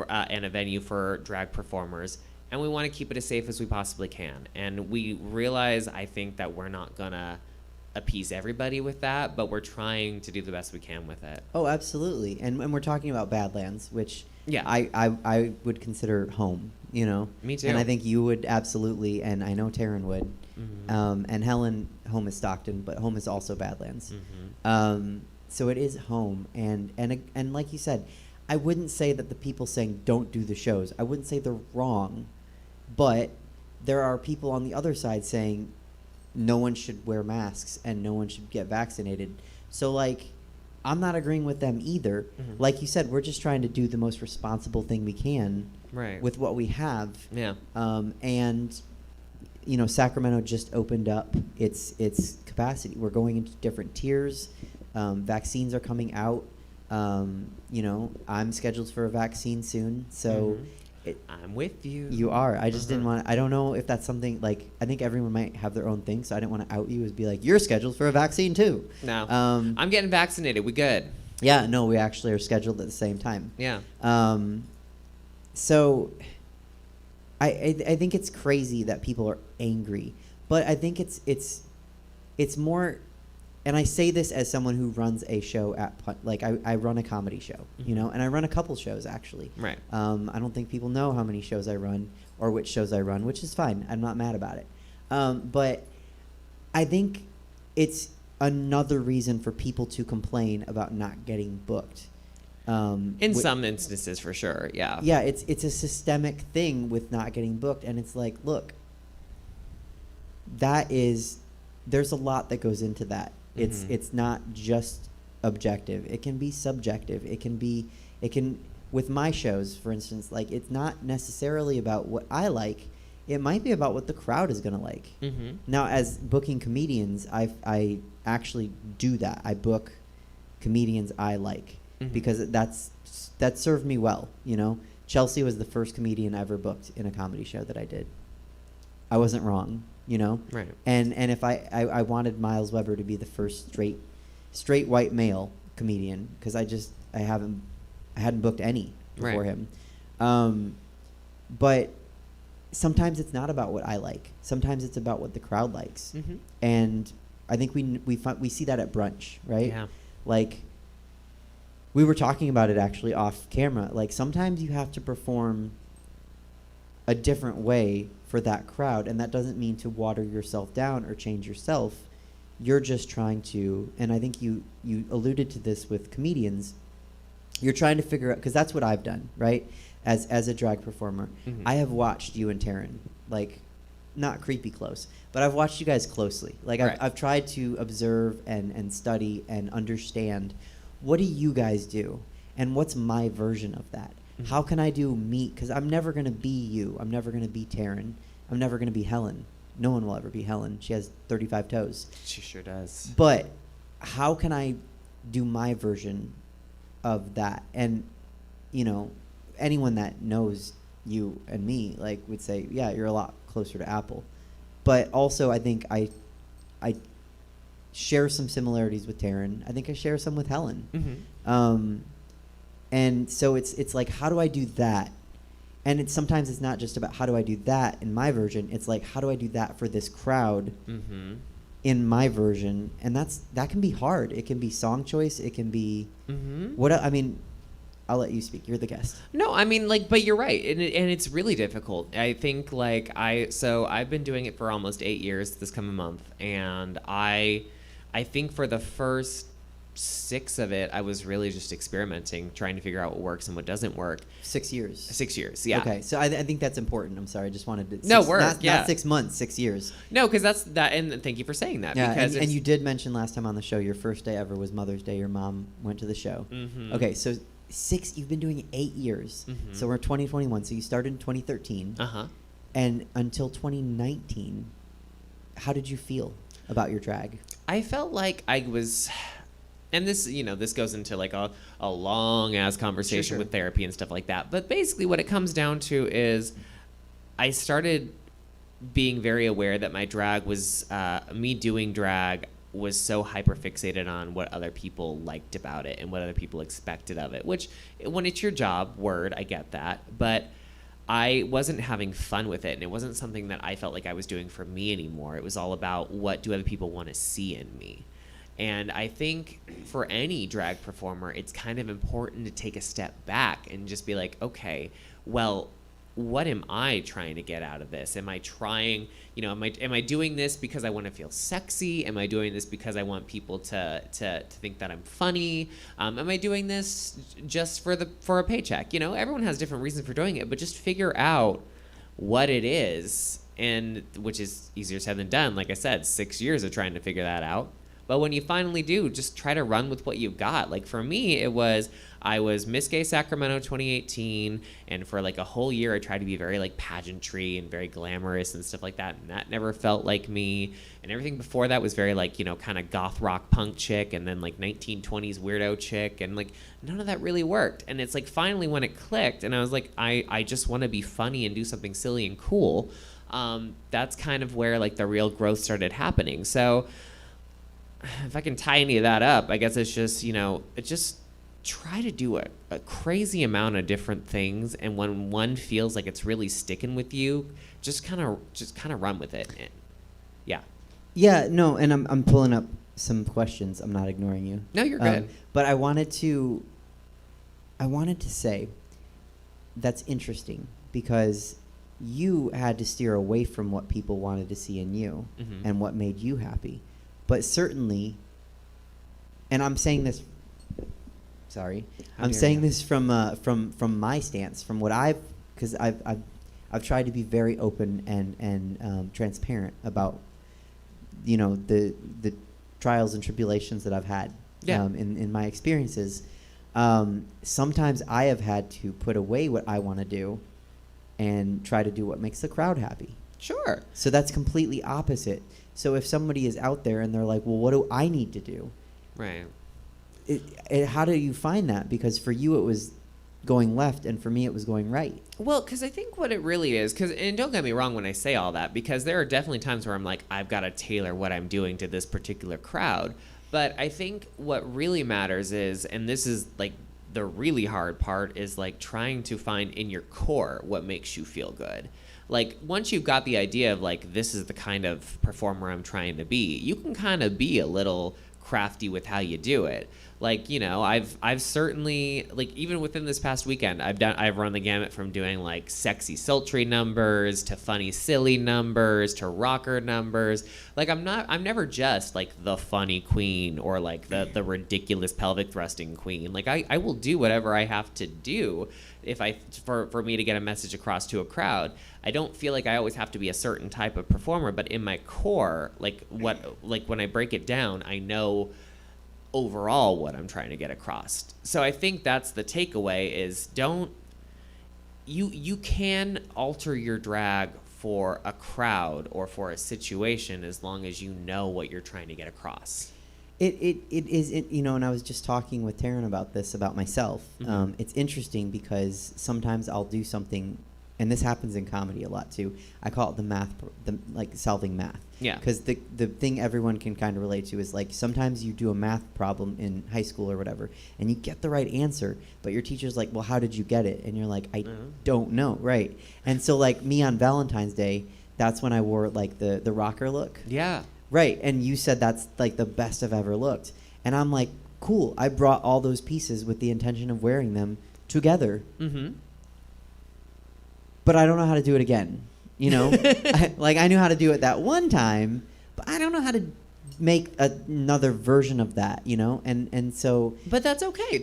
and a venue for drag performers, and we want to keep it as safe as we possibly can. And we realize, I think, that we're not gonna appease everybody with that, but we're trying to do the best we can with it. Oh, absolutely. And we're talking about Badlands, which Yeah. I would consider home, you know? Me too. And I think you would absolutely, and I know Taryn would. Mhm. And Helen, home is Stockton, but home is also Badlands. Mhm. So it is home. And like you said, I wouldn't say that the people saying don't do the shows, I wouldn't say they're wrong, but there are people on the other side saying no one should wear masks and no one should get vaccinated. So, like, I'm not agreeing with them either. Mhm. Like you said, we're just trying to do the most responsible thing we can Right. with what we have. Yeah. And, you know, Sacramento just opened up its capacity. We're going into different tiers. Vaccines are coming out. You know, I'm scheduled for a vaccine soon, so I'm with you. you are. I just didn't want. I don't know if that's something like. I think everyone might have their own thing, so I didn't want to out you as be like you're scheduled for a vaccine too. No. I'm getting vaccinated. We good. Yeah, no, we actually are scheduled at the same time. Yeah. So I think it's crazy that people are angry, but I think it's more, and I say this as someone who runs a show I run a comedy show, you know, and I run a couple shows actually. Right. I don't think people know how many shows I run or which shows I run, which is fine. I'm not mad about it. But I think it's another reason for people to complain about not getting booked. In some instances, for sure. Yeah. Yeah, it's a systemic thing with not getting booked, and it's like, look, there's a lot that goes into that. It's not just objective. It can be subjective. It can with my shows, for instance, like, it's not necessarily about what I like. It might be about what the crowd is gonna like. Mm-hmm. Now, as booking comedians, I actually do that. I book comedians I like because that served me well. You know, Chelsea was the first comedian I ever booked in a comedy show that I did. I wasn't wrong, you know. Right. And if I wanted Myles Weber to be the first straight white male comedian because I hadn't booked any before him. But sometimes it's not about what I like. Sometimes it's about what the crowd likes. Mm-hmm. And I think we see that at brunch, right? Yeah. Like, we were talking about it actually off camera. Like, sometimes you have to perform a different way for that crowd, and that doesn't mean to water yourself down or change yourself. You're just trying to, and I think you alluded to this with comedians. You're trying to figure out, because that's what I've done, right? As a drag performer, I have watched you and Taryn, like, not creepy close, but I've watched you guys closely. Like, Right. I've tried to observe and study and understand, what do you guys do, and what's my version of that? How can I do me? Because I'm never going to be you. I'm never going to be Taryn. I'm never going to be Helen. No one will ever be Helen. She has 35 toes. She sure does. But how can I do my version of that? And, you know, anyone that knows you and me, like, would say, yeah, you're a lot closer to Apple. But also, I think I share some similarities with Taryn. I think I share some with Helen. Mm-hmm. And so it's like, how do I do that? And sometimes it's not just about how do I do that in my version. It's like, how do I do that for this crowd in my version? And that can be hard. It can be song choice. It can be I mean, I'll let you speak. You're the guest. No, I mean, like, but you're right, and it's really difficult. I think, like, I've been doing it for almost 8 years this coming month, and I think for the first 6 of it, I was really just experimenting, trying to figure out what works and what doesn't work. 6 years. 6 years, yeah. Okay, so I think that's important. I'm sorry, I just wanted to. No, work, not, yeah. Not 6 months, 6 years. No, because that's that, and thank you for saying that. Yeah, because and you did mention last time on the show your first day ever was Mother's Day. Your mom went to the show. Mm-hmm. Okay, so you've been doing it 8 years. Mm-hmm. So we're 2021. So you started in 2013. Uh-huh. And until 2019, how did you feel about your drag? I felt like I was, and this, this goes into like a long ass conversation Sure. with therapy and stuff like that. But basically what it comes down to is I started being very aware that my drag was, me doing drag was so hyper fixated on what other people liked about it and what other people expected of it, which when it's your job, I get that. But I wasn't having fun with it, and it wasn't something that I felt like I was doing for me anymore. It was all about what do other people want to see in me. And I think for any drag performer, it's kind of important to take a step back and just be like, okay, well, what am I trying to get out of this? Am I trying, am I doing this because I want to feel sexy? Am I doing this because I want people to think that I'm funny? Am I doing this just for a paycheck? Everyone has different reasons for doing it, but just figure out what it is, and which is easier said than done. Like I said, 6 years of trying to figure that out. But when you finally do, just try to run with what you've got. Like for me, I was Miss Gay Sacramento 2018, and for like a whole year, I tried to be very like pageantry and very glamorous and stuff like that, and that never felt like me. And everything before that was very like, kind of goth rock punk chick, and then like 1920s weirdo chick, and like none of that really worked. And it's like finally when it clicked, and I was like, I just want to be funny and do something silly and cool. That's kind of where like the real growth started happening. So if I can tie any of that up, I guess it's just, just try to do a crazy amount of different things, and when one feels like it's really sticking with you, just kind of run with it. And, yeah. Yeah, no, and I'm pulling up some questions. I'm not ignoring you. No, you're good. But I wanted to say that's interesting because you had to steer away from what people wanted to see in you Mm-hmm. and what made you happy. But certainly, and I'm saying this. Sorry, I'm saying this from my stance, from what because I've tried to be very open and transparent about, the trials and tribulations that I've had. Yeah. In my experiences, sometimes I have had to put away what I want to do, and try to do what makes the crowd happy. Sure. So that's completely opposite. So if somebody is out there and they're like, well, what do I need to do? Right. How do you find that? Because for you it was going left, and for me it was going right. Well, because I think what it really is, and don't get me wrong when I say all that, because there are definitely times where I'm like, I've got to tailor what I'm doing to this particular crowd. But I think what really matters is, and this is like the really hard part, is like trying to find in your core what makes you feel good. Like once you've got the idea of like, this is the kind of performer I'm trying to be, you can kind of be a little crafty with how you do it. Like, I've certainly, like, even within this past weekend, I've run the gamut from doing like sexy sultry numbers to funny silly numbers to rocker numbers. Like I'm never just like the funny queen or like the ridiculous pelvic thrusting queen. Like I will do whatever I have to do for me to get a message across to a crowd. I don't feel like I always have to be a certain type of performer, but in my core, like when I break it down, I know overall what I'm trying to get across. So I think that's the takeaway is you can alter your drag for a crowd or for a situation as long as you know what you're trying to get across. It is, and I was just talking with Taryn about this, about myself. Mm-hmm. It's interesting because sometimes I'll do something, and this happens in comedy a lot too. I call it like solving math. Yeah. Because the thing everyone can kind of relate to is like sometimes you do a math problem in high school or whatever, and you get the right answer, but your teacher's like, well, how did you get it? And you're like, I don't know, right? And so like me on Valentine's Day, that's when I wore like the rocker look. Yeah. Right, and you said that's like the best I've ever looked. And I'm like, cool, I brought all those pieces with the intention of wearing them together. Mm-hmm. But I don't know how to do it again, I knew how to do it that one time, but I don't know how to make another version of that, you know, and so. But that's okay.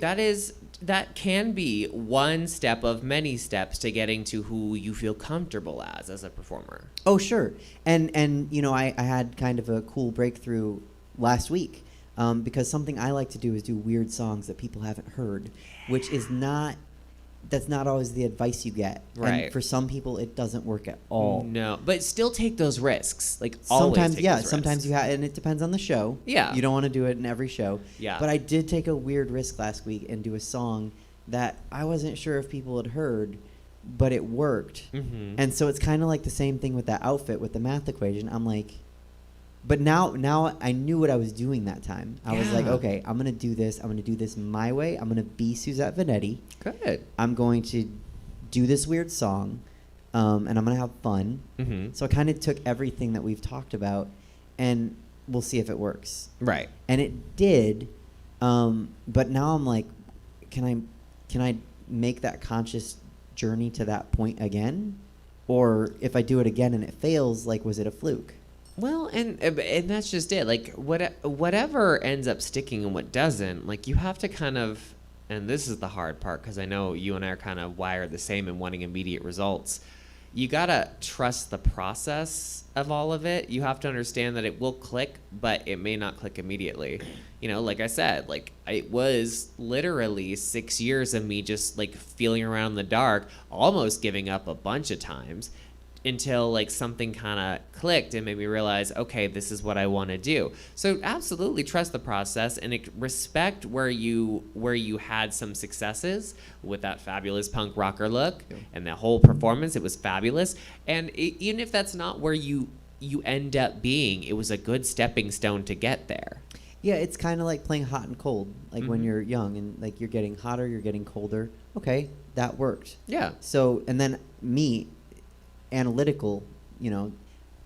That can be one step of many steps to getting to who you feel comfortable as a performer. Oh, sure. And you know, I had kind of a cool breakthrough last week because something I like to do is do weird songs that people haven't heard, which is that's not always the advice you get. Right. And for some people, it doesn't work at all. No, but still take those risks. Like always Sometimes, take yeah, those sometimes risks. you have, and it depends on the show. Yeah. You don't want to do it in every show. Yeah. But I did take a weird risk last week and do a song that I wasn't sure if people had heard, but it worked. Mhm. And so it's kind of like the same thing with that outfit with the math equation. I'm like, but now I knew what I was doing that time. I was like, Yeah. okay, I'm going to do this. I'm going to do this my way. I'm going to be Suzette Veneti. Good. I'm going to do this weird song, and I'm going to have fun. Mhm. So I kind of took everything that we've talked about, and we'll see if it works. Right. And it did, but now I'm like, can I make that conscious journey to that point again? Or if I do it again and it fails, like, was it a fluke? Well, and that's just it. Like whatever ends up sticking and what doesn't, like you have to kind of, and this is the hard part because I know you and I are kind of wired the same in wanting immediate results. You gotta trust the process of all of it. You have to understand that it will click, but it may not click immediately. You know, like I said, like it was literally 6 years of me just like feeling around in the dark, almost giving up a bunch of times, until like something kind of clicked and made me realize, okay, this is what I want to do. So absolutely trust the process and respect where you had some successes with that fabulous punk rocker look and that whole performance. It was fabulous. And even if that's not where you end up being, it was a good stepping stone to get there. Yeah, it's kind of like playing hot and cold, like when Mhm. you're young and like you're getting hotter, you're getting colder. Okay, that worked. Yeah. So, and then me, analytical, you know,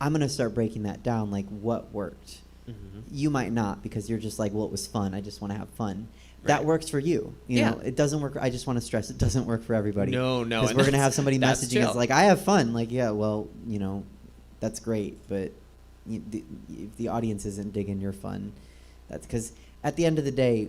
I'm going to start breaking that down, like what worked. Mhm. You might not because you're just like, well, it was fun. I just want to have fun. That Right. works for you. You Yeah. know, it doesn't work. I just want to stress it doesn't work for everybody. No, Because and we're going to that's- have somebody that's messaging us chill. like, I have fun. Like, yeah, well, you know, that's great. But if the audience isn't digging your fun, that's because at the end of the day,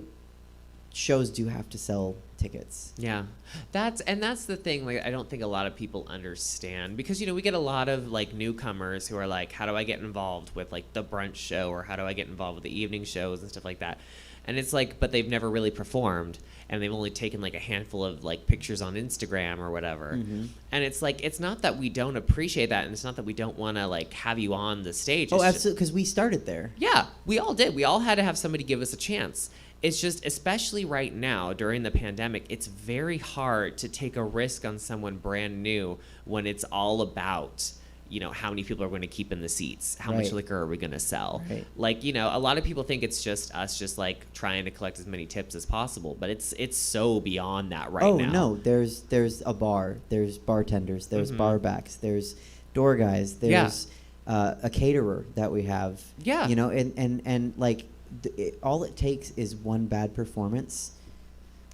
shows do have to sell tickets. Yeah, that's the thing. Like, I don't think a lot of people understand because we get a lot of like newcomers who are like, how do I get involved with like the brunch show or how do I get involved with the evening shows and stuff like that? And it's like, but they've never really performed and they've only taken like a handful of like pictures on Instagram or whatever. Mm-hmm. And it's like, it's not that we don't appreciate that, and it's not that we don't want to like have you on the stage. Oh, It's absolutely, because we started there. yeah, we all did. We all had to have somebody give us a chance. It's just, especially right now during the pandemic, it's very hard to take a risk on someone brand new when it's all about, how many people are going to keep in the seats, how much Right. liquor are we going to sell. Right. Like, a lot of people think it's just us just like trying to collect as many tips as possible, but it's so beyond that right now. Oh no, there's a bar, there's bartenders, there's Mhm. bar backs, there's door guys, there's a caterer that we have. Yeah. And like all it takes is one bad performance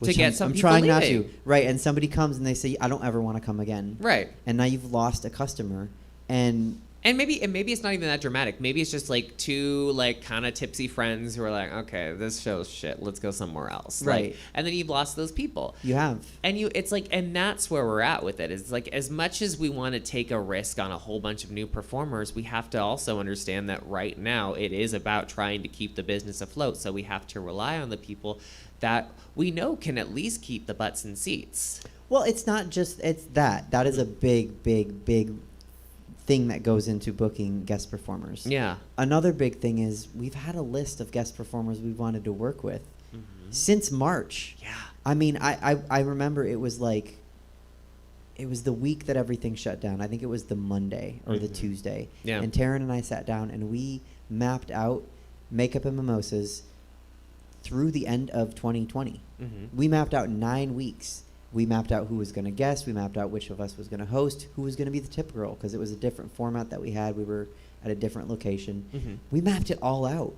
To which get I'm, some I'm people trying not leaving. to. Right, and somebody comes and they say, I don't ever want to come again. Right. And now you've lost a customer. And And maybe it's not even that dramatic. Maybe it's just like two like kind of tipsy friends who are like, okay, this show's shit. Let's go somewhere else. Right. Like, and then you've lost those people. you have. And it's like, and that's where we're at with it. It's like, as much as we want to take a risk on a whole bunch of new performers, we have to also understand that right now it is about trying to keep the business afloat. So we have to rely on the people that we know can at least keep the butts in seats. Well, it's not just, it's that. That is a big, big, big thing that goes into booking guest performers. Yeah. Another big thing is we've had a list of guest performers we've wanted to work with Mm-hmm. since March. Yeah. I mean, I remember it was like, it was the week that everything shut down. I think it was the Monday or the Mhm. Tuesday. Yeah. And Taryn and I sat down and we mapped out Makeup and Mimosas through the end of 2020. Mm-hmm. We mapped out 9 weeks. We mapped out who was going to guest. We mapped out which of us was going to host, who was going to be the tip girl, because it was a different format that we had. We were at a different location. Mm-hmm. We mapped it all out.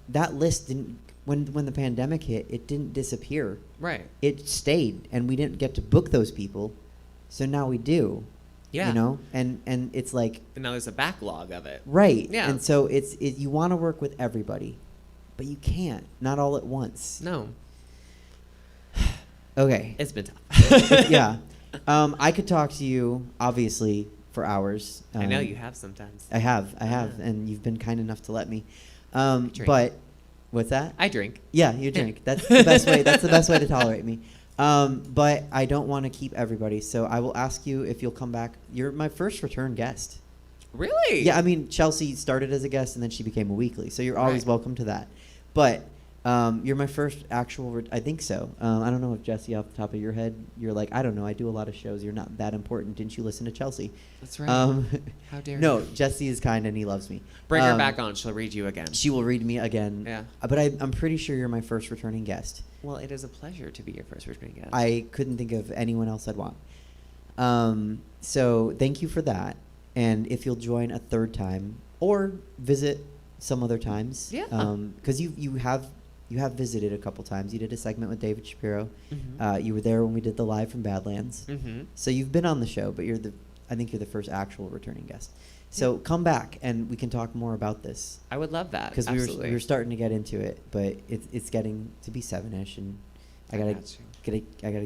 That list didn't, when the pandemic hit, it didn't disappear. Right. It stayed, and we didn't get to book those people. So now we do. Yeah. You know, and it's like And now there's a backlog of it. right. Yeah. And so you want to work with everybody, but you can't. Not all at once. No. Okay. It's been tough. Yeah. I could talk to you obviously for hours. I know you have sometimes. I have, Yeah. and you've been kind enough to let me. Drink. But what's that? I drink. Yeah, you drink. That's the best way. That's the best way to tolerate me. But I don't want to keep everybody, so I will ask you if you'll come back. You're my first return guest. Really? Yeah, I mean Chelsea started as a guest and then she became a weekly, so you're always Right. welcome to that. But you're my first actual. I think so. I don't know if Jesse, off the top of your head, you're like, I don't know. I do a lot of shows. You're not that important. Didn't you listen to Chelsea? That's right. How dare No, you? Jesse is kind and he loves me. Bring her back on. She'll read you again. She will read me again. Yeah. But I'm pretty sure you're my first returning guest. Well, it is a pleasure to be your first returning guest. I couldn't think of anyone else I'd want. So thank you for that. And if you'll join a third time or visit some other times. Yeah. Because you have visited a couple times. You did a segment with David Shapiro. Mhm. You were there when we did the live from Badlands. Mm-hmm. So you've been on the show, but I think you're the first actual returning guest. So come back and we can talk more about this. I would love that. Because Absolutely. we were starting to get into it, but it's getting to be 7-ish, and I gotta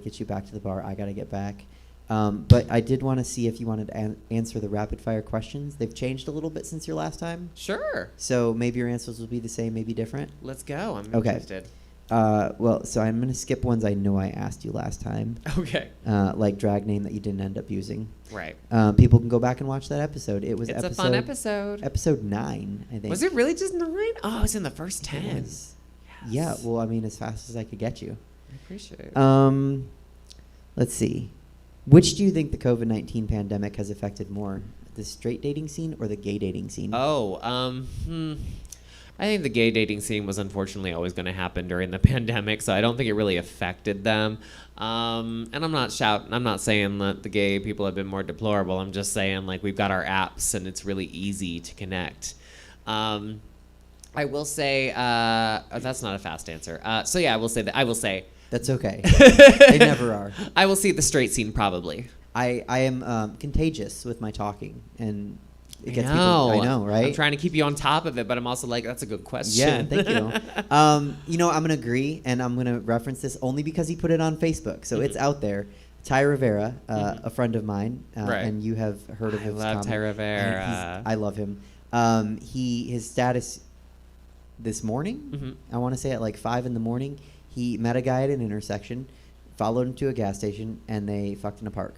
get you back to the bar. I gotta get back. But I did want to see if you wanted to answer the rapid fire questions. They've changed a little bit since your last time, Sure. so maybe your answers will be the same, maybe different. Let's go. I'm Okay. interested. Well, so I'm gonna skip ones I know I asked you last time, Okay. like drag name that you didn't end up using. Right. People can go back and watch that episode. It was It's a fun episode. Episode 9, I think. Was it really just 9? Oh, it's in the first 10. It was. Yeah. Well, I mean, as fast as I could get you. I appreciate it. Let's see. Which do you think the COVID-19 pandemic has affected more, the straight dating scene or the gay dating scene? I think the gay dating scene was unfortunately always going to happen during the pandemic, so I don't think it really affected them. And I'm not saying that the gay people have been more deplorable. I'm just saying, like, we've got our apps and it's really easy to connect. I will say, that's not a fast answer. So yeah, I will say. That's okay. They never are. I will see the straight scene probably. I am contagious with my talking, and it gets I know. people. I know, right? I'm trying to keep you on top of it, but I'm also like, that's a good question. Yeah, thank you. You know, I'm gonna agree, and I'm gonna reference this only because he put it on Facebook, so it's out there. Ty Rivera, a friend of mine, Right. and you have heard of I his love comment. Ty Rivera. I love him. His status this morning, Mhm. I want to say at like 5 in the morning, he met a guy at an intersection, followed him to a gas station, and they fucked in a park.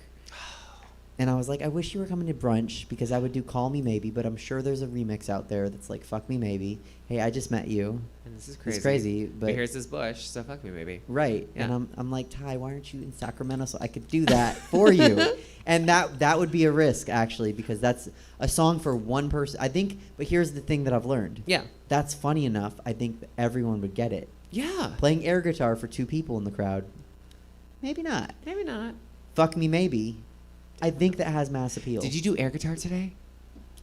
And I was like, I wish you were coming to brunch because I would do Call Me Maybe, but I'm sure there's a remix out there that's like Fuck Me Maybe. Hey, I just met you. And this is crazy. It's crazy, But but here's this bush, so fuck me maybe. right. Yeah. And I'm like, Ty, why aren't you in Sacramento so I could do that for you? And that would be a risk actually, because that's a song for one person. I think, but here's the thing that I've learned. Yeah. That's funny enough. I think that everyone would get it. Yeah. Playing air guitar for 2 people in the crowd, maybe not. Maybe not. Fuck Me Maybe. I think that has mass appeal. Did you do air guitar today?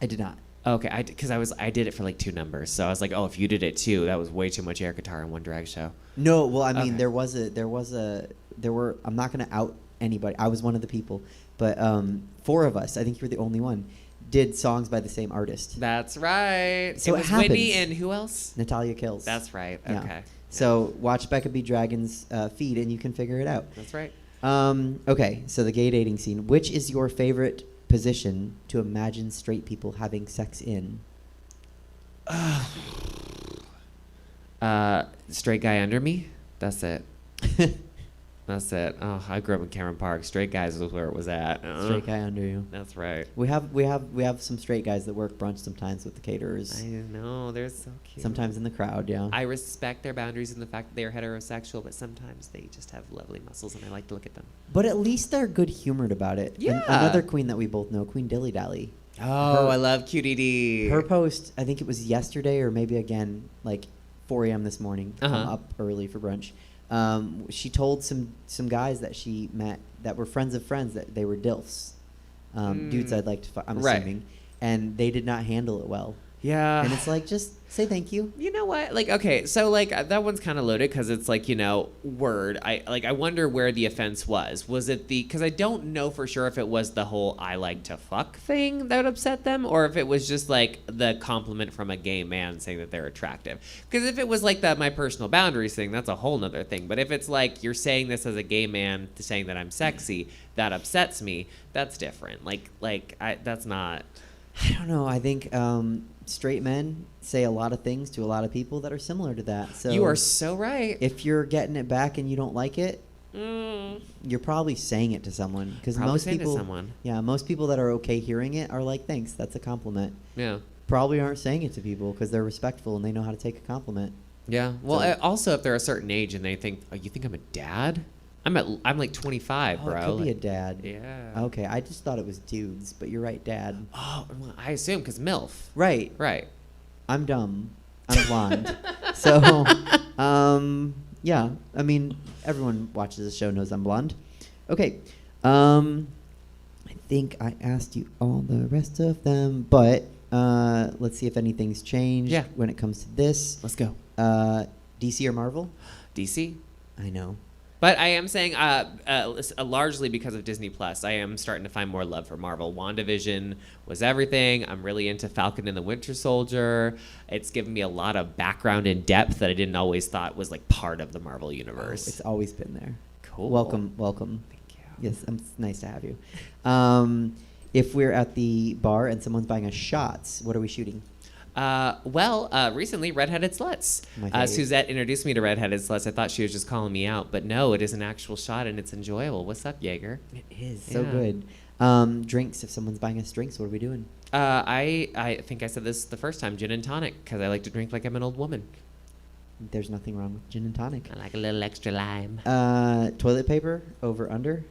I did not. Okay, because I did it for like 2 numbers, so I was like, oh, if you did it too, that was way too much air guitar in one drag show. No, well, I mean, Okay. there were. I'm not going to out anybody. I was one of the people, but 4 of us. I think you were the only one. Did songs by the same artist, That's right. So it it was Whitney happens. and who else? Natalia Kills. That's right. Yeah. Okay. So watch Becca B. Dragon's feed, and you can figure it out. That's right. Okay, so the gay dating scene. Which is your favorite position to imagine straight people having sex in? Straight guy under me. That's it. That's it. Oh, I grew up in Cameron Park. Straight guys was where it was at. Straight guy under you. That's right. We have some straight guys that work brunch sometimes with the caterers. I know. They're so cute. Sometimes in the crowd, yeah. I respect their boundaries and the fact that they are heterosexual, but sometimes they just have lovely muscles, and I like to look at them. But at least they're good humored about it. Yeah. Another queen that we both know, Queen Dilly Dally. Oh, I love QDD. Her post, I think it was yesterday or maybe again, like 4 a.m. this morning. I'm Uh-huh. up early for brunch. She told some guys that she met that were friends of friends that they were DILFs. Dudes I'd like to I'm Right. assuming. And they did not handle it well. Yeah. And it's like, just say thank you. You know what? Like, okay, so like that one's kind of loaded because it's like, word. I wonder where the offense was. Was it because I don't know for sure if it was the whole I like to fuck thing that would upset them, or if it was just like the compliment from a gay man saying that they're attractive. Because if it was like my personal boundaries thing, that's a whole nother thing. But if it's like you're saying this as a gay man saying that I'm sexy, that upsets me. That's different. That's not. I don't know. I think straight men say a lot of things to a lot of people that are similar to that. So You are so right. if you're getting it back and you don't like it, you're probably saying it to someone. Because most people, most people that are okay hearing it are like, thanks, that's a compliment. Yeah. Probably aren't saying it to people because they're respectful and they know how to take a compliment. Yeah. Well, So- also if they're a certain age and they think, oh, you think I'm a dad? I'm like 25, bro. It could be a Like, dad. yeah. Okay, I just thought it was dudes, but you're right, dad. Oh, well, I assume because MILF. Right. Right. I'm dumb. I'm blonde. So, yeah. I mean, everyone watches the show knows I'm blonde. Okay. I think I asked you all the rest of them, but let's see if anything's changed when it comes to this. Let's go. DC or Marvel? DC. I know. But I am saying, largely because of Disney Plus, I am starting to find more love for Marvel. WandaVision was everything. I'm really into Falcon and the Winter Soldier. It's given me a lot of background and depth that I didn't always thought was like part of the Marvel universe. It's always been there. Cool. Welcome. Thank you. Yes, it's nice to have you. If we're at the bar and someone's buying us shots, what are we shooting? Recently, Redheaded Sluts. My fave. Suzette introduced me to Redheaded Sluts. I thought she was just calling me out, but no, it is an actual shot and it's enjoyable. What's up, Jaeger? It is so Yeah. good. Drinks. If someone's buying us drinks, what are we doing? I think I said this the first time, gin and tonic, because I like to drink like I'm an old woman. There's nothing wrong with gin and tonic. I like a little extra lime. Toilet paper over under.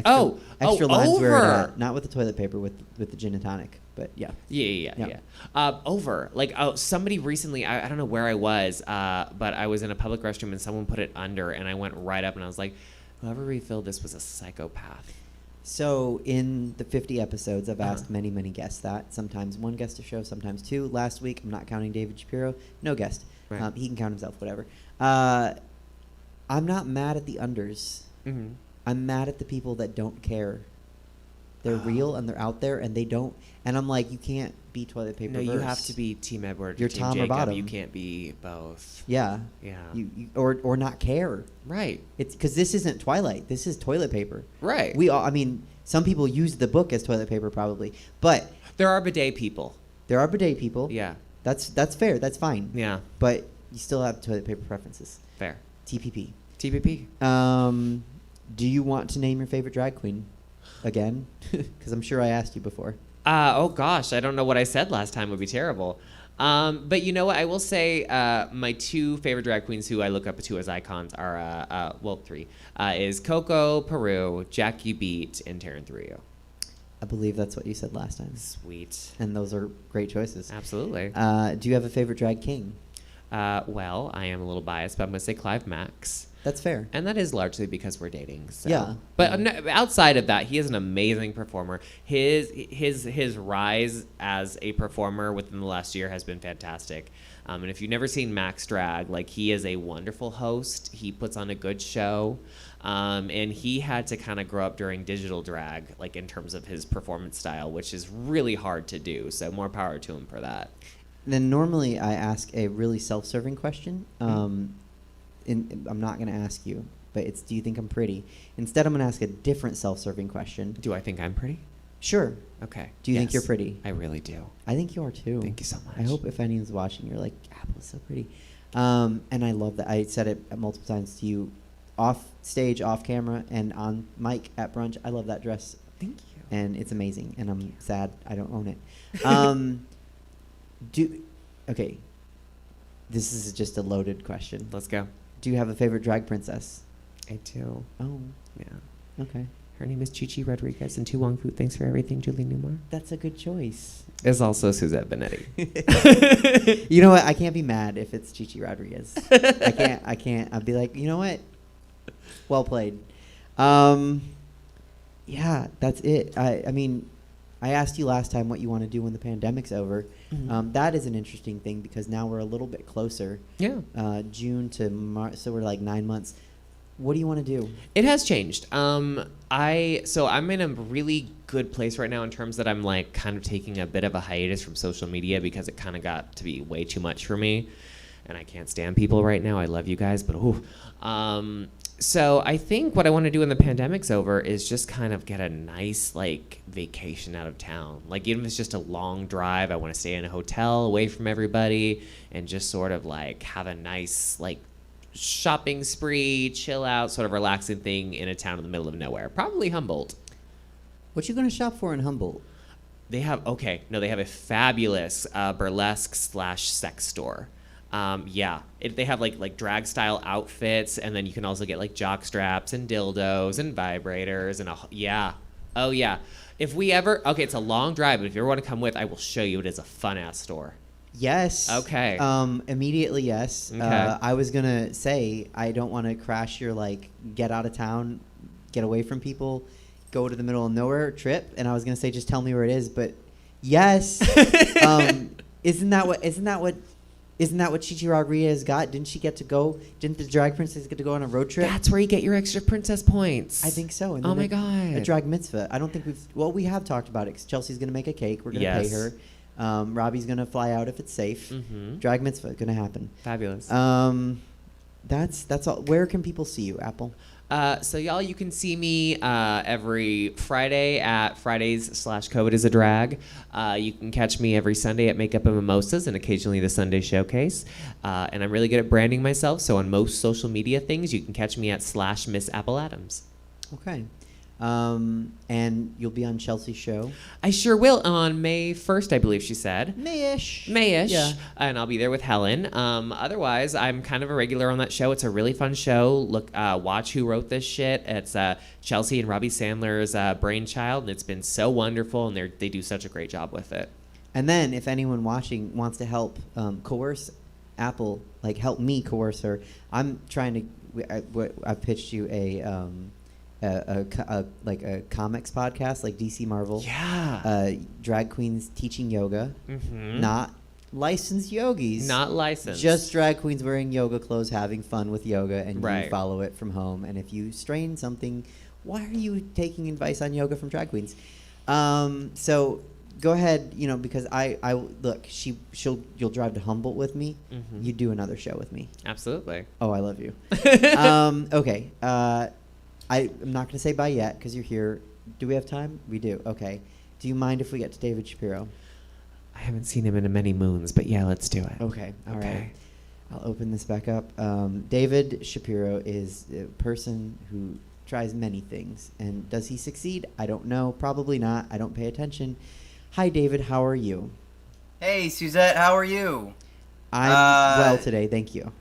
Oh, extra limes where it over. at. Not with the toilet paper, with the gin and tonic. But yeah. Yeah. Over. Like, somebody recently, I don't know where I was, but I was in a public restroom and someone put it under, and I went right up and I was like, whoever refilled this was a psychopath. So in the 50 episodes, I've asked many, many guests that. Sometimes one guest a show, sometimes two. Last week, I'm not counting David Shapiro. No guest. Right. He can count himself, whatever. I'm not mad at the unders. Mm-hmm. I'm mad at the people that don't care. They're real and they're out there and they don't. And I'm like, you can't be toilet paper. No, you verse. have to be Team Edward. You're Team Tom or Jacob. bottom. You can't be both. Yeah. Yeah. Or not care. Right. It's because this isn't Twilight. This is toilet paper. Right. We all. I mean, some people use the book as toilet paper probably, but There are bidet people. there are bidet people. Yeah. That's fair. That's fine. Yeah. But you still have toilet paper preferences. Fair. TPP. TPP. Do you want to name your favorite drag queen again? Because I'm sure I asked you before. Oh gosh, I don't know what I said last time. Would be terrible. But you know what? I will say my two favorite drag queens who I look up to as icons are three is Coco Peru, Jackie Beat, and Taryn Thrio. I believe that's what you said last time. Sweet. And those are great choices. Absolutely. Do you have a favorite drag king? Well, I am a little biased, but I'm gonna say Clive Max. That's fair. And that is largely because we're dating. So. Yeah. But outside of that, he is an amazing performer. His rise as a performer within the last year has been fantastic. And if you've never seen Max drag, like, he is a wonderful host. He puts on a good show. And he had to kind of grow up during digital drag, like, in terms of his performance style, which is really hard to do. So more power to him for that. Then normally I ask a really self-serving question. I'm not going to ask you, but it's, do you think I'm pretty? Instead, I'm going to ask a different self-serving question. Do I think I'm pretty? Sure. Okay. Do you think Yes. you're pretty? I really do. I think you are too. Thank you so much. I hope if anyone's watching, you're like, Apple's so pretty. And I love that. I said it multiple times to you, off stage, off camera, and on mic at brunch. I love that dress. Thank you. And it's amazing. And I'm sad I don't own it. Okay. This is just a loaded question. Let's go. Do you have a favorite drag princess? I do. Oh, Yeah. okay. Her name is Chichi Rodriguez, and Tu Wong Fu. Thanks for everything, Julie Newmar. That's a good choice. Is also Suzette Veneti. You know what? I can't be mad if it's Chichi Rodriguez. I can't. I'd be like, you know what? Well played. Yeah, that's it. I mean, I asked you last time what you want to do when the pandemic's over. That is an interesting thing because now we're a little bit closer. Yeah. June to March, so we're like 9 months. What do you want to do? It has changed. I'm in a really good place right now in terms that I'm like kind of taking a bit of a hiatus from social media because it kind of got to be way too much for me, and I can't stand people right now. I love you guys, but so I think what I want to do when the pandemic's over is just kind of get a nice like vacation out of town. Like even if it's just a long drive, I want to stay in a hotel away from everybody and just sort of like have a nice like shopping spree, chill out, sort of relaxing thing in a town in the middle of nowhere. Probably Humboldt. What you going to shop for in Humboldt? They have a fabulous burlesque / sex store. They have like drag style outfits, and then you can also get like jock straps and dildos and vibrators and If we ever it's a long drive, but if you ever want to come with, I will show you. It is a fun ass store. Yes. Okay. Immediately, yes. Okay. I was gonna say I don't want to crash your like get out of town, get away from people, go to the middle of nowhere trip, and I was gonna say just tell me where it is, but yes. Isn't that what Chichi Rodriguez got? Didn't she get to go? Didn't the drag princess get to go on a road trip? That's where you get your extra princess points. I think so. And Oh then my a God. drag mitzvah. I don't think we have talked about it. 'Cause Chelsea's gonna make a cake. We're gonna pay her. Robbie's gonna fly out if it's safe. Drag mitzvah gonna happen. Fabulous. That's all. Where can people see you, Apple? So y'all, you can see me every Friday at Fridays/COVID is a drag. You can catch me every Sunday at Makeup and Mimosas and occasionally the Sunday Showcase. And I'm really good at branding myself, so on most social media things, you can catch me at /Miss Apple Adams. Okay. And you'll be on Chelsea's show. I sure will on May 1st, I believe she said. Mayish. Yeah. And I'll be there with Helen. Otherwise, I'm kind of a regular on that show. It's a really fun show. Watch Who Wrote This Shit. It's Chelsea and Robbie Sandler's brainchild, and it's been so wonderful, and they do such a great job with it. And then if anyone watching wants to help coerce Apple, like help me coerce her, I'm trying to. I've pitched you a comics podcast like DC Marvel. Yeah. Drag queens teaching yoga, not licensed yogis. Not licensed. Just drag queens wearing yoga clothes, having fun with yoga, and Right. you follow it from home. And if you strain something, why are you taking advice on yoga from drag queens? So go ahead, because I look, you'll drive to Humboldt with me. You do another show with me. Absolutely. Oh, I love you. Okay. I'm not going to say bye yet because you're here. Do we have time? We do. Okay. Do you mind if we get to David Shapiro? I haven't seen him in many moons, but yeah, let's do it. Okay. All right. Okay. I'll open this back up. David Shapiro is a person who tries many things. And does he succeed? I don't know. Probably not. I don't pay attention. Hi, David. How are you? Hey, Suzette. How are you? I'm well today. Thank you.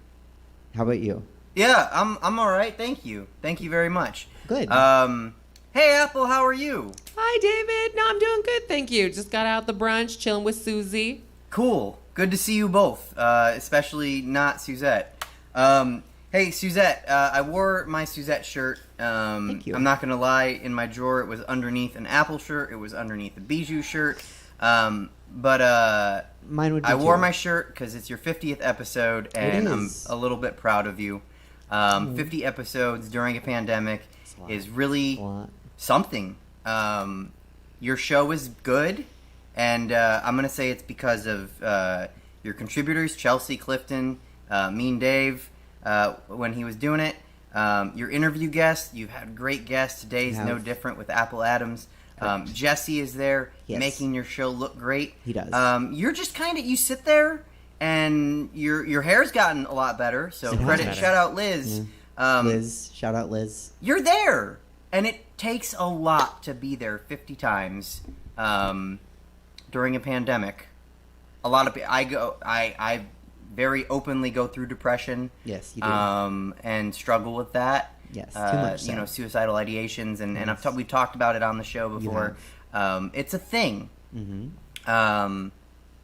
How about you? Yeah, I'm all right. Thank you. Thank you very much. Good. Hey, Apple. How are you? Hi, David. No, I'm doing good, thank you. Just got out the brunch, chilling with Susie. Cool. Good to see you both, especially not Suzette. Hey, Suzette, I wore my Suzette shirt. Thank you. I'm not going to lie. In my drawer, it was underneath an Apple shirt. It was underneath a Bijou shirt. But Mine would be I wore too. my shirt because it's your 50th episode, and I'm is. a little bit proud of you. 50 episodes during a pandemic is really a lot. something. Your show is good, and I'm going to say it's because of your contributors, Chelsea, Clifton, Mean Dave, when he was doing it. Your interview guests, you've had great guests. Today's no different with Apple Adams. Jesse is there, Yes. making your show look great. He does. You're just kind of, you sit there, and your hair's gotten a lot better. So It has credit, better. shout out Liz. Liz. Shout out Liz. You're there, and it takes a lot to be there 50 times during a pandemic. A lot of I very openly go through depression. Yes, you do. And struggle with that. Yes, too much so. Suicidal ideations, and Yes. we've talked about it on the show before. It's a thing.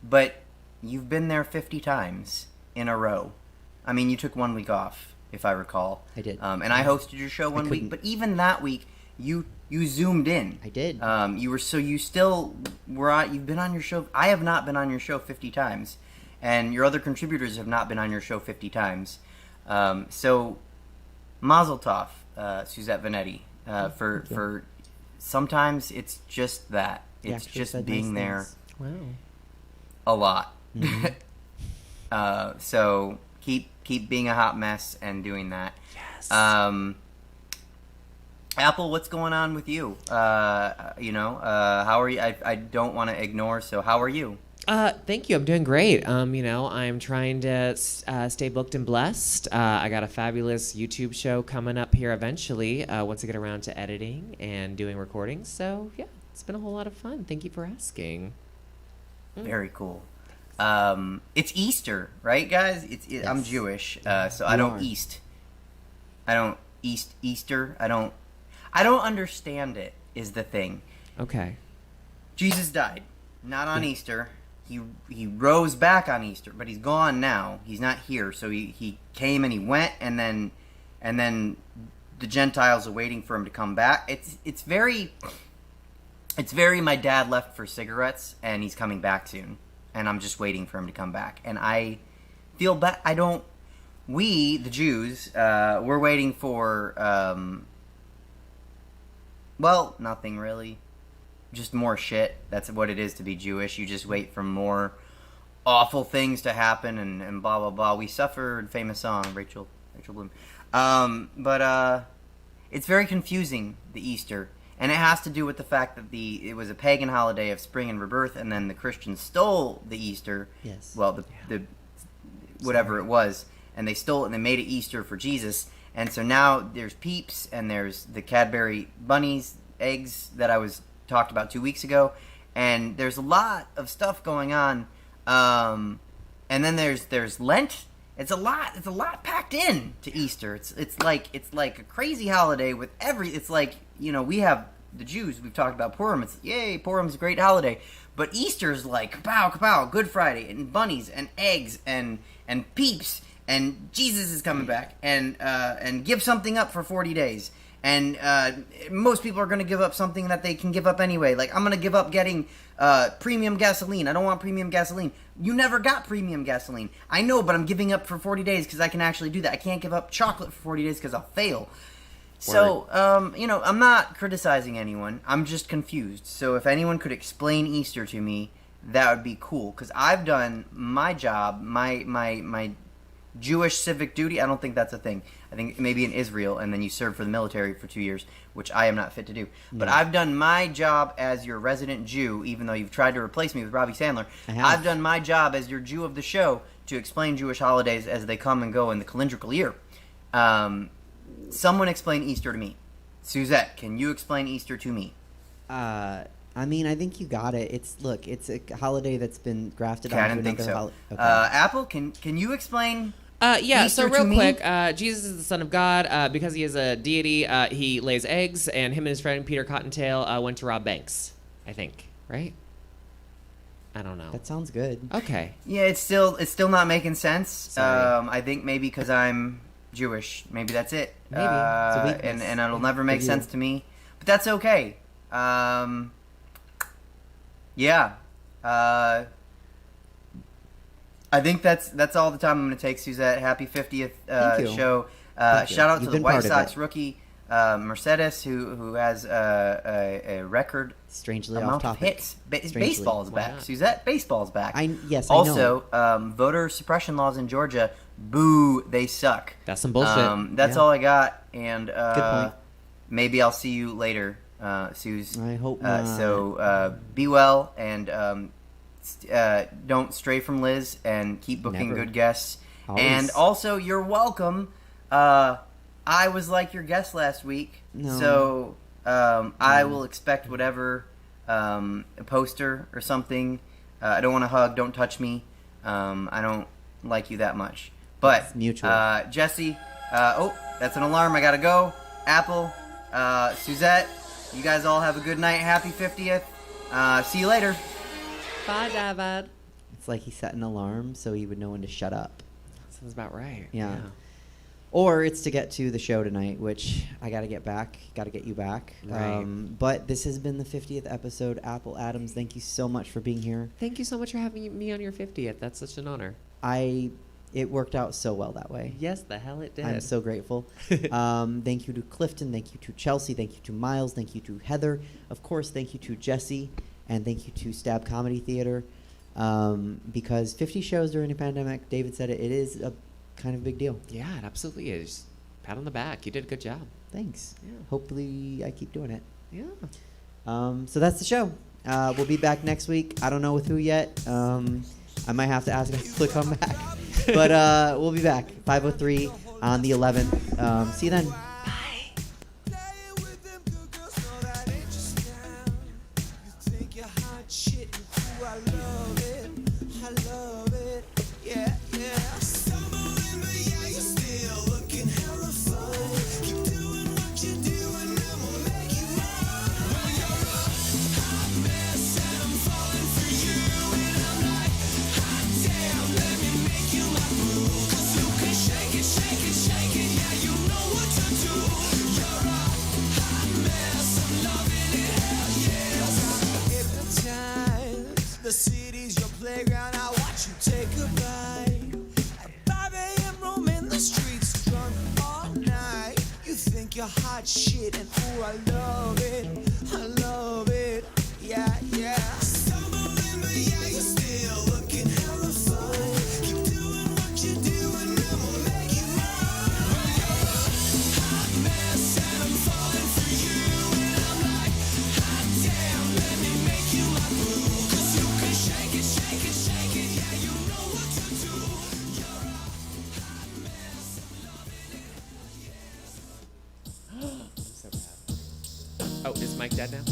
But you've been there 50 times in a row. I mean, you took 1 week off, if I recall. I did. And I hosted your show one week, couldn't. but even that week, you zoomed in. I did. You've been on your show. I have not been on your show 50 times, and your other contributors have not been on your show 50 times. So, Mazel Tov, Suzette Venetti, for sometimes it's just that. It's just being there Wow. a lot. Mm-hmm. So keep being a hot mess and doing that. Yes. Apple, what's going on with you? How are you? I don't want to ignore. So how are you? Thank you. I'm doing great. I'm trying to stay booked and blessed. I got a fabulous YouTube show coming up here eventually, once I get around to editing and doing recordings. So, yeah, it's been a whole lot of fun. Thank you for asking. Very cool. It's Easter, right, guys? Yes. I'm Jewish, so I don't Easter. I don't understand it, is the thing. Okay. Jesus died, not on Easter. He rose back on Easter, but he's gone now. He's not here. So he came and he went, and then the Gentiles are waiting for him to come back. It's very my dad left for cigarettes and he's coming back soon, and I'm just waiting for him to come back. And I feel bad. We, the Jews, we're waiting for nothing really. Just more shit. That's what it is to be Jewish. You just wait for more awful things to happen and blah, blah, blah. We suffered, famous song, Rachel Bloom. But it's very confusing, the Easter. And it has to do with the fact that it was a pagan holiday of spring and rebirth, and then the Christians stole the Easter. Yes. Well, the whatever it was. And they stole it and they made it Easter for Jesus. And so now there's Peeps and there's the Cadbury bunnies, eggs that I was talked about 2 weeks ago, and there's a lot of stuff going on, and then there's Lent. It's a lot packed in to Easter. It's like a crazy holiday with it's like, we have the Jews, we've talked about Purim. It's yay, Purim's a great holiday, but Easter's like kapow kapow, Good Friday and bunnies and eggs and Peeps and Jesus is coming back and give something up for 40 days. And most people are going to give up something that they can give up anyway. Like, I'm going to give up getting premium gasoline. I don't want premium gasoline. You never got premium gasoline. I know, but I'm giving up for 40 days because I can actually do that. I can't give up chocolate for 40 days because I'll fail. So, I'm not criticizing anyone. I'm just confused. So if anyone could explain Easter to me, that would be cool. Because I've done my job, my Jewish civic duty. I don't think that's a thing. I think maybe in Israel, and then you serve for the military for 2 years, which I am not fit to do. But I've done my job as your resident Jew, even though you've tried to replace me with Robbie Sandler. I've done my job as your Jew of the show to explain Jewish holidays as they come and go in the calendrical year. Someone explain Easter to me. Suzette, can you explain Easter to me? I think you got it. It's a holiday that's been grafted onto I didn't think another so. holiday. Okay. Apple, can you explain? Yeah, Easter so real to me? quick, Jesus is the Son of God. Because he is a deity, he lays eggs, and him and his friend Peter Cottontail went to rob banks, I think, right? I don't know. That sounds good. Okay. Yeah, it's still not making sense. Sorry. I think maybe because I'm Jewish. Maybe that's it. Maybe. It's a weakness and it'll never make of you. sense to me. But that's okay. Yeah. I think that's all the time I'm going to take, Suzette. Happy 50th Thank you. show. Thank you. Shout out You've to the been White part of Sox it. rookie Mercedes, who has a record Strangely off amount of topic. hits. Strangely. Baseball's Why back. not? Suzette, baseball's back. I know. Also, voter suppression laws in Georgia, boo, they suck. That's some bullshit. That's Yeah. all I got, and point. maybe I'll see you later, Suze. I hope not. So be well, and don't stray from Liz, and keep booking Never. good guests. Always. And also, you're welcome. I was like your guest last week, No. so I will expect whatever, a poster or something. I don't want to hug. Don't touch me. I don't like you that much. But It's mutual. Jesse, that's an alarm. I gotta go. Apple, Suzette, you guys all have a good night. Happy 50th. See you later. Bye, David. It's like he set an alarm so he would know when to shut up. Sounds about right. Yeah. or it's to get to the show tonight, which I got to get back, got to get you back. Right. But this has been the 50th episode. Apple Adams, thank you so much for being here. Thank you so much for having me on your 50th. That's such an honor. It worked out so well that way. Yes, the hell it did. I'm so grateful. Thank you to Clifton. Thank you to Chelsea. Thank you to Myles. Thank you to Heather. Of course, thank you to Jesse. And thank you to Stab Comedy Theater. Because 50 shows during a pandemic, David said it is a kind of big deal. Yeah, it absolutely is. Pat on the back. You did a good job. Thanks. Yeah. Hopefully I keep doing it. Yeah. So that's the show. We'll be back next week. I don't know with who yet. I might have to ask guys to come back. But we'll be back. 5:03 on the 11th. See you then. The city's your playground. I watch you take a bite. At 5 a.m. roaming the streets, drunk all night. You think you're hot shit, and ooh, I love it. I love it. Yeah, yeah. Stumbling, but yeah, you're still looking hella fun. Keep doing what you're doing, and we'll make you mine. Well, you're a hot mess, and I'm falling for you. And I'm like, hot damn, let me make you my boo. Shake it, shake it, shake it, yeah, you know what to do. You're a hot mess, I'm loving it, yes. I'm so bad. Oh, is Mike dead now?